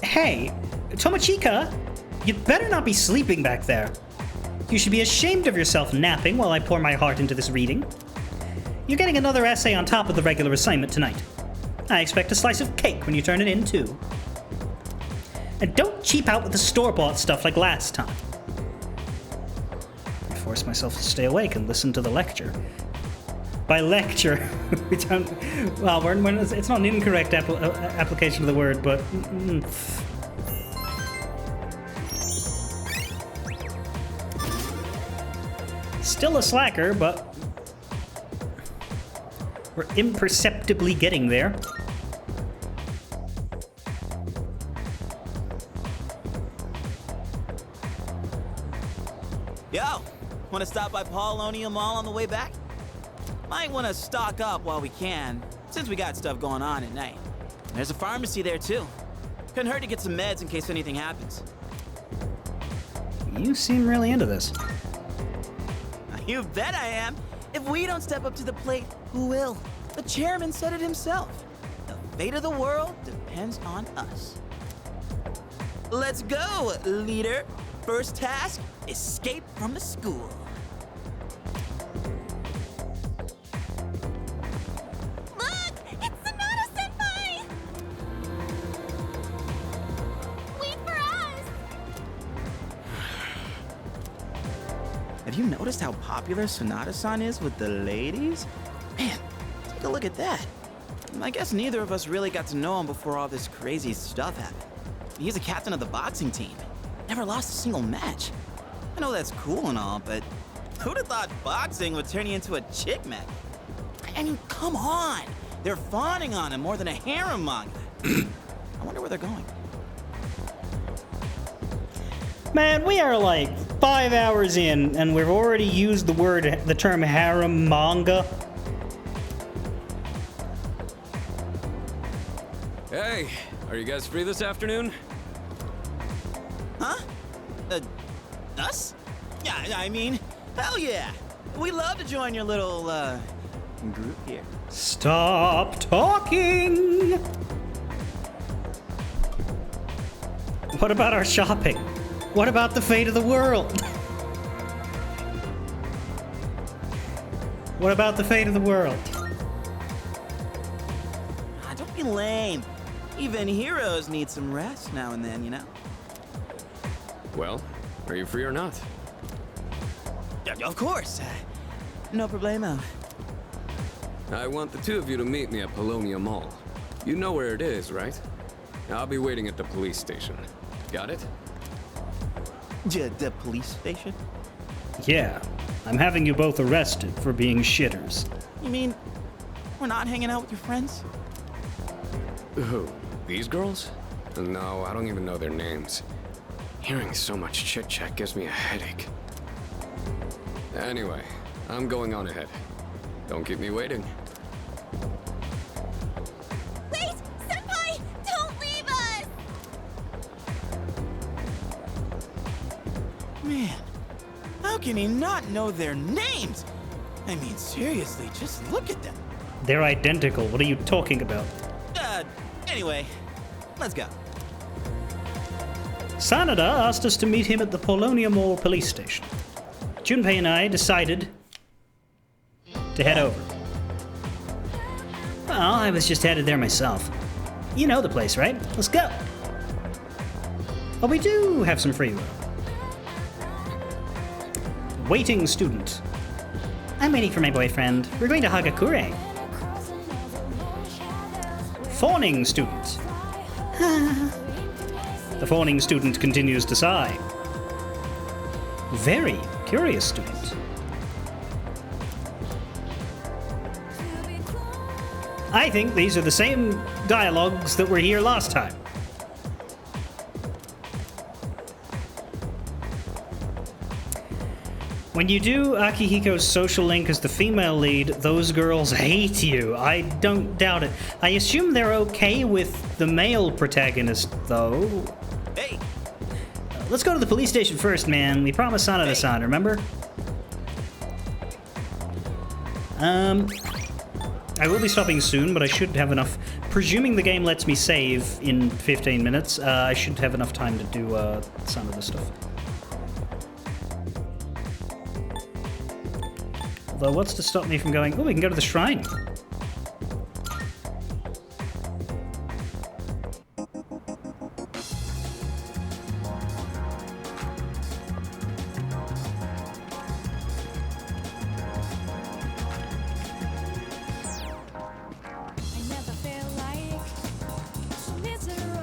Hey, Tomochika, you'd better not be sleeping back there. You should be ashamed of yourself napping while I pour my heart into this reading. You're getting another essay on top of the regular assignment tonight. I expect a slice of cake when you turn it in, too. And don't cheap out with the store-bought stuff like last time. I force myself to stay awake and listen to the lecture. By lecture, we don't... Well, it's not an incorrect application of the word, but... Still a slacker, but... We're imperceptibly getting there. Yo, want to stop by Paulonia Mall on the way back? Might want to stock up while we can, since we got stuff going on at night. There's a pharmacy there, too. Couldn't hurt to get some meds in case anything happens. You seem really into this. You bet I am. If we don't step up to the plate, who will? The chairman said it himself. The fate of the world depends on us. Let's go, leader. First task, escape from the school. Look! It's Sonata-senpai! Wait for us! Have you noticed how popular Sonata-san is with the ladies? Man, take a look at that. I guess neither of us really got to know him before all this crazy stuff happened. He's a captain of the boxing team. Never lost a single match. I know that's cool and all, but who'd have thought boxing would turn you into a chick magnet? I mean, come on! They're fawning on him more than a harem manga. I wonder where they're going. Man, we are like 5 hours in, and we've already used the term harem manga. Hey, are you guys free this afternoon? Huh? Us? Yeah, I mean, hell yeah! We love to join your little, group here. Stop talking! What about our shopping? What about the fate of the world? What about the fate of the world? Don't be lame. Even heroes need some rest now and then, you know? Well, are you free or not? Of course. No problemo. I want the two of you to meet me at Paulonia Mall. You know where it is, right? I'll be waiting at the police station. Got it? The police station? Yeah, I'm having you both arrested for being shitters. You mean we're not hanging out with your friends? Who? These girls? No, I don't even know their names. Hearing so much chit-chat gives me a headache. Anyway, I'm going on ahead. Don't keep me waiting. Wait! Senpai! Don't leave us! Man, how can he not know their names? I mean, seriously, just look at them. They're identical. What are you talking about? Anyway, let's go. Sanada asked us to meet him at the Paulonia Mall police station. Junpei and I decided to head over. Well, I was just headed there myself. You know the place, right? Let's go. Oh, we do have some free room. Waiting student. I'm waiting for my boyfriend. We're going to Hagakure. Fawning student. The fawning student continues to sigh. Very curious student. I think these are the same dialogues that were here last time. When you do Akihiko's social link as the female lead, those girls hate you. I don't doubt it. I assume they're okay with the male protagonist, though. Hey! Let's go to the police station first, man. We promised Sanada-san, remember? I will be stopping soon, but I should have enough. Presuming the game lets me save in 15 minutes, I should have enough time to do some of the stuff. Although, what's to stop me from going... Oh, we can go to the shrine.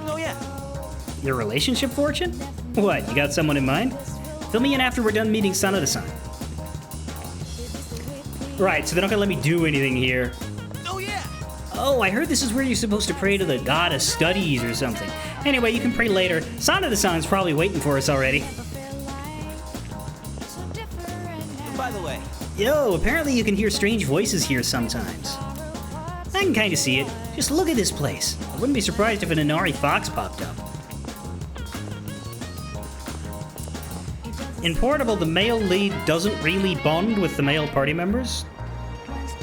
Oh yeah. Your relationship fortune? What, you got someone in mind? Fill me in after we're done meeting Sanada-san. Right, so they're not gonna let me do anything here. Oh yeah. Oh, I heard this is where you're supposed to pray to the god of studies or something. Anyway, you can pray later. Sanada-san's probably waiting for us already. By the way. Yo, apparently you can hear strange voices here sometimes. I can kind of see it. Just look at this place. I wouldn't be surprised if an Inari fox popped up. In Portable, the male lead doesn't really bond with the male party members.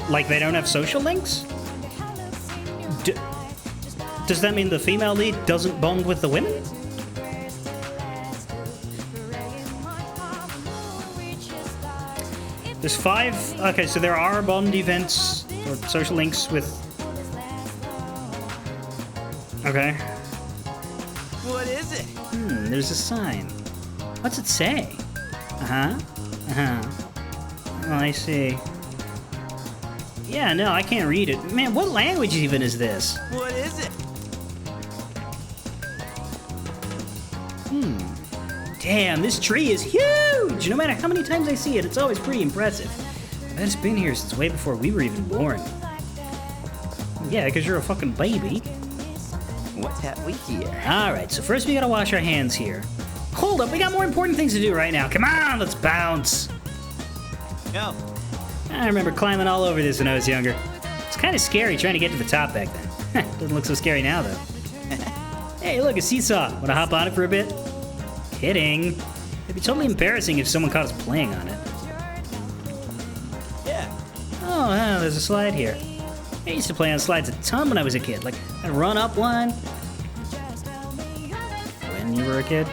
Like, they don't have social links? Does that mean the female lead doesn't bond with the women? There's 5... Okay, so there are bond events or social links with... Okay. What is it? There's a sign. What's it say? Uh-huh. Uh-huh. Oh, I see. Yeah, no, I can't read it. Man, what language even is this? What is it? Damn, this tree is huge! No matter how many times I see it, it's always pretty impressive. I bet it's been here since way before we were even born. Yeah, because you're a fucking baby. What have we here? Alright, so first we gotta wash our hands here. Hold up, we got more important things to do right now. Come on, let's bounce. Yo. I remember climbing all over this when I was younger. It's kind of scary trying to get to the top back then. Doesn't look so scary now, though. Hey, look, a seesaw. Wanna hop on it for a bit? Kidding. It'd be totally embarrassing if someone caught us playing on it. Yeah. Oh, wow, there's a slide here. I used to play on slides a ton when I was a kid. Like, I'd run up one. When you were a kid?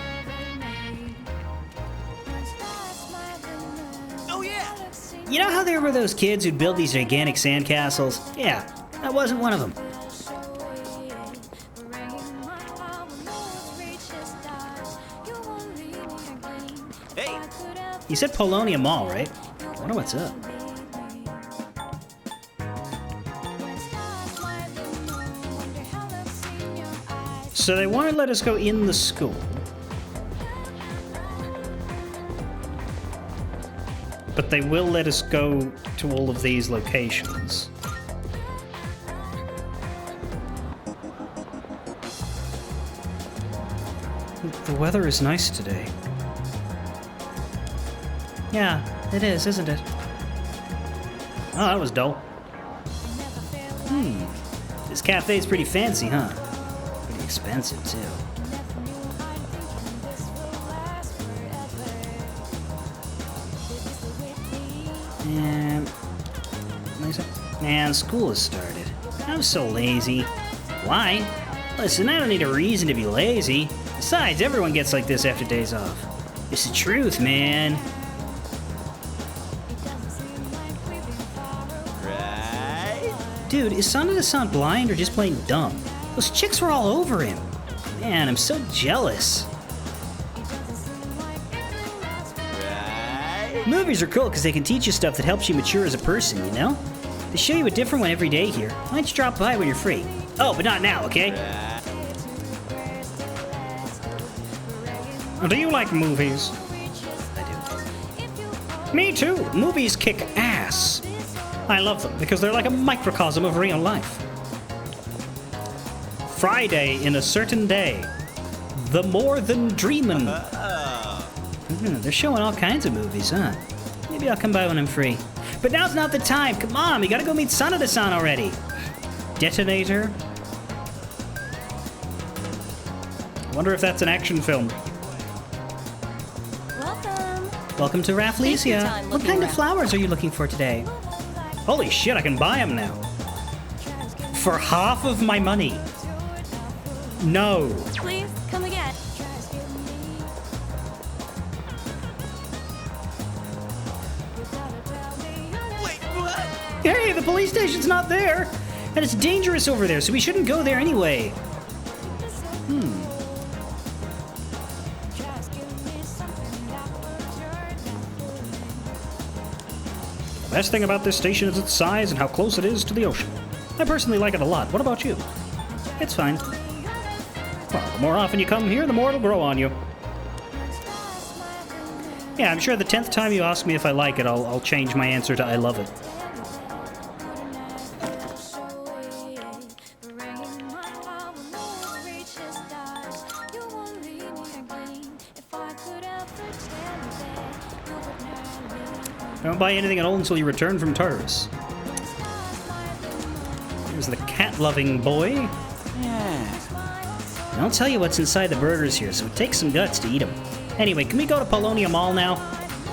Oh yeah. You know how there were those kids who'd build these gigantic sandcastles? Yeah, that wasn't one of them. Hey. You said Polonia Mall, right? I wonder what's up. So they won't let us go in the school. But they will let us go to all of these locations. The weather is nice today. Yeah, it is, isn't it? Oh, that was dull. This cafe's pretty fancy, huh? Pretty expensive, too. And... Man, school has started. I'm so lazy. Why? Listen, I don't need a reason to be lazy. Besides, everyone gets like this after days off. It's the truth, man. Right? Dude, is Sanada-san blind or just plain dumb? Those chicks were all over him. Man, I'm so jealous. Right? Movies are cool because they can teach you stuff that helps you mature as a person, you know? They show you a different one every day here. Why don't you drop by when you're free? Oh, but not now, okay? Do you like movies? I do. Me too. Movies kick ass. I love them because they're like a microcosm of real life. Friday in a certain day. The More Than Dreamin'. They're showing all kinds of movies, huh? Maybe I'll come by when I'm free. But now's not the time. Come on, we gotta go meet Sanada-san already. Detonator. I wonder if that's an action film. Welcome to Rafflesia. What kind of flowers are you looking for today? Holy shit, I can buy them now. For half of my money. No. Please, come again. Wait, the police station's not there! And it's dangerous over there, so we shouldn't go there anyway. The best thing about this station is its size and how close it is to the ocean. I personally like it a lot. What about you? It's fine. Well, the more often you come here, the more it'll grow on you. Yeah, I'm sure the 10th time you ask me if I like it, I'll change my answer to I love it. Don't buy anything at all until you return from Tartarus. There's the cat-loving boy. Yeah. I'll tell you what's inside the burgers here, so it takes some guts to eat them. Anyway, can we go to Polonia Mall now?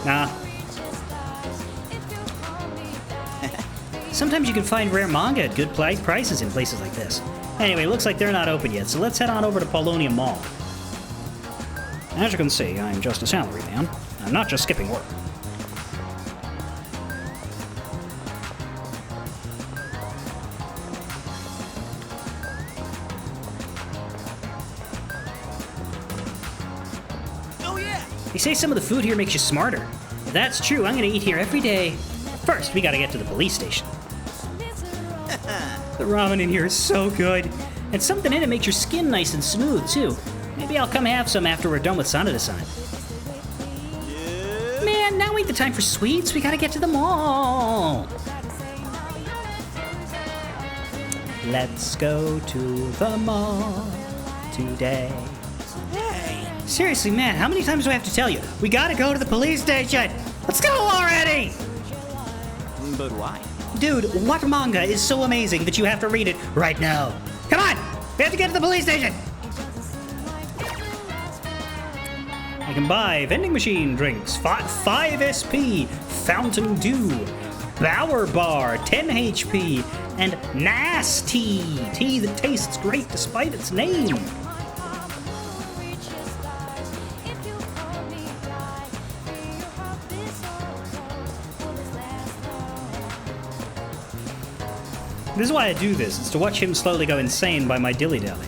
Nah. Sometimes you can find rare manga at good prices in places like this. Anyway, looks like they're not open yet, so let's head on over to Polonia Mall. As you can see, I'm just a salary man. I'm not just skipping work. They say some of the food here makes you smarter. If that's true, I'm gonna eat here every day. First, we gotta get to the police station. The ramen in here is so good. And something in it makes your skin nice and smooth, too. Maybe I'll come have some after we're done with Sanada-san. Man, now ain't the time for sweets. We gotta get to the mall. Let's go to the mall today. Seriously, man, how many times do I have to tell you? We gotta go to the police station! Let's go already! But why? Dude, what manga is so amazing that you have to read it right now? Come on! We have to get to the police station! I can buy vending machine drinks, 5 SP, Fountain Dew, Bauer Bar, 10 HP, and Nasty, tea that tastes great despite its name. This is why I do this. It's to watch him slowly go insane by my dilly-dally.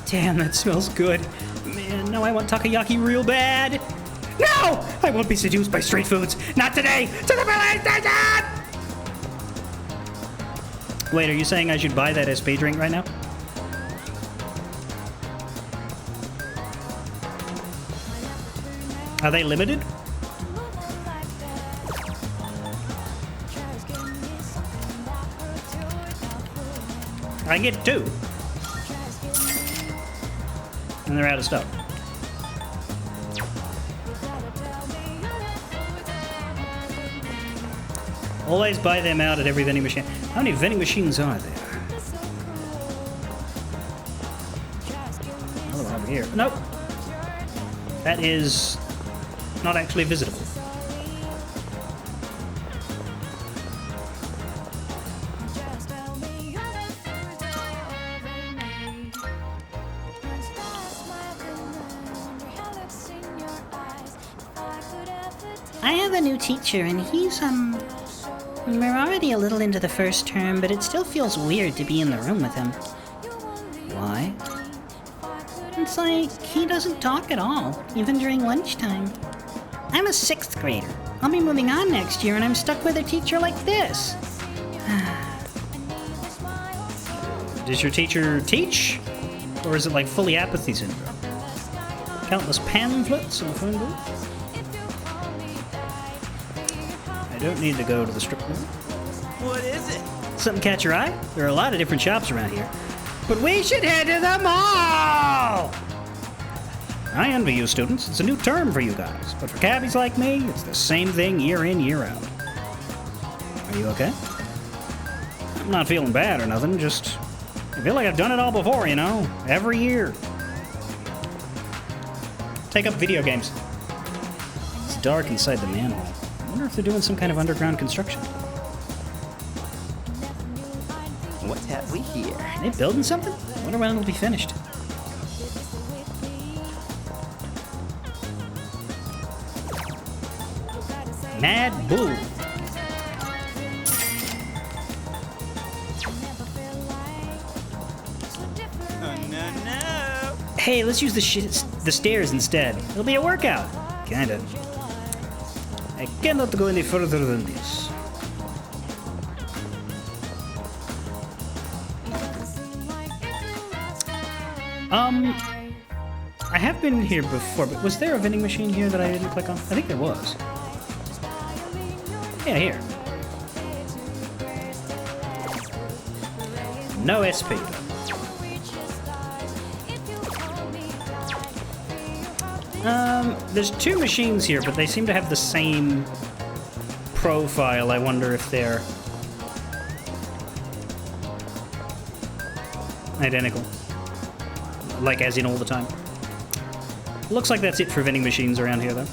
Damn, that smells good. Man, now I want takoyaki real bad. No! I won't be seduced by street foods. Not today! To the police station! Wait, are you saying I should buy that SP drink right now? Are they limited? I can get 2. And they're out of stuff. Always buy them out at every vending machine. How many vending machines are there? Another one over here. Nope. That is not actually visitable. I have a new teacher, and he's, we're already a little into the first term, but it still feels weird to be in the room with him. Why? It's like, he doesn't talk at all, even during lunchtime. I'm a 6th grader. I'll be moving on next year, and I'm stuck with a teacher like this. Does your teacher teach? Or is it like fully apathy syndrome? Countless pamphlets in the phone booth? I don't need to go to the strip club. What is it? Something catch your eye? There are a lot of different shops around here. But we should head to the mall! I envy you, students. It's a new term for you guys. But for cabbies like me, it's the same thing year in, year out. Are you okay? I'm not feeling bad or nothing, just... I feel like I've done it all before, you know? Every year. Take up video games. It's dark inside the manhole. I wonder if they're doing some kind of underground construction. What have we here? Are they building something? I wonder when it'll be finished. Mad Bull. Hey, let's use the stairs instead. It'll be a workout. Kinda. I cannot go any further than this. I have been here before, but was there a vending machine here that I didn't click on? I think there was. Yeah, here. No SP. There's two machines here, but they seem to have the same profile. I wonder if they're identical. Like as in all the time. Looks like that's it for vending machines around here, though.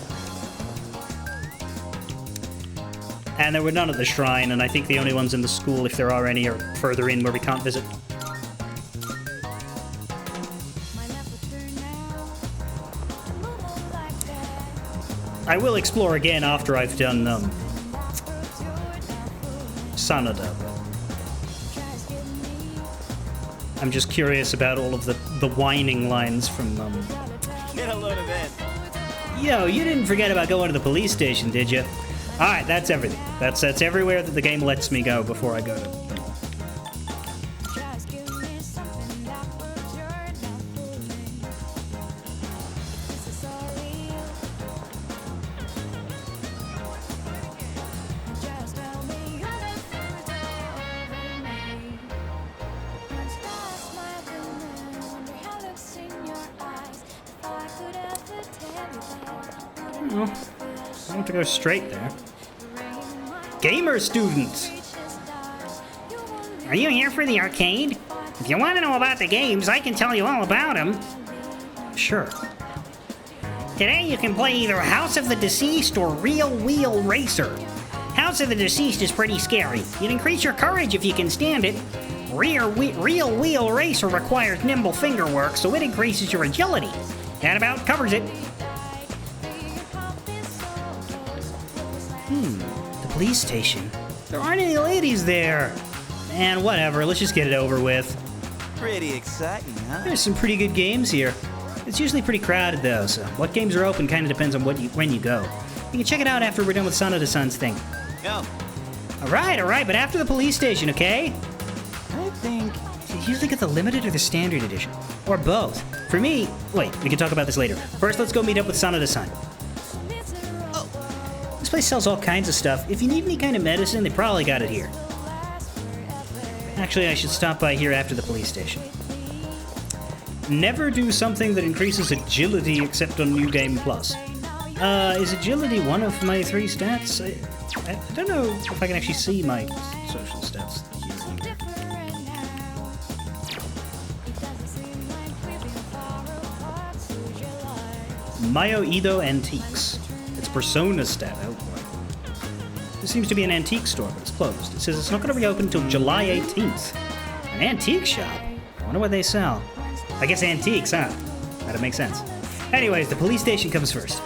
And there were none at the shrine, and I think the only ones in the school, if there are any, are further in where we can't visit. I will explore again after I've done, Sanada. I'm just curious about all of the whining lines from, Get a load of it. Yo, you didn't forget about going to the police station, did you? Alright, that's everything. That's everywhere that the game lets me go before I go to the mall. I want to go straight there. Gamer students! Are you here for the arcade? If you want to know about the games, I can tell you all about them. Sure. Today you can play either House of the Deceased or Real Wheel Racer. House of the Deceased is pretty scary. You'd increase your courage if you can stand it. Real Wheel Racer requires nimble finger work, so it increases your agility. That about covers it. The police station. There aren't any ladies there. Man, whatever, let's just get it over with. Pretty exciting, huh? There's some pretty good games here. It's usually pretty crowded though, so what games are open kind of depends on when you go. You can check it out after we're done with Sanada-san's thing. Go. Alright, but after the police station, okay? I think... Do you usually get the limited or the standard edition? Or both? For me... Wait, we can talk about this later. First, let's go meet up with Sanada-san. This place sells all kinds of stuff. If you need any kind of medicine, they probably got it here. Actually, I should stop by here after the police station. Never do something that increases agility except on New Game Plus. Is agility one of my 3 stats? I don't know if I can actually see my social stats here. Mayo Ido Antiques. It's Persona stat. Oh boy. This seems to be an antique store, but it's closed. It says it's not going to reopen until July 18th. An antique shop? I wonder what they sell. I guess antiques, huh? That'd make sense. Anyways, the police station comes first.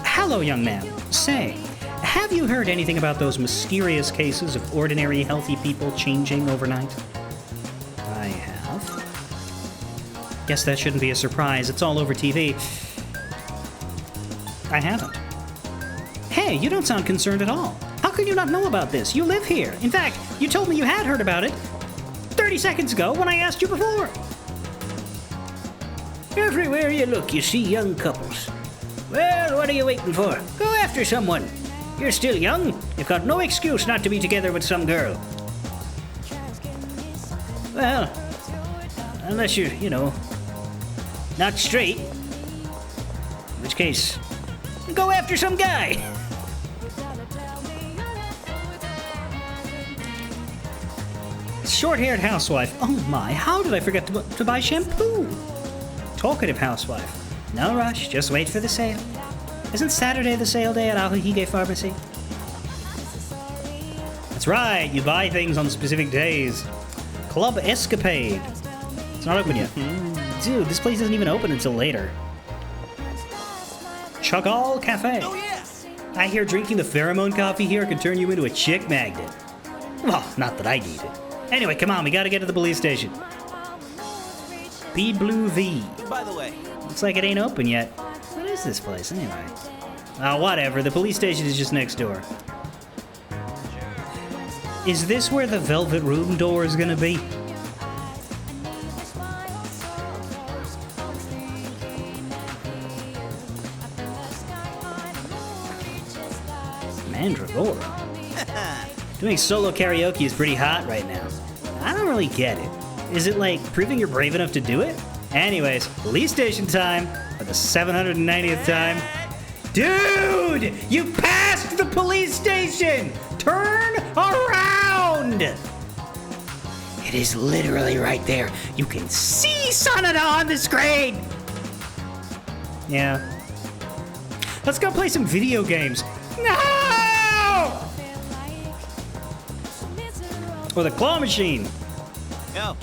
Hello, young man. Say, have you heard anything about those mysterious cases of ordinary healthy people changing overnight? I have. Guess that shouldn't be a surprise. It's all over TV. I haven't. Hey, you don't sound concerned at all. How could you not know about this? You live here. In fact, you told me you had heard about it 30 seconds ago when I asked you before. Everywhere you look, you see young couples. Well, what are you waiting for? Go after someone. You're still young. You've got no excuse not to be together with some girl. Well, unless you're, not straight. In which case, go after some guy. Short-haired housewife. Oh my, how did I forget to buy shampoo? Talkative housewife. No rush, just wait for the sale. Isn't Saturday the sale day at Aohige Pharmacy? That's right, you buy things on specific days. Club Escapade. It's not open yet. Dude, this place isn't even open until later. Chagall Cafe. Oh yeah! I hear drinking the pheromone coffee here can turn you into a chick magnet. Well, not that I need it. Anyway, come on, we gotta get to the police station. B Blue V. By the way, Looks like it ain't open yet. What is this place, anyway? Oh, whatever. The police station is just next door. Is this where the Velvet Room door is gonna be? Mandragora? Doing solo karaoke is pretty hot right now. I don't really get it. Is it like proving you're brave enough to do it? Anyways, police station time for the 790th time. Dude! You passed the police station! Turn around! It is literally right there. You can see Sanada on the screen! Yeah. Let's go play some video games. No! Or the claw machine. Yo.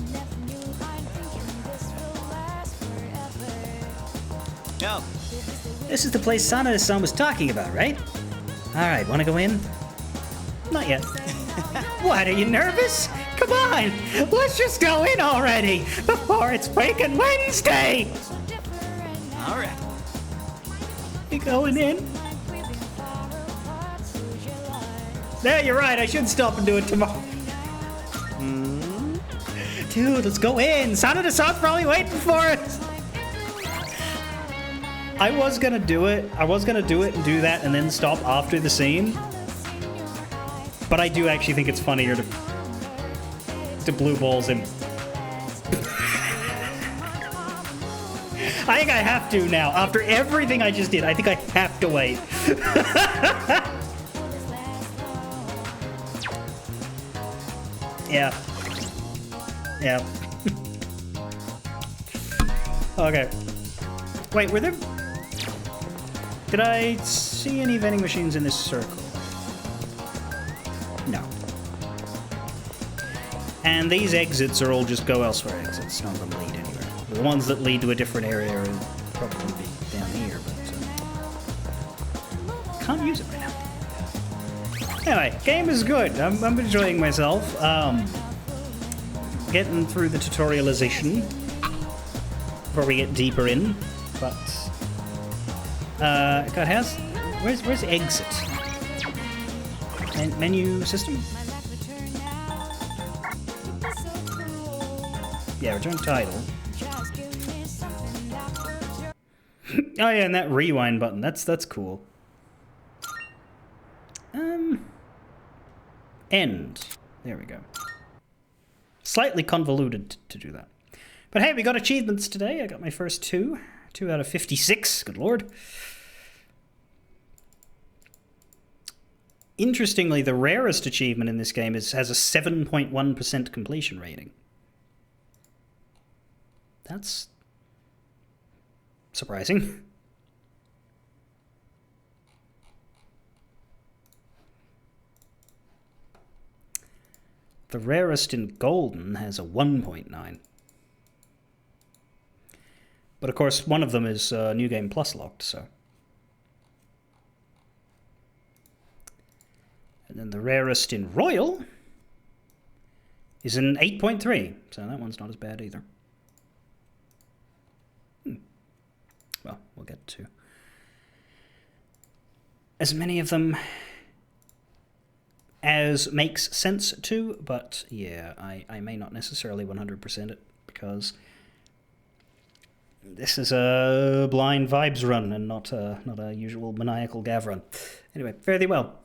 Yo. This is the place Sanada-san was talking about, right? Alright, wanna go in? Not yet. What, are you nervous? Come on, let's just go in already before it's freaking Wednesday! Alright. You going in? Yeah, you're right, I should stop and do it tomorrow. Dude, let's go in! Sanada-san's probably waiting for us! I was gonna do it and do that and then stop after the scene. But I do actually think it's funnier to blue balls him. I think I have to now. After everything I just did, I think I have to wait. Yeah. Yeah. Okay. Wait, were there... Did I see any vending machines in this circle? No. And these exits are all just go elsewhere exits. None of them lead anywhere. The ones that lead to a different area are probably be down here, but... can't use it right now. Anyway, game is good. I'm enjoying myself. Getting through the tutorialization before we get deeper in, but... God, where's exit? Menu system? Yeah, return title. Oh yeah, and that rewind button, that's cool. End. There we go. Slightly convoluted to do that. But hey, we got achievements today. I got my first 2. 2 out of 56, good lord. Interestingly, the rarest achievement in this game has a 7.1% completion rating. That's surprising. The rarest in Golden has a 1.9. But of course, one of them is New Game Plus locked, so. And then the rarest in Royal is an 8.3, so that one's not as bad either. Well, we'll get to as many of them as makes sense to, but yeah, I may not necessarily 100% it, because this is a blind vibes run and not a usual maniacal gav run. Anyway, fare thee well.